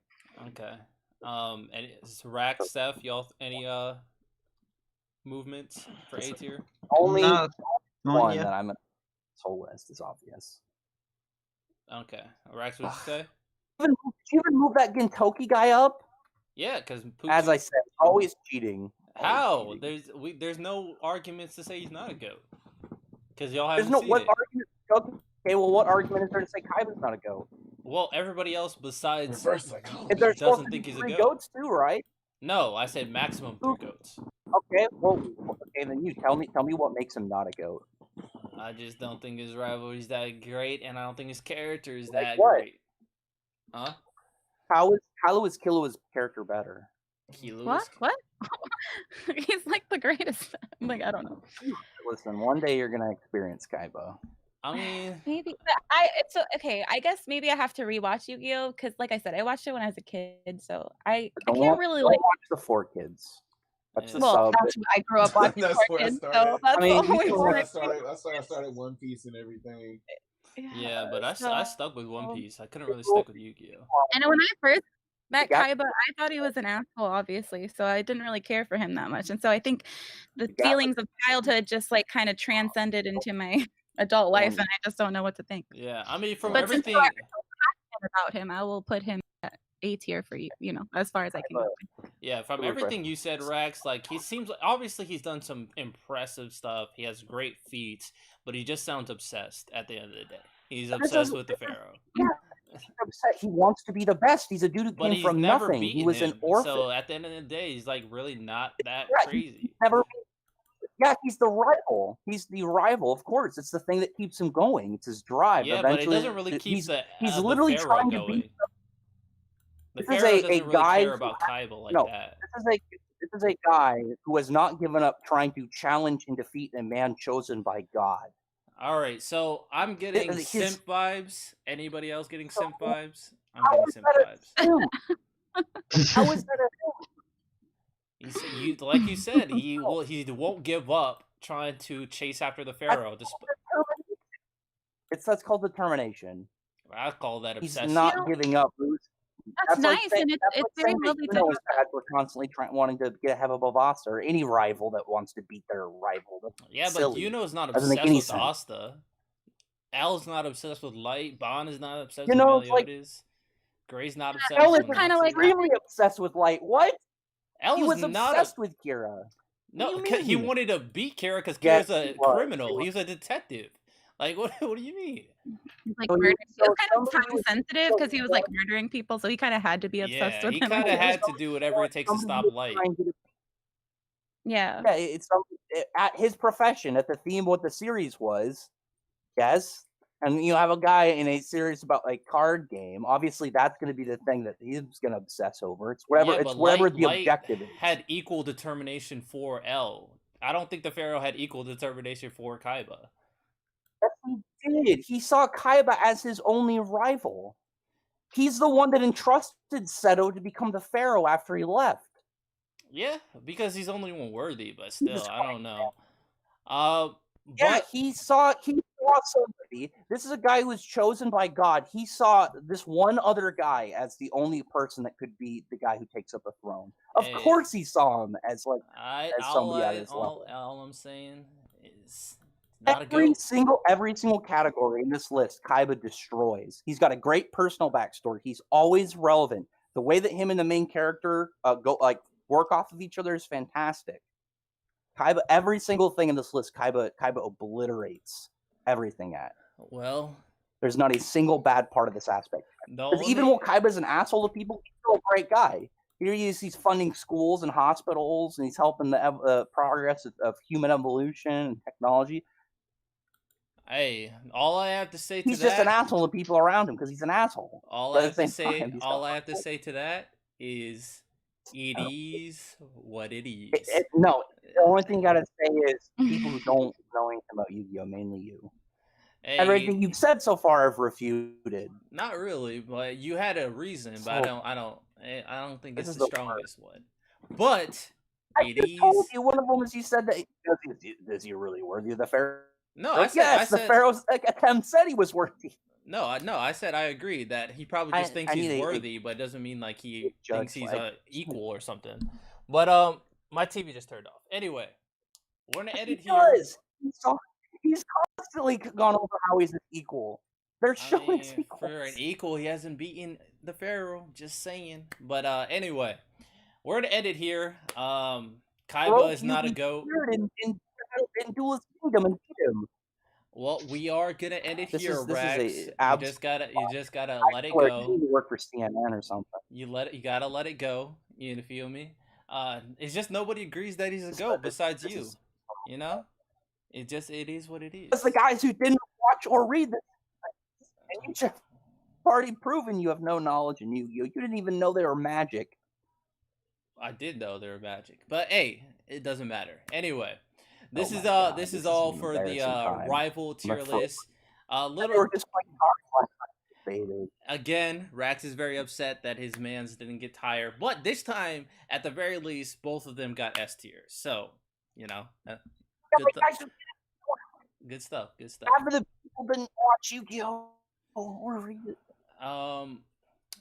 Speaker 1: Okay. And Rack, Steph, y'all any movements for A tier?
Speaker 3: Only
Speaker 7: no, not
Speaker 3: one
Speaker 7: yet.
Speaker 3: that I'm in Soul West is obvious.
Speaker 1: Okay. Rax, what'd you say?
Speaker 3: Did you even move that Gintoki guy up?
Speaker 1: Yeah, because
Speaker 3: As I said, always cheating.
Speaker 1: how
Speaker 3: Always cheating.
Speaker 1: there's no arguments to say he's not a goat because y'all
Speaker 3: There's
Speaker 1: haven't
Speaker 3: no
Speaker 1: seen
Speaker 3: what
Speaker 1: it.
Speaker 3: argument. Okay, well, what argument is there to say Kaiba's not a goat?
Speaker 1: Well, everybody else besides
Speaker 2: Reverse psychology.
Speaker 3: If there's supposed
Speaker 1: doesn't
Speaker 3: to be
Speaker 1: think he's a
Speaker 3: 3
Speaker 1: goat.
Speaker 3: goats too, right?
Speaker 1: No, I said maximum 3 goats.
Speaker 3: Okay, well, okay, then you tell me what makes him not a goat.
Speaker 1: I just don't think his rivalry's that great, and I don't think his character is that
Speaker 3: what?
Speaker 1: great. Huh?
Speaker 3: How is Killua's character better?
Speaker 1: Kilo
Speaker 5: What?
Speaker 1: is-
Speaker 5: What? He's like the greatest. Like, I don't know.
Speaker 3: Listen, one day you're gonna experience Kaiba.
Speaker 1: I mean,
Speaker 5: Maybe it's okay. I guess maybe I have to rewatch Yu-Gi-Oh because, like I said, I watched it when I was a kid, so I can't really
Speaker 3: don't
Speaker 5: like.
Speaker 3: watch the 4 kids. That's the
Speaker 5: Well,
Speaker 3: sub.
Speaker 5: that's what I grew up watching
Speaker 2: That's
Speaker 5: for
Speaker 2: where I
Speaker 5: kids,
Speaker 2: started.
Speaker 5: so that's
Speaker 3: I mean,
Speaker 5: the only
Speaker 3: you
Speaker 5: one
Speaker 3: know,
Speaker 5: I
Speaker 2: started One Piece and everything.
Speaker 1: yeah, but I
Speaker 5: so-
Speaker 1: stuck with One Piece. I couldn't really stick with Yu-Gi-Oh.
Speaker 5: And when I first met
Speaker 3: got-
Speaker 5: Kaiba, I thought he was an asshole, obviously, so I didn't really care for him that much. And so I think the
Speaker 3: got-
Speaker 5: feelings of childhood just like kind of transcended into my adult life, and I just don't know what to think.
Speaker 1: Yeah, I mean, from
Speaker 5: But since
Speaker 1: everything.
Speaker 5: you are so passionate about him, I will put him at A tier for you. You know, as far as I can go.
Speaker 1: Yeah, from
Speaker 3: Super
Speaker 1: everything you said, Rex, like he seems like obviously he's done some impressive stuff. He has great feats, but he just sounds obsessed at the end of the day. He's obsessed with the Pharaoh.
Speaker 3: Yeah, he's upset. He wants to be the best. He's a dude who
Speaker 1: But
Speaker 3: came
Speaker 1: he's
Speaker 3: from
Speaker 1: never
Speaker 3: nothing. He
Speaker 1: beaten
Speaker 3: was
Speaker 1: him.
Speaker 3: an orphan.
Speaker 1: So at the end of the day, he's like really not that
Speaker 3: Yeah,
Speaker 1: crazy.
Speaker 3: Never. Yeah, he's the rival. He's the rival, of course. It's the thing that keeps him going. It's his drive.
Speaker 1: Yeah, but it
Speaker 3: Eventually,
Speaker 1: doesn't really keep
Speaker 3: he's
Speaker 1: the
Speaker 3: literally
Speaker 1: Pharaoh
Speaker 3: trying to
Speaker 1: going.
Speaker 3: beat.
Speaker 1: The
Speaker 3: This is
Speaker 1: Pharaoh
Speaker 3: a
Speaker 1: doesn't really
Speaker 3: guy
Speaker 1: care
Speaker 3: who
Speaker 1: about Kaiba like
Speaker 3: no.
Speaker 1: that.
Speaker 3: This is a guy who has not given up trying to challenge and defeat a man chosen by God.
Speaker 1: All right, so I'm getting
Speaker 3: his-
Speaker 1: simp vibes. Anybody else getting simp vibes? I'm
Speaker 3: How
Speaker 1: getting
Speaker 3: is
Speaker 1: simp
Speaker 3: that
Speaker 1: vibes.
Speaker 3: How is that a
Speaker 1: Like you said, he won't give up trying to chase after the Pharaoh.
Speaker 3: That's called determination.
Speaker 1: I call that
Speaker 3: He's
Speaker 1: obsession.
Speaker 3: not giving up.
Speaker 5: That's
Speaker 3: like
Speaker 5: nice,
Speaker 3: saying-
Speaker 5: and
Speaker 3: that's
Speaker 5: it's
Speaker 3: like
Speaker 5: very
Speaker 3: saying that
Speaker 5: lovely to
Speaker 3: Yuno is bad for constantly wanting to get ahead of Avasa or any rival that wants to beat their rival. That's
Speaker 1: Yeah, but
Speaker 3: silly.
Speaker 1: Yuno's not
Speaker 3: Doesn't make
Speaker 1: obsessed
Speaker 3: any
Speaker 1: with
Speaker 3: sense.
Speaker 1: Asta. Al's not obsessed with Light. Bon is not obsessed
Speaker 3: You know,
Speaker 1: with
Speaker 3: it's like-
Speaker 1: Meliodas. Gray's not obsessed
Speaker 3: El
Speaker 1: with
Speaker 3: is
Speaker 5: kinda like
Speaker 1: Natsu.
Speaker 3: extremely obsessed with Light. What?
Speaker 1: El
Speaker 3: He was
Speaker 1: not
Speaker 3: obsessed with Kira.
Speaker 1: No,
Speaker 3: What do you
Speaker 1: he
Speaker 3: mean?
Speaker 1: wanted to beat Kira because
Speaker 3: Yes,
Speaker 1: Kira's a
Speaker 3: he was.
Speaker 1: criminal. He was a detective. Like, what do you mean?
Speaker 5: He's like
Speaker 3: So he-
Speaker 5: murdering. He was
Speaker 3: so
Speaker 5: kind of
Speaker 3: somebody
Speaker 5: time
Speaker 3: was-
Speaker 5: sensitive
Speaker 3: so
Speaker 5: because he was like murdering people, so he kind of had to be obsessed
Speaker 1: Yeah,
Speaker 5: with
Speaker 1: he
Speaker 5: him.
Speaker 1: kind of
Speaker 3: Yeah,
Speaker 1: had to do whatever it takes to
Speaker 3: Somebody
Speaker 1: stop
Speaker 3: was
Speaker 1: Light.
Speaker 3: trying to-
Speaker 5: Yeah.
Speaker 3: Yeah, it's at his profession. At the theme of what the series was, yes. And you have a guy in a series about a card game. Obviously, that's going to be the thing that he's going to obsess over. It's whatever.
Speaker 1: Yeah,
Speaker 3: it's
Speaker 1: but
Speaker 3: whatever
Speaker 1: Light,
Speaker 3: the
Speaker 1: Light
Speaker 3: objective is.
Speaker 1: had equal determination for L. I don't think the Pharaoh had equal determination for Kaiba.
Speaker 3: Yes, he did. He saw Kaiba as his only rival. He's the one that entrusted Seto to become the Pharaoh after he left.
Speaker 1: Yeah, because he's the only one worthy, but still,
Speaker 3: Jesus
Speaker 1: I don't know.
Speaker 3: Yeah,
Speaker 1: But
Speaker 3: he saw somebody. This is a guy who was chosen by God. He saw this one other guy as the only person that could be the guy who takes up the throne. Of
Speaker 1: Hey.
Speaker 3: course, he saw him as like as somebody at his level.
Speaker 1: all I'm saying is not a
Speaker 3: every
Speaker 1: goat.
Speaker 3: single category in this list, Kaiba destroys. He's got a great personal backstory. He's always relevant. The way that him and the main character go work off of each other is fantastic. Kaiba, every single thing in this list, Kaiba obliterates everything at.
Speaker 1: Well,
Speaker 3: There's not a single bad part of this aspect.
Speaker 1: the
Speaker 3: Because even
Speaker 1: only,
Speaker 3: while Kaiba's an asshole to people, he's still a great guy. Here he's funding schools and hospitals, and he's helping the progress of human evolution and technology.
Speaker 1: Hey, all I have to say to
Speaker 3: He's just an
Speaker 1: that,
Speaker 3: asshole to people around him because he's an asshole.
Speaker 1: all
Speaker 3: But
Speaker 1: I
Speaker 3: at the
Speaker 1: have to
Speaker 3: same
Speaker 1: say,
Speaker 3: time, he's
Speaker 1: all
Speaker 3: got-
Speaker 1: I have to say to that is, it is what it is.
Speaker 3: No, the only thing you gotta say is people who don't know anything about Yu-Gi-Oh, mainly you.
Speaker 1: Hey,
Speaker 3: Everything you've said so far, I've refuted.
Speaker 1: not really, but you had a reason. But
Speaker 3: So-
Speaker 1: I don't think
Speaker 3: This
Speaker 1: it's
Speaker 3: is
Speaker 1: the
Speaker 3: the
Speaker 1: strongest one. But
Speaker 3: I
Speaker 1: it
Speaker 3: just told
Speaker 1: is.
Speaker 3: you one of them is you said that is he really worthy of the Pharaoh?
Speaker 1: No, I said.
Speaker 3: The Pharaoh's attempt said he was worthy.
Speaker 1: No, I said I agree that he probably just thinks
Speaker 3: I
Speaker 1: he's
Speaker 3: need a
Speaker 1: worthy, but it doesn't mean like he
Speaker 3: judge,
Speaker 1: thinks he's
Speaker 3: like-
Speaker 1: equal or something. But my TV just turned off. Anyway, we're gonna edit here.
Speaker 3: He's constantly gone over how he's an equal. They're
Speaker 1: I
Speaker 3: showing
Speaker 1: mean, for an equal, he hasn't beaten the Pharaoh. Just saying. But anyway, we're gonna edit here. Kaiba is not a goat.
Speaker 3: In Duelist Kingdom and beat him.
Speaker 1: Well, we are gonna end it
Speaker 3: This
Speaker 1: here,
Speaker 3: is
Speaker 1: Rex.
Speaker 3: a
Speaker 1: You just gotta let it
Speaker 3: You
Speaker 1: go.
Speaker 3: need to work for CNN or something.
Speaker 1: You gotta let it go. You feel me? It's just nobody agrees that he's a goat besides you. You know? It is what it is.
Speaker 3: It's the guys who didn't watch or read this. And you just already proven you have no knowledge in Yu-Gi-Oh! You didn't even know they were magic.
Speaker 1: I did know they were magic, but hey, it doesn't matter. Anyway, this
Speaker 3: Oh
Speaker 1: is
Speaker 3: my God,
Speaker 1: this
Speaker 3: this
Speaker 1: is all
Speaker 3: is an
Speaker 1: for the
Speaker 3: embarrassing time.
Speaker 1: rival tier
Speaker 3: I'm afraid-
Speaker 1: list.
Speaker 3: They
Speaker 1: Little
Speaker 3: were just playing cards last night, baby.
Speaker 1: again, Rax is very upset that his mans didn't get higher, but this time, at the very least, both of them got S tier. So, you know, good, good stuff. Good stuff.
Speaker 3: Half of the people didn't watch Yu-Gi-Oh! Or read it.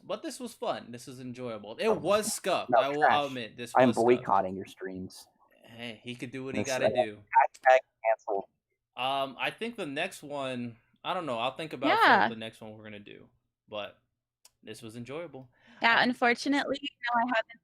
Speaker 1: But this was fun. This was enjoyable. It was scuffed.
Speaker 3: No,
Speaker 1: I will
Speaker 3: trash.
Speaker 1: admit this.
Speaker 3: I'm
Speaker 1: was scuffed.
Speaker 3: boycotting your streams.
Speaker 1: Hey, he could do what he
Speaker 3: This,
Speaker 1: gotta do.
Speaker 3: Hashtag cancel.
Speaker 1: I think the next one, I don't know. I'll think about
Speaker 5: Yeah.
Speaker 1: the next one we're gonna do. But this was enjoyable.
Speaker 5: Yeah, unfortunately, I haven't